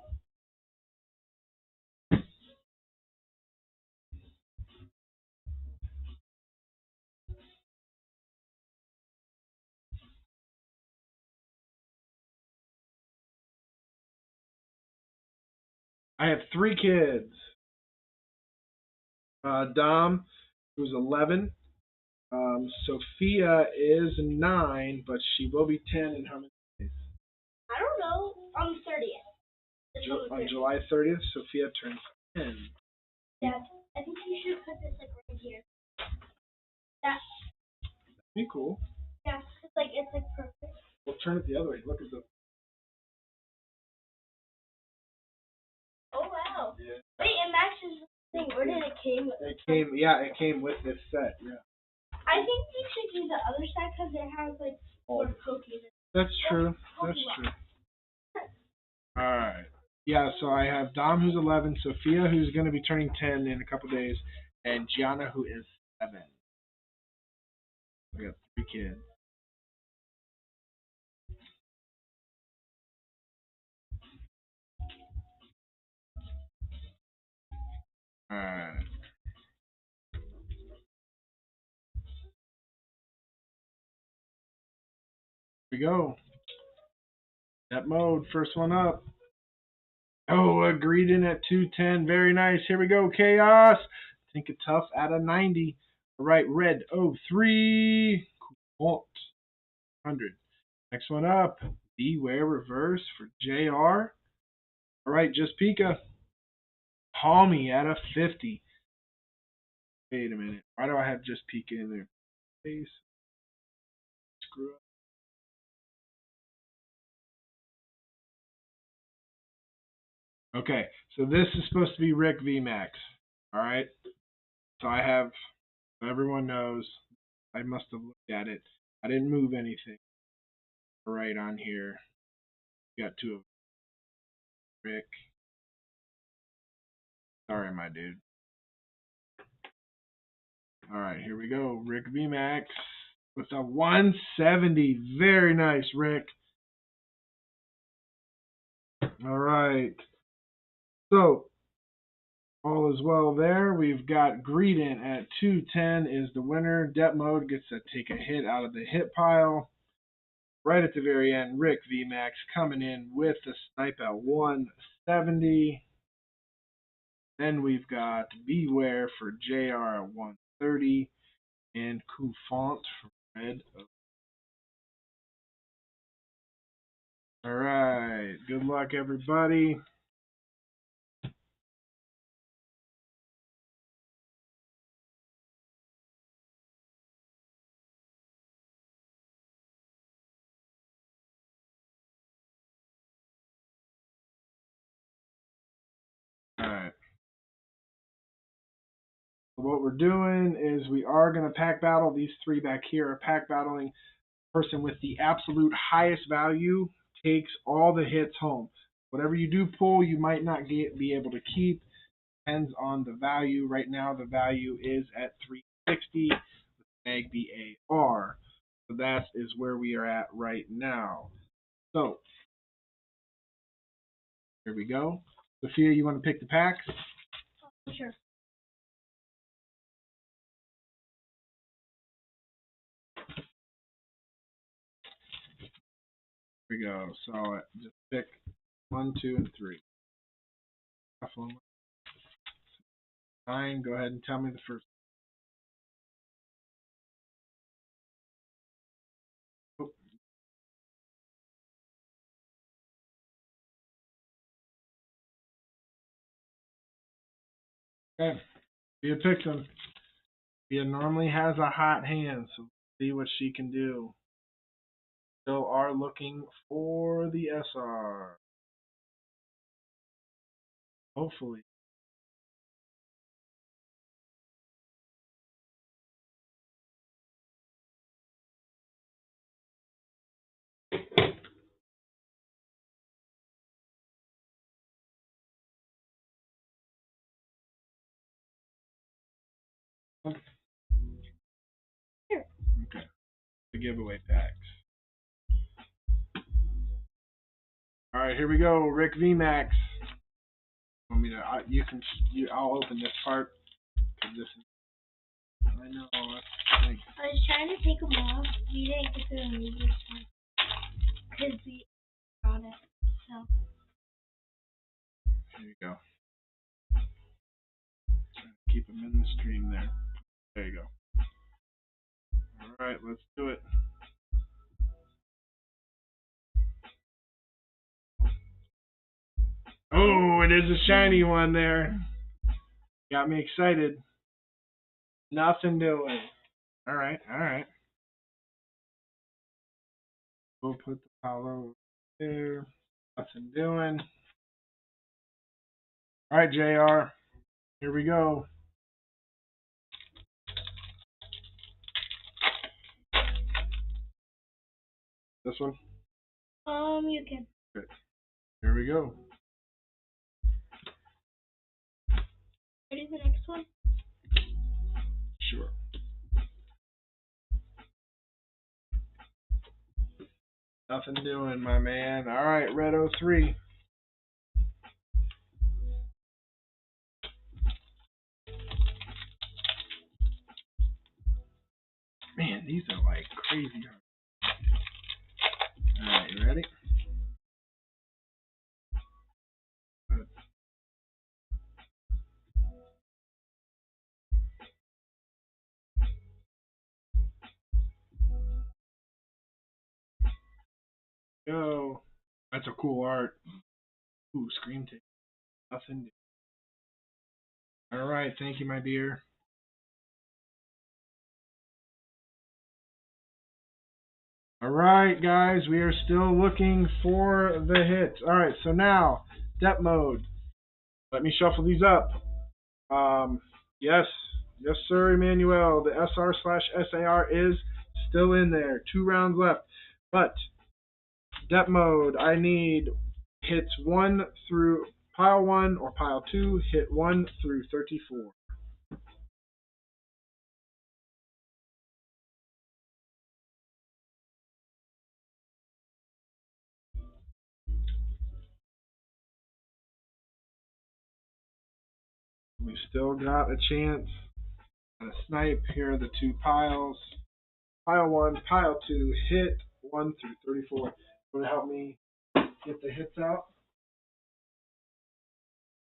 I have 3 kids. Dom, who's 11. Sophia is 9, but she will be 10 in how many days? I don't know. On the 30th. On July 30th, Sophia turns 10. Dad, I think you should put this like right here. That'd be cool. Yeah, it's like perfect. We'll turn it the other way. Look at the. Oh wow. Yeah. Wait, it matches the thing. Where did it came with? It came with this set. Yeah. I think you should use the other side because it has like more pokies. That's true. That's true. All right. Yeah, so I have Dom, who's 11, Sophia, who's going to be turning 10 in a couple days, and Gianna, who is 7. We got 3 kids. All right. Here we go. That mode, first one up. Oh, agreed in at 210. Very nice. Here we go. Chaos. Think it tough at a 90. All right, red 03. Cool. 100. Next one up. Beware reverse for JR. All right, just Pika. Palmy at a 50. Wait a minute. Why do I have just Pika in there? Face. Screw up. Okay, so this is supposed to be Rick VMAX. All right. So I have, everyone knows, I must have looked at it. I didn't move anything. Right on here. Got 2 of them. Rick. Sorry, my dude. All right, here we go. Rick VMAX with a 170. Very nice, Rick. All right. So, all is well there. We've got Greedent at 210 is the winner. Depth mode gets to take a hit out of the hit pile. Right at the very end, Rick VMAX coming in with the snipe at 170. Then we've got Beware for JR at 130 and Coufont for red. All right. Good luck, everybody. All right. What we're doing is we are going to pack battle. These 3 back here are pack battling. Person with the absolute highest value takes all the hits home. Whatever you do pull, you might not be able to keep. Depends on the value. Right now, the value is at 360 with Mag BAR. So that is where we are at right now. So, here we go. Sophia, you want to pick the packs? Sure. Here we go. So just pick 1, 2, and 3. Fine, go ahead and tell me the first. Oh, okay, Bia picks him. Bia normally has a hot hand, so see what she can do. Still are looking for the SR. Hopefully. Here. Okay. The giveaway packs. All right, here we go. Rick VMAX. Want me to? I'll open this part. This is. I know. I was trying to take them off. We didn't get to remove this one because we got it. So. Here you go. Keep them in the stream there. There you go. All right, let's do it. Oh, it is a shiny one there. Got me excited. Nothing doing. All right, all right. We'll put the pile over there. Nothing doing. All right, JR. Here we go. This one? You can. Good. Here we go. Ready for the next one? Sure. Nothing doing, my man. All right, Red 03. Man, these are like crazy hard. All right, you ready? Good. Go. That's a cool art. Ooh, screen tape. Nothing. All right, thank you, my dear. All right, guys, we are still looking for the hits. All right, so now, depth mode. Let me shuffle these up. Yes, yes, sir, Emmanuel. The SR/SAR is still in there. 2 rounds left. But, depth mode, I need hits 1 through pile 1 or pile 2, hit 1 through 34. We still got a chance at a snipe. Here are the 2 piles. Pile 1, pile 2, hit 1 through 34. Would it help me get the hits out?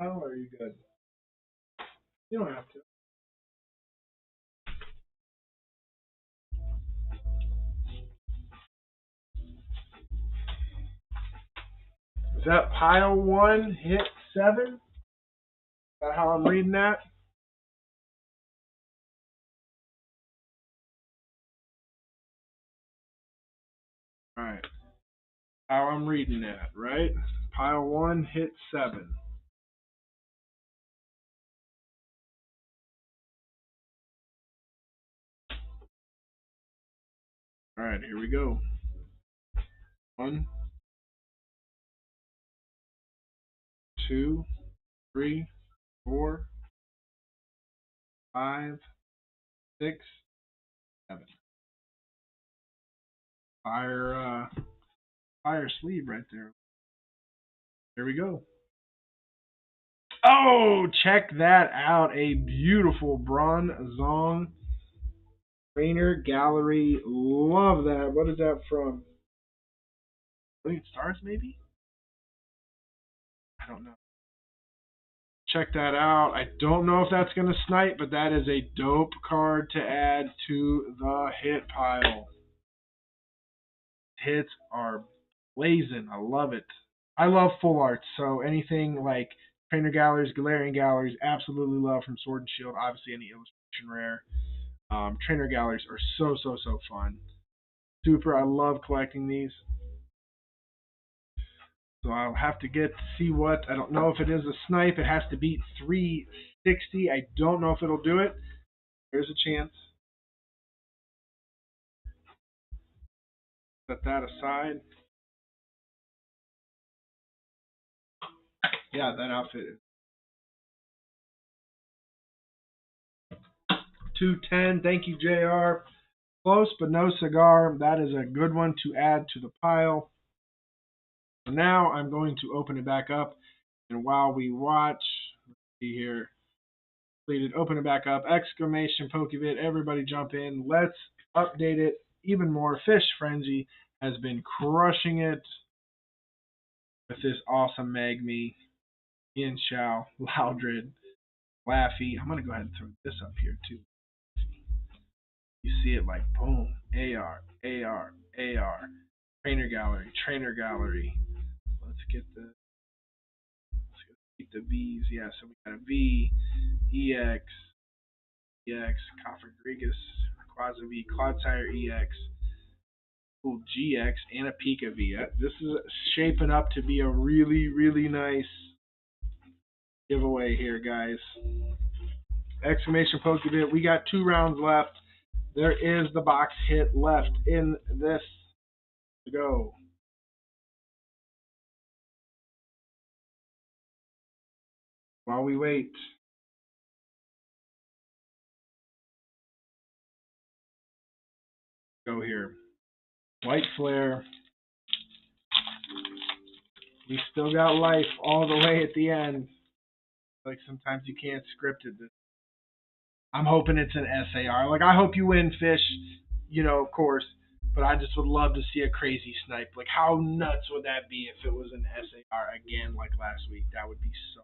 Oh, are you good? You don't have to. Is that pile 1, hit 7? Is that how I'm reading that? Alright. How I'm reading that, right? Pile 1, hit 7. Alright, here we go. 1, 2, 3, 4, 5, 6, 7. Fire sleeve right there. Here we go. Oh, check that out. A beautiful Bronzong Trainer Gallery. Love that. What is that from? Brilliant Stars, maybe? I don't know. check that out. I don't know if that's going to snipe, but that is a dope card to add to the hit pile. Hits are blazing. I love it. I love full arts, so anything like Trainer Galleries, Galarian Galleries, absolutely love from Sword and Shield. Obviously, any Illustration Rare. Trainer Galleries are so fun. Super, I love collecting these. So I'll have to get to see what, I don't know if it is a snipe. It has to beat 360. I don't know if it'll do it. There's a chance. Set that aside. Yeah, that outfit is 210. Thank you, JR. Close, but no cigar. That is a good one to add to the pile. So now I'm going to open it back up. And while we watch, let's see here. Completed. Open it back up. Exclamation Pokebit. Everybody jump in. Let's update it even more. Fish Frenzy has been crushing it with this awesome Magme, Yin Xiao, Loudred, Laffy. I'm going to go ahead and throw this up here too. You see it like boom. AR. Trainer Gallery. Let's get the V's. Yeah, so we got a V, EX, Cofagrigus, Quasar V, Clodsire EX, cool GX, and a Pika V. This is shaping up to be a really nice giveaway here, guys. Exclamation Pokebit. We got 2 rounds left. There is the box hit left in this to go. While we wait. Go here. White Flare. We still got life all the way at the end. Like sometimes you can't script it. I'm hoping it's an SAR. Like I hope you win, Fish. You know, of course. But I just would love to see a crazy snipe. Like how nuts would that be if it was an SAR again like last week? That would be so.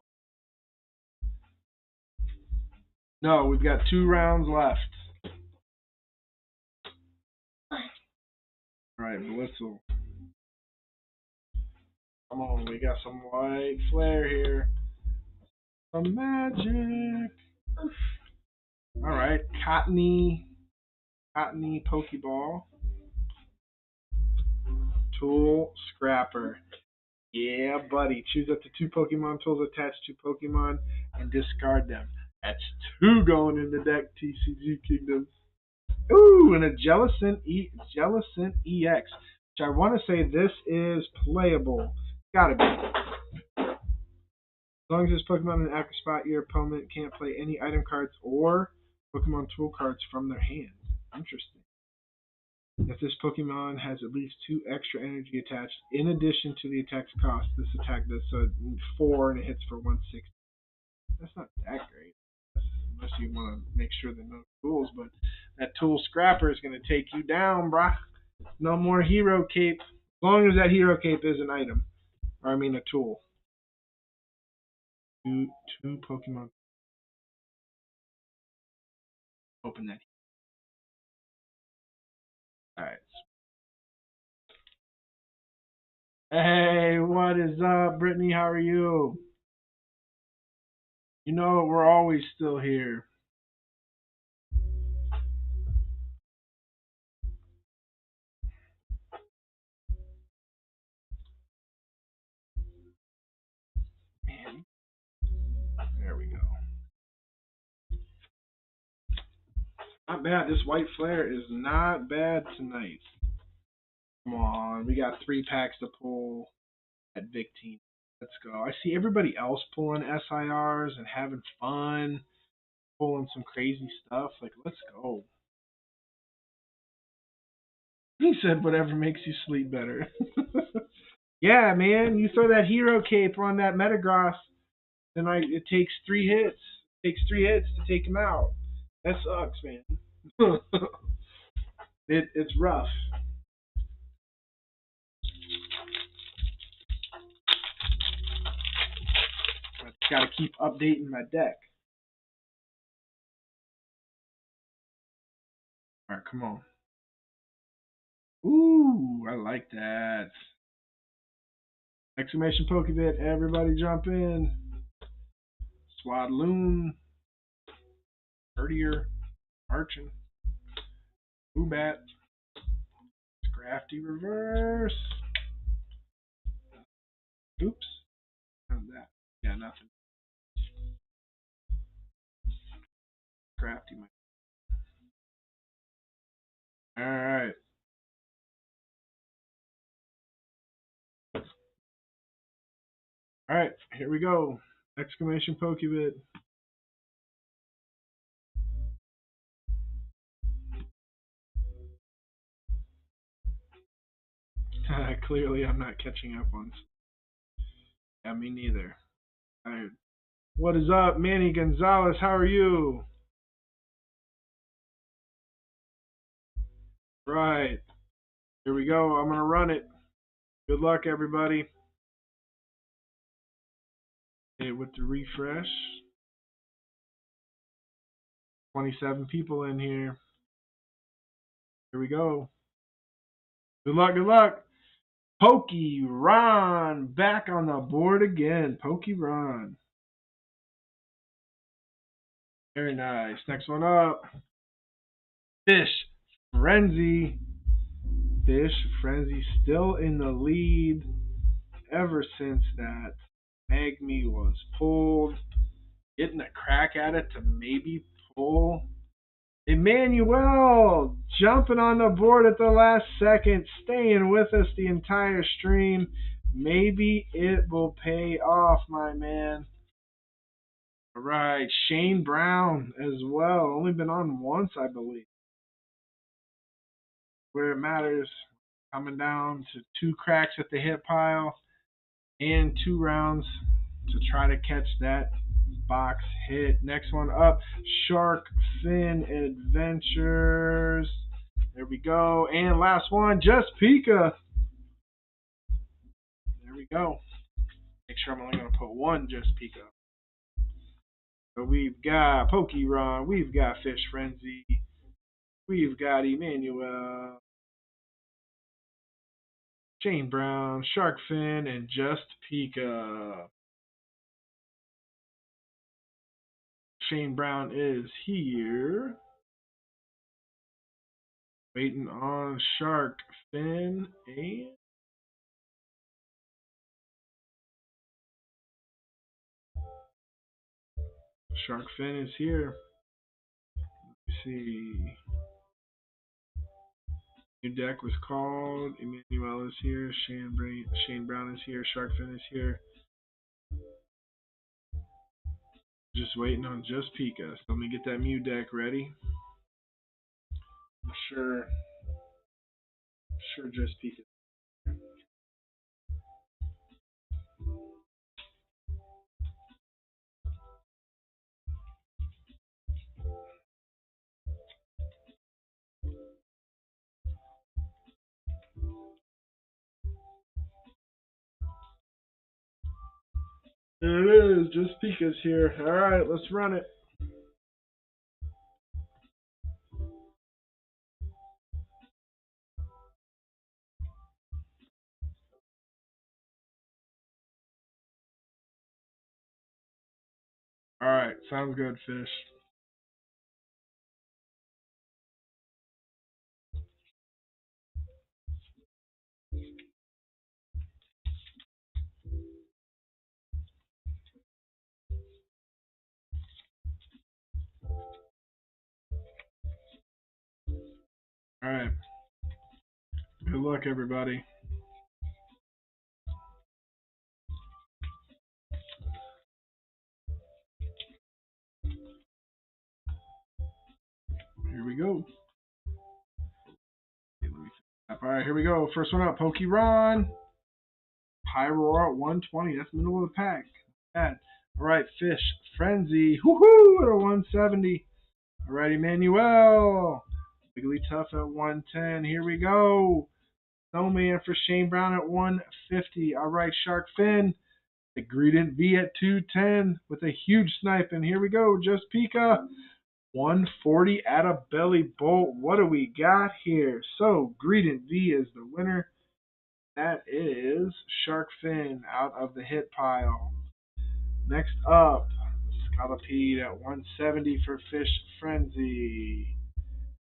No, we've got 2 rounds left. Alright, Blissel. Come on, we got some white flare here. Some magic. Alright, Cottony Pokeball. Tool Scrapper. Yeah, buddy. Choose up to 2 Pokemon tools attached to Pokemon and discard them. That's 2 going in the deck, TCG Kingdoms. Ooh, and a Jellicent EX. Which I want to say this is playable. Gotta be. As long as this Pokemon in an active spot, your opponent can't play any item cards or Pokemon tool cards from their hand. Interesting. If this Pokemon has at least 2 extra energy attached, in addition to the attack's cost, this attack does so 4 and it hits for 160. That's not that great. Unless you want to make sure there are no tools, but that tool scrapper is going to take you down, brah. No more hero cape. As long as that hero cape is an item. Or I mean a tool. 2 Pokemon. Open that. Alright. Hey, what is up, Brittany? How are you? You know we're always still here. Man. There we go. Not bad. This white flare is not bad tonight. Come on. We got 3 packs to pull at Victine. Let's go. I see everybody else pulling SIRs and having fun, pulling some crazy stuff. Like, let's go. He said whatever makes you sleep better. Yeah, man. You throw that hero cape on that Metagross, then it takes 3 hits. It takes 3 hits to take him out. That sucks, man. It's rough. Got to keep updating my deck. All right, come on. Ooh, I like that. Exclamation Pokebit, everybody jump in. Swadloon. Herdier. Archon. Boobat. Scrafty Reverse. Oops. How's that? Yeah, nothing. Crafty. Alright. Alright, here we go. Exclamation Pokebit. Clearly I'm not catching up on. Yeah, me neither. Alright. What is up, Manny Gonzalez? How are you? Right. Here we go. I'm going to run it. Good luck, everybody. Okay, with the refresh. 27 people in here. Here we go. Good luck, good luck. Pokey-Ron back on the board again. Pokey-Ron. Very nice. Next one up. Fish Frenzy. Fish Frenzy still in the lead ever since that Magme was pulled. Getting a crack at it to maybe pull. Emmanuel jumping on the board at the last second, staying with us the entire stream. Maybe it will pay off, my man. All right, Shane Brown as well. Only been on once, I believe. Where it matters. Coming down to 2 cracks at the hit pile and 2 rounds to try to catch that box hit. Next one up, Shark Fin Adventures. There we go. And last one, Just Pika. There we go. Make sure I'm only going to put one Just Pika. So we've got Pokey-Ron, we've got Fish Frenzy, we've got Emmanuel, Shane Brown, Shark Fin, and Just Pika. Shane Brown is here. Waiting on Shark Fin and Shark Fin is here. Let's see. New deck was called. Emmanuel is here. Shane Brown is here. Shark Fin is here. Just waiting on Just Pika. So let me get that Mew deck ready. I'm sure Just Pika. There it is. Just Pika's here. All right, let's run it. All right, sounds good, Fish. All right. Good luck, everybody. Here we go. All right, here we go. First one up, Pokey-Ron. Pyroar at 120. That's middle of the pack. Bad. All right, Fish Frenzy. Woohoo! At a 170. All right, Emmanuel. Wigglytuff at 110. Here we go. Snowman for Shane Brown at 150. All right, Shark Fin. The Greedent V at 210 with a huge snipe. And here we go. Just Pika. 140 at a belly bolt. What do we got here? So, Greedent V is the winner. That is Shark Fin out of the hit pile. Next up, Scalpede at 170 for Fish Frenzy.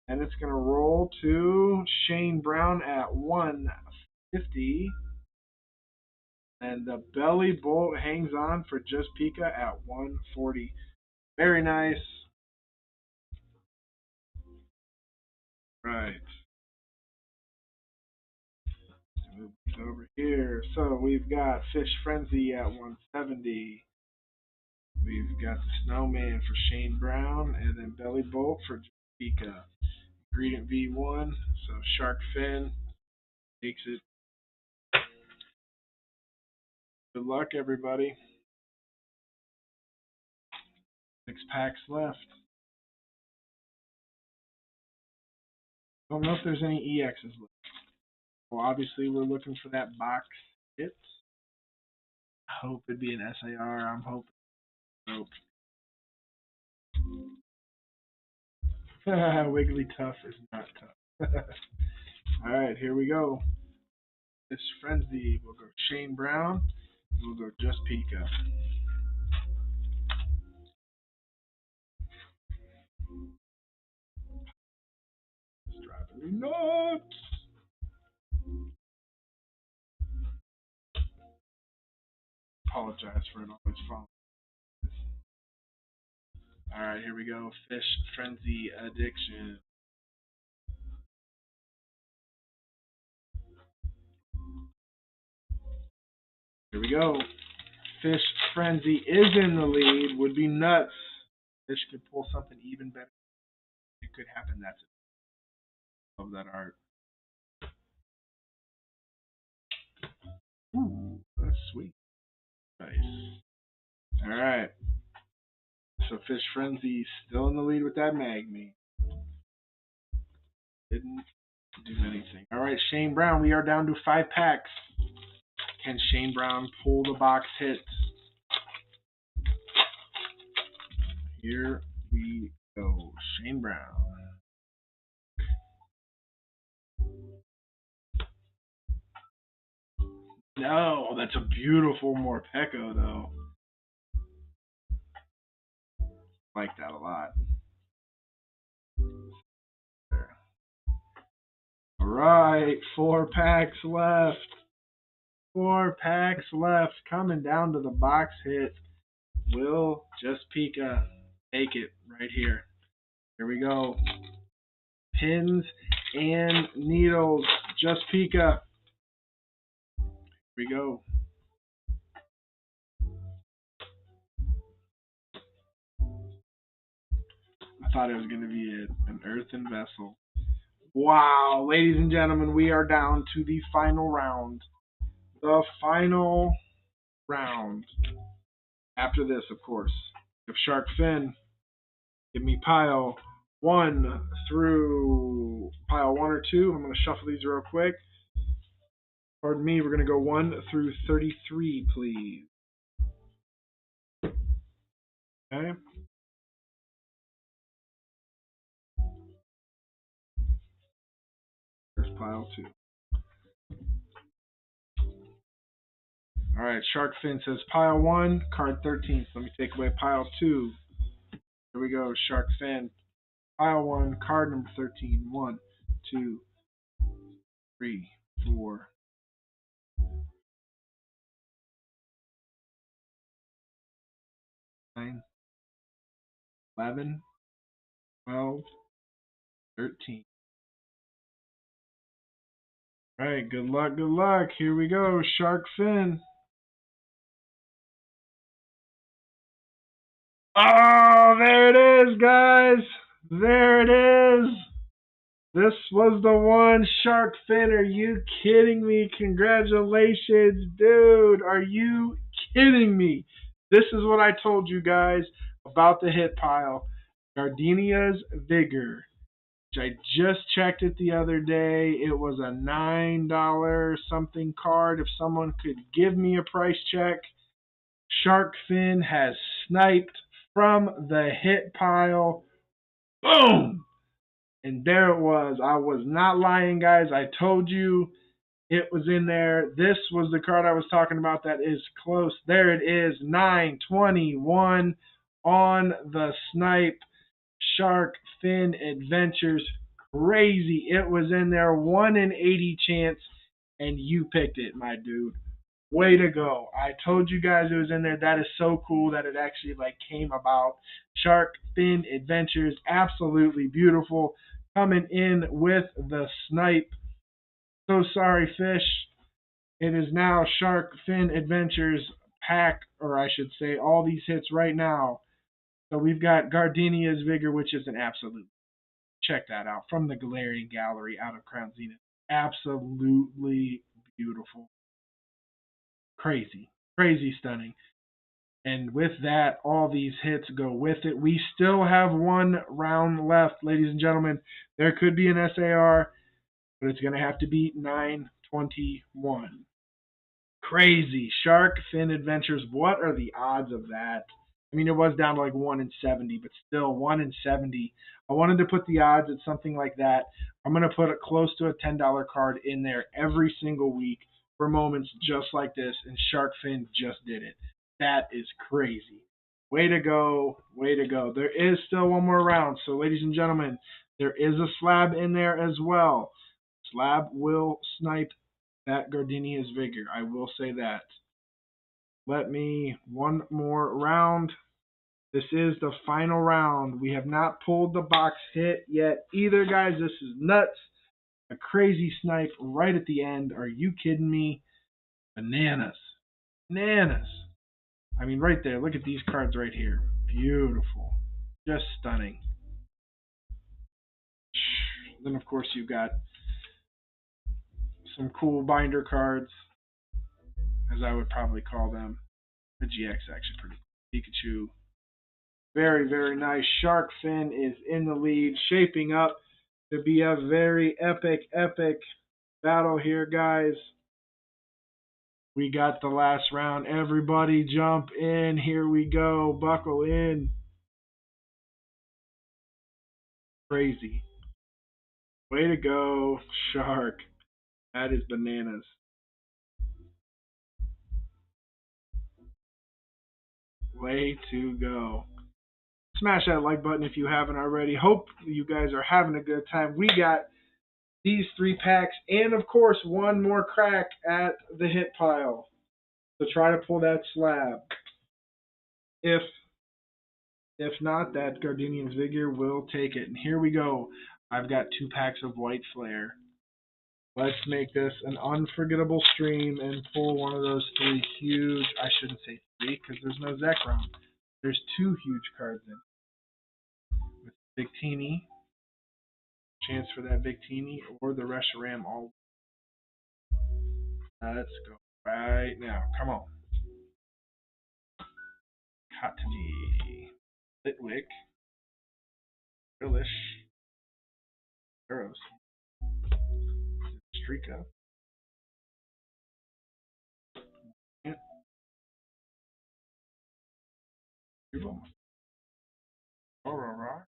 And it's going to roll to Shane Brown at 150. And the belly bolt hangs on for Just Pika at 140. Very nice. Right. Move this over here. So we've got Fish Frenzy at 170. We've got the Snowman for Shane Brown, and then Belly Bolt for Pika. Greedent V1, so Shark Fin takes it. Good luck, everybody. 6 packs left. Don't know if there's any EXs left. Well, obviously we're looking for that box hit. I hope it'd be an SAR. I'm hoping. Nope. Wigglytuff is not tough. Alright, here we go. This Frenzy. We'll go Shane Brown. We'll go Just Pika. It's driving me nuts. Apologize for it always falling. Alright, here we go. Fish Frenzy Addiction. Here we go. Fish Frenzy is in the lead. Would be nuts. Fish could pull something even better. It could happen. That's it. Love that art. Ooh, that's sweet. Nice. Alright. So Fish Frenzy still in the lead with that Magni. Didn't do anything. Alright, Shane Brown, we are down to 5 packs. Can Shane Brown pull the box hit? Here we go. Shane Brown. No, that's a beautiful Morpeko, though. I like that a lot. Alright, 4 packs left. 4 packs left. Coming down to the box hit. Will Just Pika take it right here? Here we go. Pins and needles. Just Pika. Here we go. I thought it was going to be an earthen vessel. Wow, ladies and gentlemen, we are down to the final round. The final round. After this, of course. If Shark Fin, give me pile 1 through pile 1 or 2. I'm going to shuffle these real quick. Pardon me, we're going to go 1 through 33, please. Okay. There's pile 2. Alright, Shark Fin says pile 1, card 13. So let me take away pile 2. Here we go, Shark Fin. Pile 1, card number 13. 1, 2, 3, 4. 9, 11, 12, 13. Alright, good luck, good luck. Here we go, Shark Fin. Oh, there it is, guys. There it is. This was the one, Shark Fin. Are you kidding me? Congratulations, dude. Are you kidding me? This is what I told you guys about the hit pile. Gardenia's Vigor. I just checked it the other day. It was a $9 something card. If someone could give me a price check, Shark Fin has sniped from the hit pile. Boom! And there it was. I was not lying, guys. I told you it was in there. This was the card I was talking about that is close. There it is. 921 on the snipe. Shark Fin Adventures. Crazy. It was in there. 1 in 80 chance. And you picked it, my dude. Way to go. I told you guys it was in there. That is so cool that it actually came about. Shark Fin Adventures. Absolutely beautiful. Coming in with the snipe. So sorry, fish. It is now Shark Fin Adventures pack, or I should say all these hits right now. So we've got Gardenia's Vigor, which is an absolute. Check that out. From the Galarian Gallery out of Crown Zenith. Absolutely beautiful. Crazy. Crazy stunning. And with that, all these hits go with it. We still have one round left, ladies and gentlemen. There could be an SAR, but it's going to have to beat 921. Crazy. Shark Fin Adventures. What are the odds of that? I mean, it was down to 1 in 70, but still 1 in 70. I wanted to put the odds at something like that. I'm going to put it close to a $10 card in there every single week for moments just like this, and Shark Fin just did it. That is crazy. Way to go. Way to go. There is still one more round, so ladies and gentlemen, there is a slab in there as well. Slab will snipe that Gardenia's Vigor. I will say that. Let me one more round. This is the final round. We have not pulled the box hit yet either, guys. This is nuts. A crazy snipe right at the end. Are you kidding me? Bananas. Bananas. I mean, right there. Look at these cards right here. Beautiful. Just stunning. Then, of course, you've got some cool binder cards, as I would probably call them. The GX actually pretty cool. Pikachu. Very, very nice. Shark Fin is in the lead, shaping up to be a very epic battle here, guys. We got the last round. Everybody jump in. Here we go. Buckle in. Crazy. Way to go, Shark. That is bananas. Way to go. Smash that like button if you haven't already. Hope you guys are having a good time. We got these 3 packs and, of course, one more crack at the hit pile to try to pull that slab. If not, that Gardenia's Vigor will take it. And here we go. I've got 2 packs of White Flare. Let's make this an unforgettable stream and pull one of those 3 huge, I shouldn't say 3 because there's no Zekrom. There's 2 huge cards in. With Victini, chance for that Victini or the Reshiram all. Let's go right now. Come on. Katani, Litwick, Grillish, Eros, Strika, Aurora,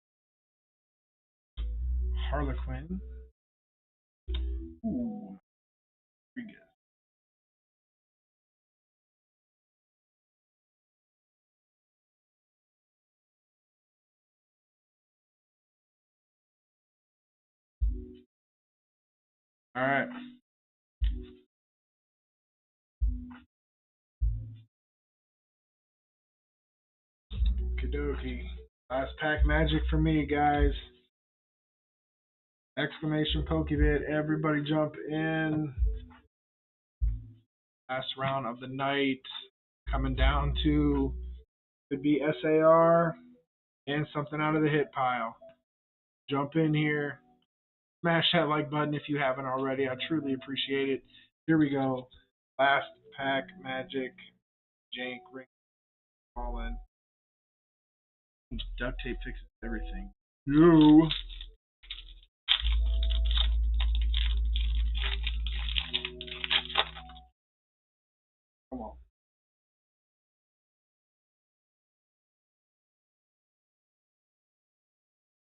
Harlequin. Ooh, pretty good. All right. Okie Last pack magic for me, guys. Exclamation Pokebit. Everybody jump in. Last round of the night. Coming down to could be SAR and something out of the hit pile. Jump in here. Smash that like button if you haven't already. I truly appreciate it. Here we go. Last pack magic. Jank ring. All in. Duct tape fixes everything. You. Come on.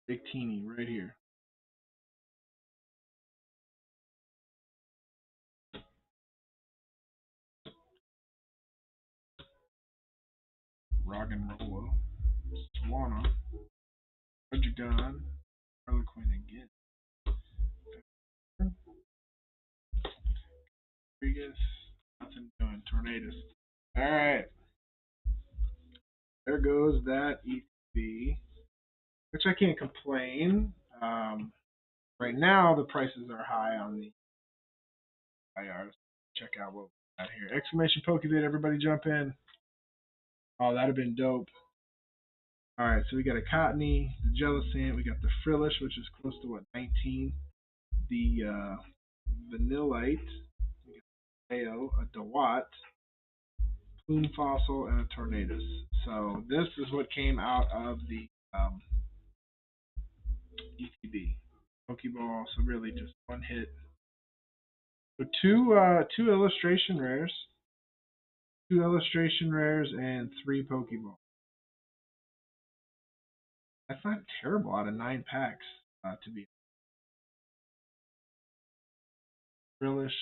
Big teeny right here. Rock and Rollo. Swana. Rajagon. Harlequin again. Rodriguez. Nothing doing. Tornadoes. Alright. There goes that ETB. Which I can't complain. Right now the prices are high on the IRs. Check out what we got here. Exclamation Pokevid, everybody jump in. Oh, that'd have been dope. Alright, so we got a Cottony, the Jellicent, we got the Frillish, which is close to what, 19. The Vanillite, we got a Ao, a Dewott, Plume Fossil, and a Tornadus. So this is what came out of the ETB. Pokeball, so really just one hit. So two illustration rares. 2 illustration rares and 3 Pokeballs. That's not terrible out of 9 packs, to be Frillish,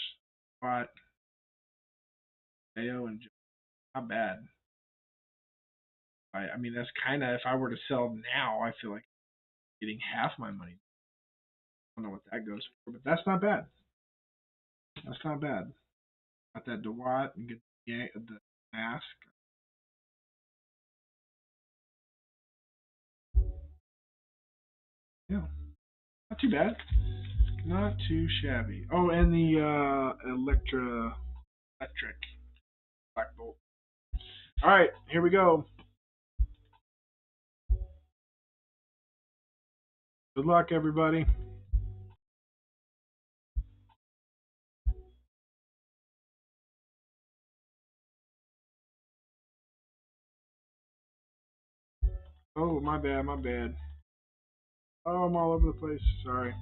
Spot, Ao, and not bad. I mean, that's kind of, if I were to sell now, I feel like getting half my money. I don't know what that goes for, but that's not bad. That's not bad. Got that Dewott and get the mask. Yeah, not too bad. Not too shabby. Oh, and the electric Black Bolt. All right, here we go. Good luck, everybody. Oh, my bad, my bad. Oh, I'm all over the place. Sorry. Here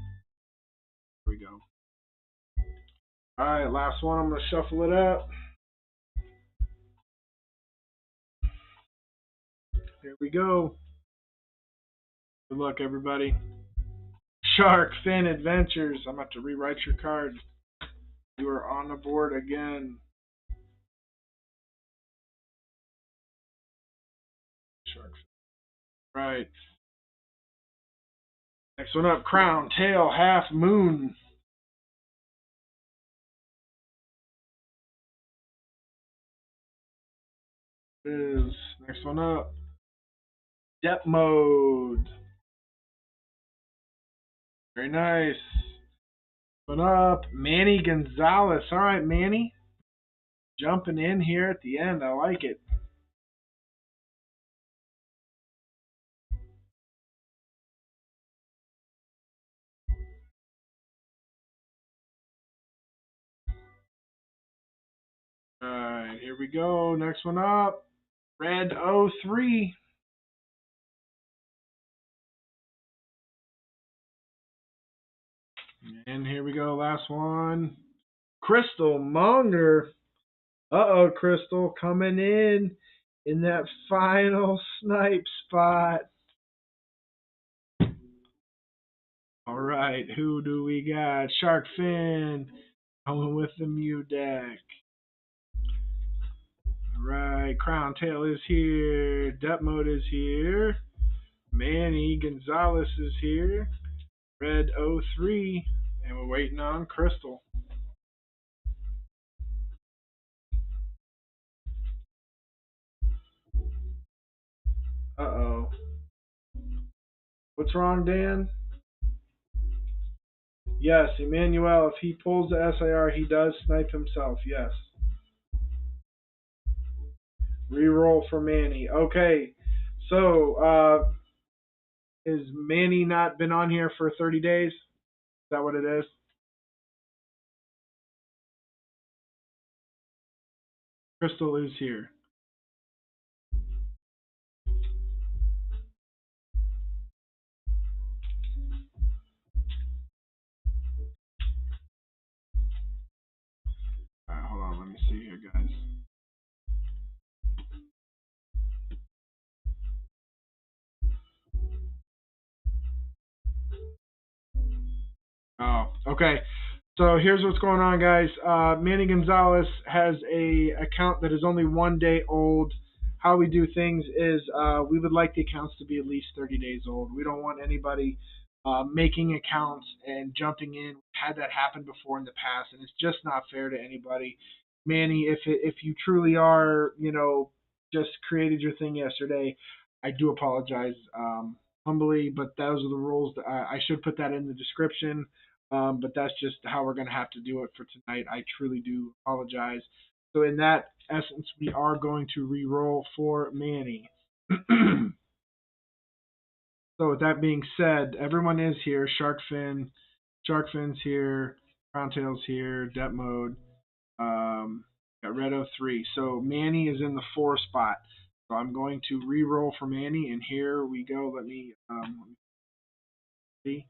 we go. All right, last one. I'm going to shuffle it up. Here we go. Good luck, everybody. Shark Fin Adventures. I'm about to rewrite your card. You are on the board again. Shark Fin. Right. Next one up, Crown, Tail, Half Moon. Is next one up, Depth Mode. Very nice. One up, Manny Gonzalez. All right, Manny. Jumping in here at the end. I like it. All right, here we go. Next one up, Red 03. And here we go. Last one, Crystal Monger. Uh-oh, Crystal coming in that final snipe spot. All right, who do we got? Shark Fin coming with the Mew deck. All right, Crown Tail is here. Depth Mode is here. Manny Gonzalez is here. Red 03. And we're waiting on Crystal. Uh-oh. What's wrong, Dan? Yes, Emmanuel, if he pulls the SIR, he does snipe himself, yes. Reroll for Manny. Okay, so is Manny not been on here for 30 days? Is that what it is? Crystal is here. All right, hold on, let me see here, guys. Oh, okay. So here's what's going on, guys. Manny Gonzalez has a account that is only 1 day old. How we do things is we would like the accounts to be at least 30 days old. We don't want anybody making accounts and jumping in. We've had that happen before in the past, and it's just not fair to anybody. Manny, if you truly are, just created your thing yesterday, I do apologize humbly, but those are the rules. I should put that in the description. But that's just how we're going to have to do it for tonight. I truly do apologize. So in that essence, we are going to re-roll for Manny. So with that being said, everyone is here. Sharkfin's here. Crowntail's here. Depth Mode. Got Redo 3. So Manny is in the 4 spot. So I'm going to re-roll for Manny, and here we go. Let me see.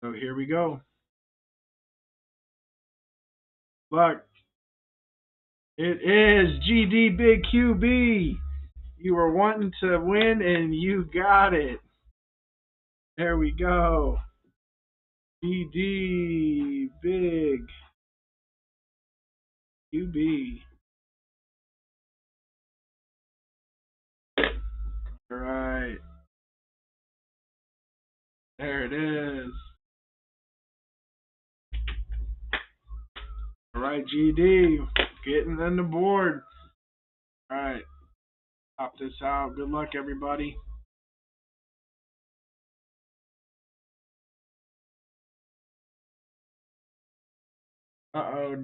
So here we go. Look. It is GD Big QB. You were wanting to win, and you got it. There we go. GD Big QB. All right. There it is. All right, GD. Getting on the board. All right. Pop this out. Good luck, everybody. Uh-oh.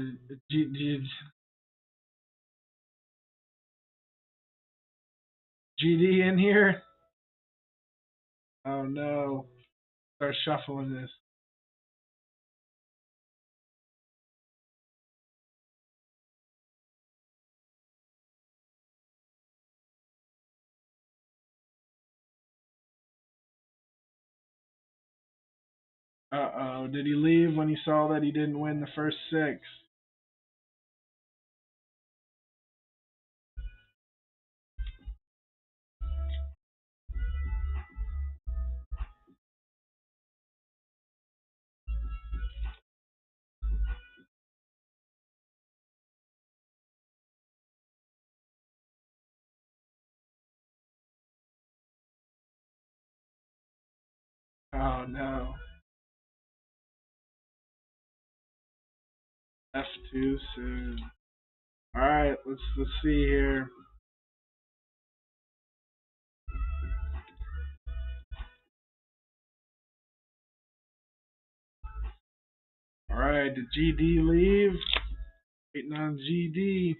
GD in here? Oh, no. Start shuffling this. Uh-oh. Did he leave when he saw that he didn't win the first 6? Oh, no. F too soon. All right, let's see here. All right, did GD leave? Waiting on GD.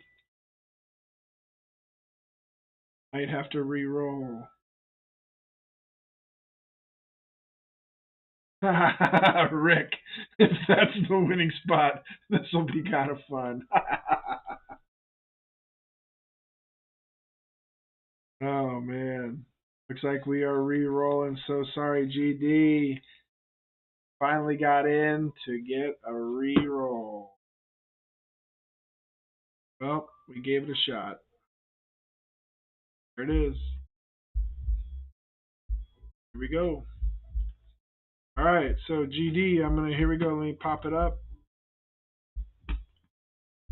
Might have to re-roll. Rick, if that's the winning spot, this will be kind of fun. Oh, man. Looks like we are re-rolling. So sorry, GD. Finally got in to get a re-roll. Well, we gave it a shot. There it is. Here we go. All right, so GD, here we go. Let me pop it up.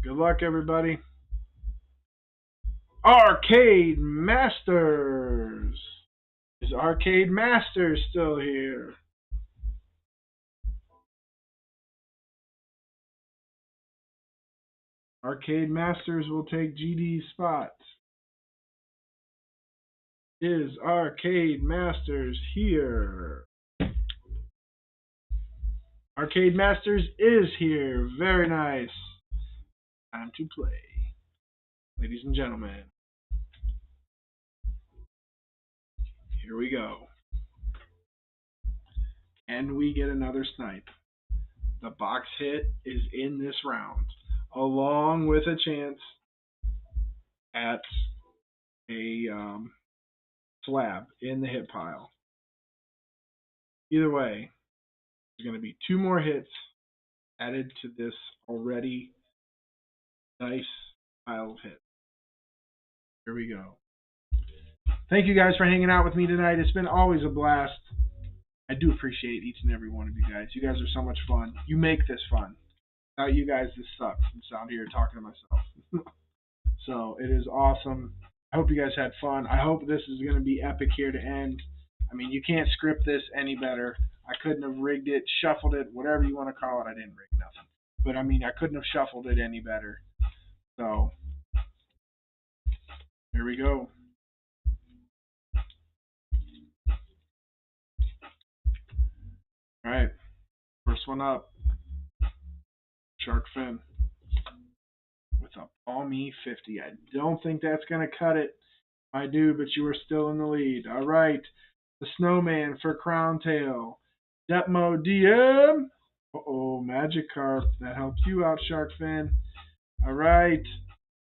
Good luck, everybody. Arcade Masters. Is Arcade Masters still here? Arcade Masters will take GD's spot. Is Arcade Masters here? Arcade Masters is here. Very nice. Time to play. Ladies and gentlemen. Here we go. Can we get another snipe? The box hit is in this round, along with a chance at a slab in the hit pile. Either way, there's going to be 2 more hits added to this already nice pile of hits. Here we go. Thank you guys for hanging out with me tonight. It's been always a blast. I do appreciate each and every one of you guys. You guys are so much fun. You make this fun. Without you guys, this sucks. I'm out here talking to myself. So it is awesome. I hope you guys had fun. I hope this is going to be epic here to end. I mean, you can't script this any better. I couldn't have rigged it, shuffled it, whatever you want to call it. I didn't rig nothing. But, I mean, I couldn't have shuffled it any better. So, here we go. All right. First one up. Shark fin. With a palmy 50. I don't think that's going to cut it. I do, but you are still in the lead. All right. The snowman for crown tail. Depmo DM. Uh-oh, Magikarp. That helps you out, Shark Fin. All right.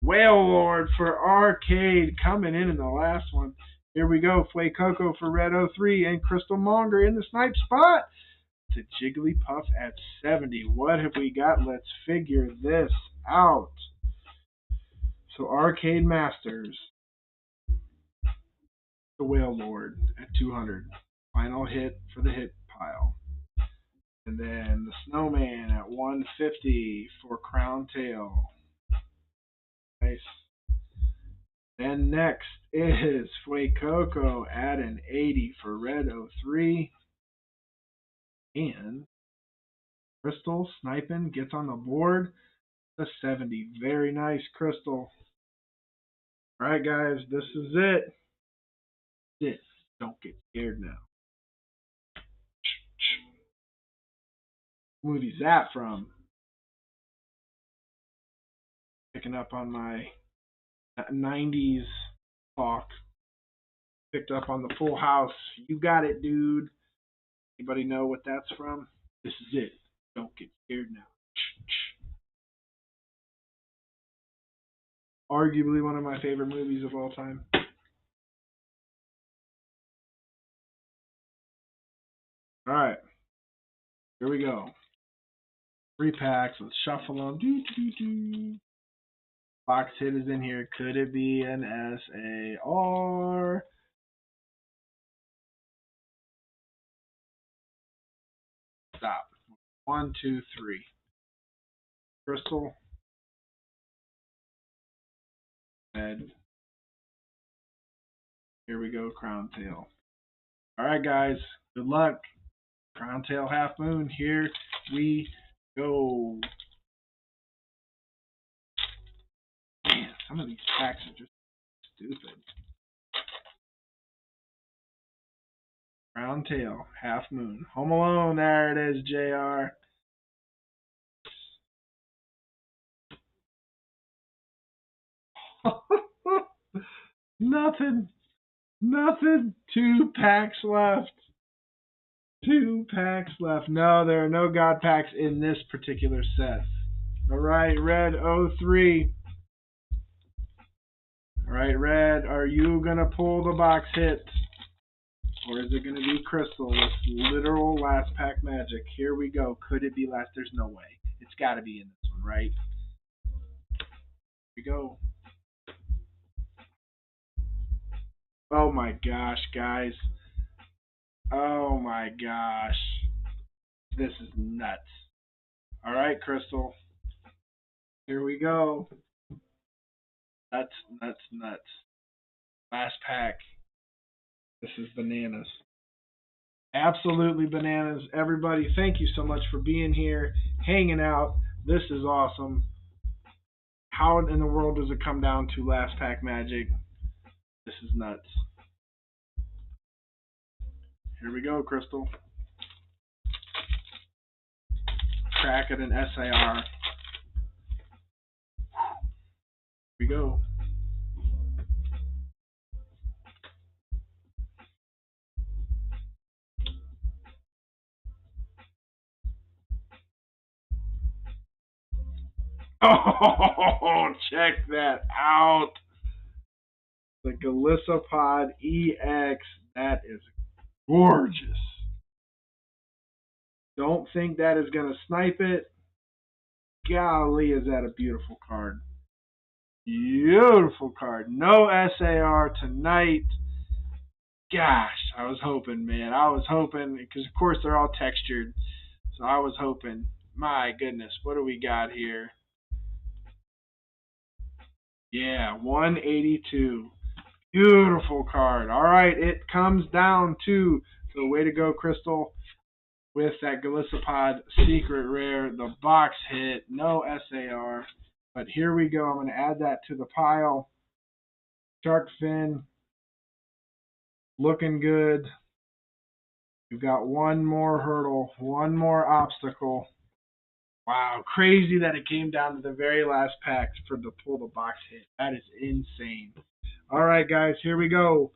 Whale Lord for arcade coming in the last one. Here we go. Fuecoco for Red 03 and Crystal Monger in the snipe spot. To Jigglypuff at 70. What have we got? Let's figure this out. So Arcade Masters. The Whale Lord at 200. Final hit for the hit pile. And then the Snowman at 150 for Crown Tail. Nice. Then next is Fuecoco at an 80 for Red 03. And Crystal sniping gets on the board. A 70. Very nice, Crystal. Alright, guys, this is it. Don't get scared now. What movie's that from? Picking up on my 90s talk. Picked up on the Full House. You got it, dude. Anybody know what that's from? This is it. Don't get scared now. Arguably one of my favorite movies of all time. Alright. Here we go. 3 packs. Let's shuffle them. Box hit is in here. Could it be an SAR? Stop. 1, 2, 3. Crystal. Red. Here we go. Crown Tail. Alright, guys. Good luck. Crown Tail Half Moon. Here we go. Man, some of these packs are just stupid. Crown Tail Half Moon. Home Alone. There it is, JR. Nothing. 2 packs left. 2 packs left. No, there are no God packs in this particular set. Alright, Red 03. Alright, Red, are you going to pull the box hit? Or is it going to be Crystal with literal last pack magic? Here we go. Could it be last? There's no way. It's got to be in this one, right? Here we go. Oh my gosh, guys. Oh my gosh. This is nuts. Alright, Crystal. Here we go. Nuts. Last pack. This is bananas. Absolutely bananas. Everybody, thank you so much for being here, hanging out. This is awesome. How in the world does it come down to last pack magic? This is nuts. Here we go, Crystal. Crack at an SAR. Here we go. Oh, check that out. The Galissapod EX. That is gorgeous. Don't think that is going to snipe it. Golly, is that a beautiful card. Beautiful card. No SAR tonight. Gosh, I was hoping, man. I was hoping, because of course they're all textured. So I was hoping. My goodness, what do we got here? Yeah, 182. Beautiful card. All right, it comes down to, so way to go, Crystal, with that Galissapod secret rare, the box hit, no SAR. But here we go. I'm going to add that to the pile. Shark fin, looking good. We've got one more hurdle, one more obstacle. Wow, crazy that it came down to the very last pack for the pull the box hit. That is insane. All right, guys, here we go.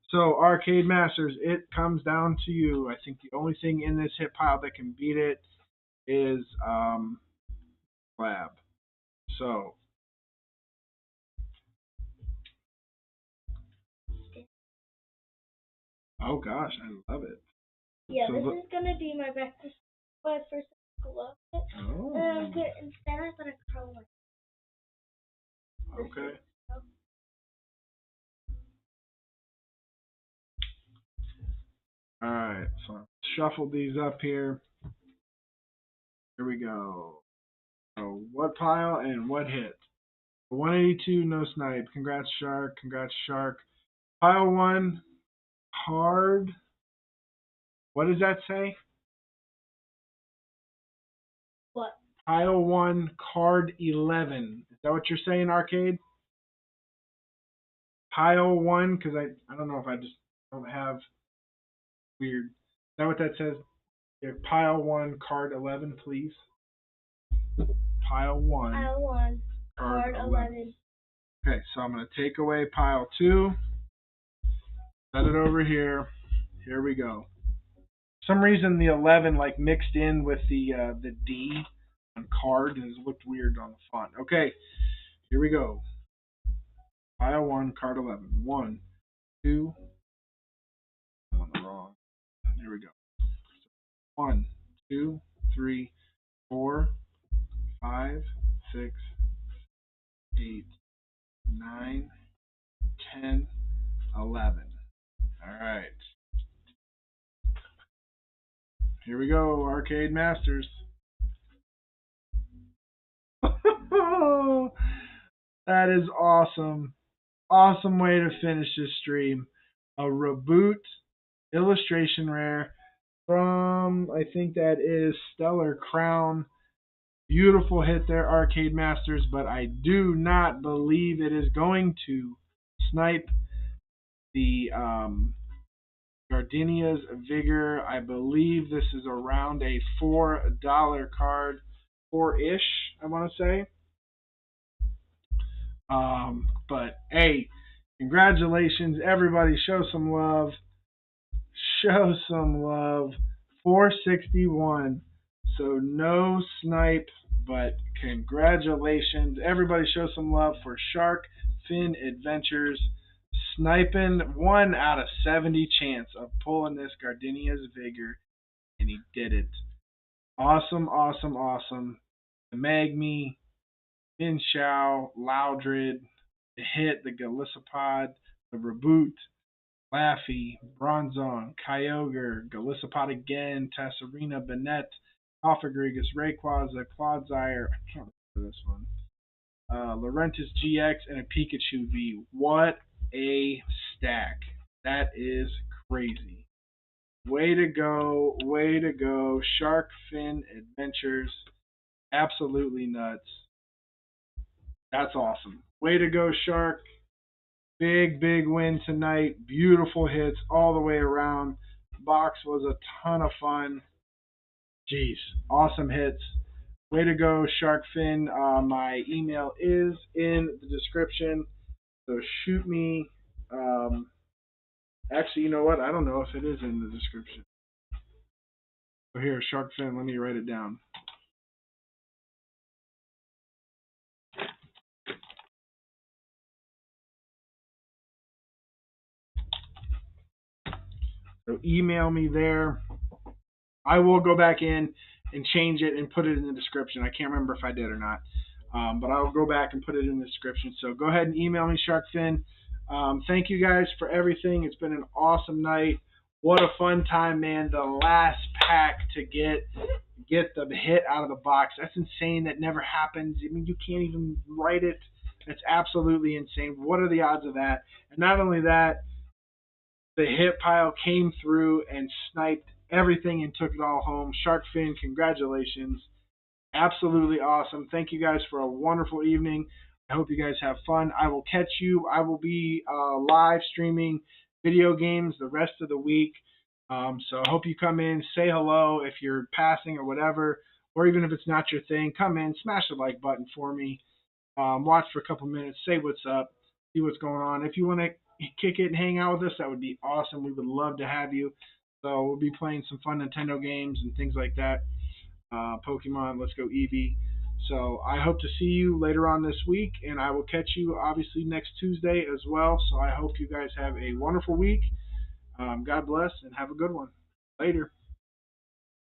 So, Arcade Masters, it comes down to you. I think the only thing in this hit pile that can beat it is SLAB. So, oh gosh, I love it. Yeah, so this is gonna be my breakfast. My first glove. Oh. Instead, I'm gonna curl it. Okay. All right, so shuffle these up here. Here we go. So what pile and what hit? 182, no snipe. Congrats, Shark. Congrats, Shark. Pile 1, card. What does that say? What? Pile 1, card 11. Is that what you're saying, Arcade? Pile 1, because I don't know if I just don't have weird. Is that what that says? Yeah, pile 1, card 11, please. Pile 1. Pile 1, card 11. Okay, so I'm going to take away pile 2. Set it over here. Here we go. For some reason the 11 like mixed in with the D on card and it looked weird on the font. Okay, here we go. Pile 1, card 11. 1, 2. I'm on the wrong. Here we go. 1, 2, 3, 4, 5, 6, 8, 9, 10, 11. All right. Here we go, Arcade Masters. That is awesome. Awesome way to finish this stream. A reboot illustration rare from, I think that is Stellar Crown. Beautiful hit there, Arcade Masters, but I do not believe it is going to snipe the Gardenia's Vigor. I believe this is around a $4 card, 4-ish, I want to say. But hey, congratulations, everybody! Show some love. Show some love. 461. So no snipe, but congratulations, everybody! Show some love for Shark Fin Adventures. Sniping 1 out of 70 chance of pulling this Gardenia's Vigor, and he did it. Awesome, awesome, awesome. The Magme, Min Shao, Loudred, the hit, the Galissapod, the reboot, Laffy, Bronzong, Kyogre, Galissapod again, Tasserina, Banette, Coffagrigus, Rayquaza, Clodsire, I can't remember this one, Laurentis GX, and a Pikachu V. What a stack. That is crazy. Way to go, Shark Fin Adventures. Absolutely nuts. That's awesome. Way to go, Shark. Big win tonight. Beautiful hits all the way around. Box was a ton of fun. Jeez, awesome hits. Way to go, Shark Fin. My email is in the description. So shoot me. Actually, you know what? I don't know if it is in the description. So here, Shark Fin, let me write it down. So email me there. I will go back in and change it and put it in the description. I can't remember if I did or not. But I'll go back and put it in the description. So go ahead and email me, Shark Fin. Thank you guys for everything. It's been an awesome night. What a fun time, man. The last pack to get the hit out of the box. That's insane. That never happens. I mean, you can't even write it. It's absolutely insane. What are the odds of that? And not only that, the hit pile came through and sniped everything and took it all home. Shark Fin, congratulations. Absolutely awesome. Thank you guys for a wonderful evening. I hope you guys have fun. I will catch you. I will be live streaming video games the rest of the week. So I hope you come in, say hello if you're passing or whatever, or even if it's not your thing, come in, smash the like button for me. Watch for a couple minutes, say what's up, see what's going on. If you want to kick it and hang out with us, that would be awesome. We would love to have you. So we'll be playing some fun Nintendo games and things like that. Pokemon, Let's Go Eevee. So I hope to see you later on this week, and I will catch you obviously next Tuesday as well. So I hope you guys have a wonderful week. God bless and have a good one. Later.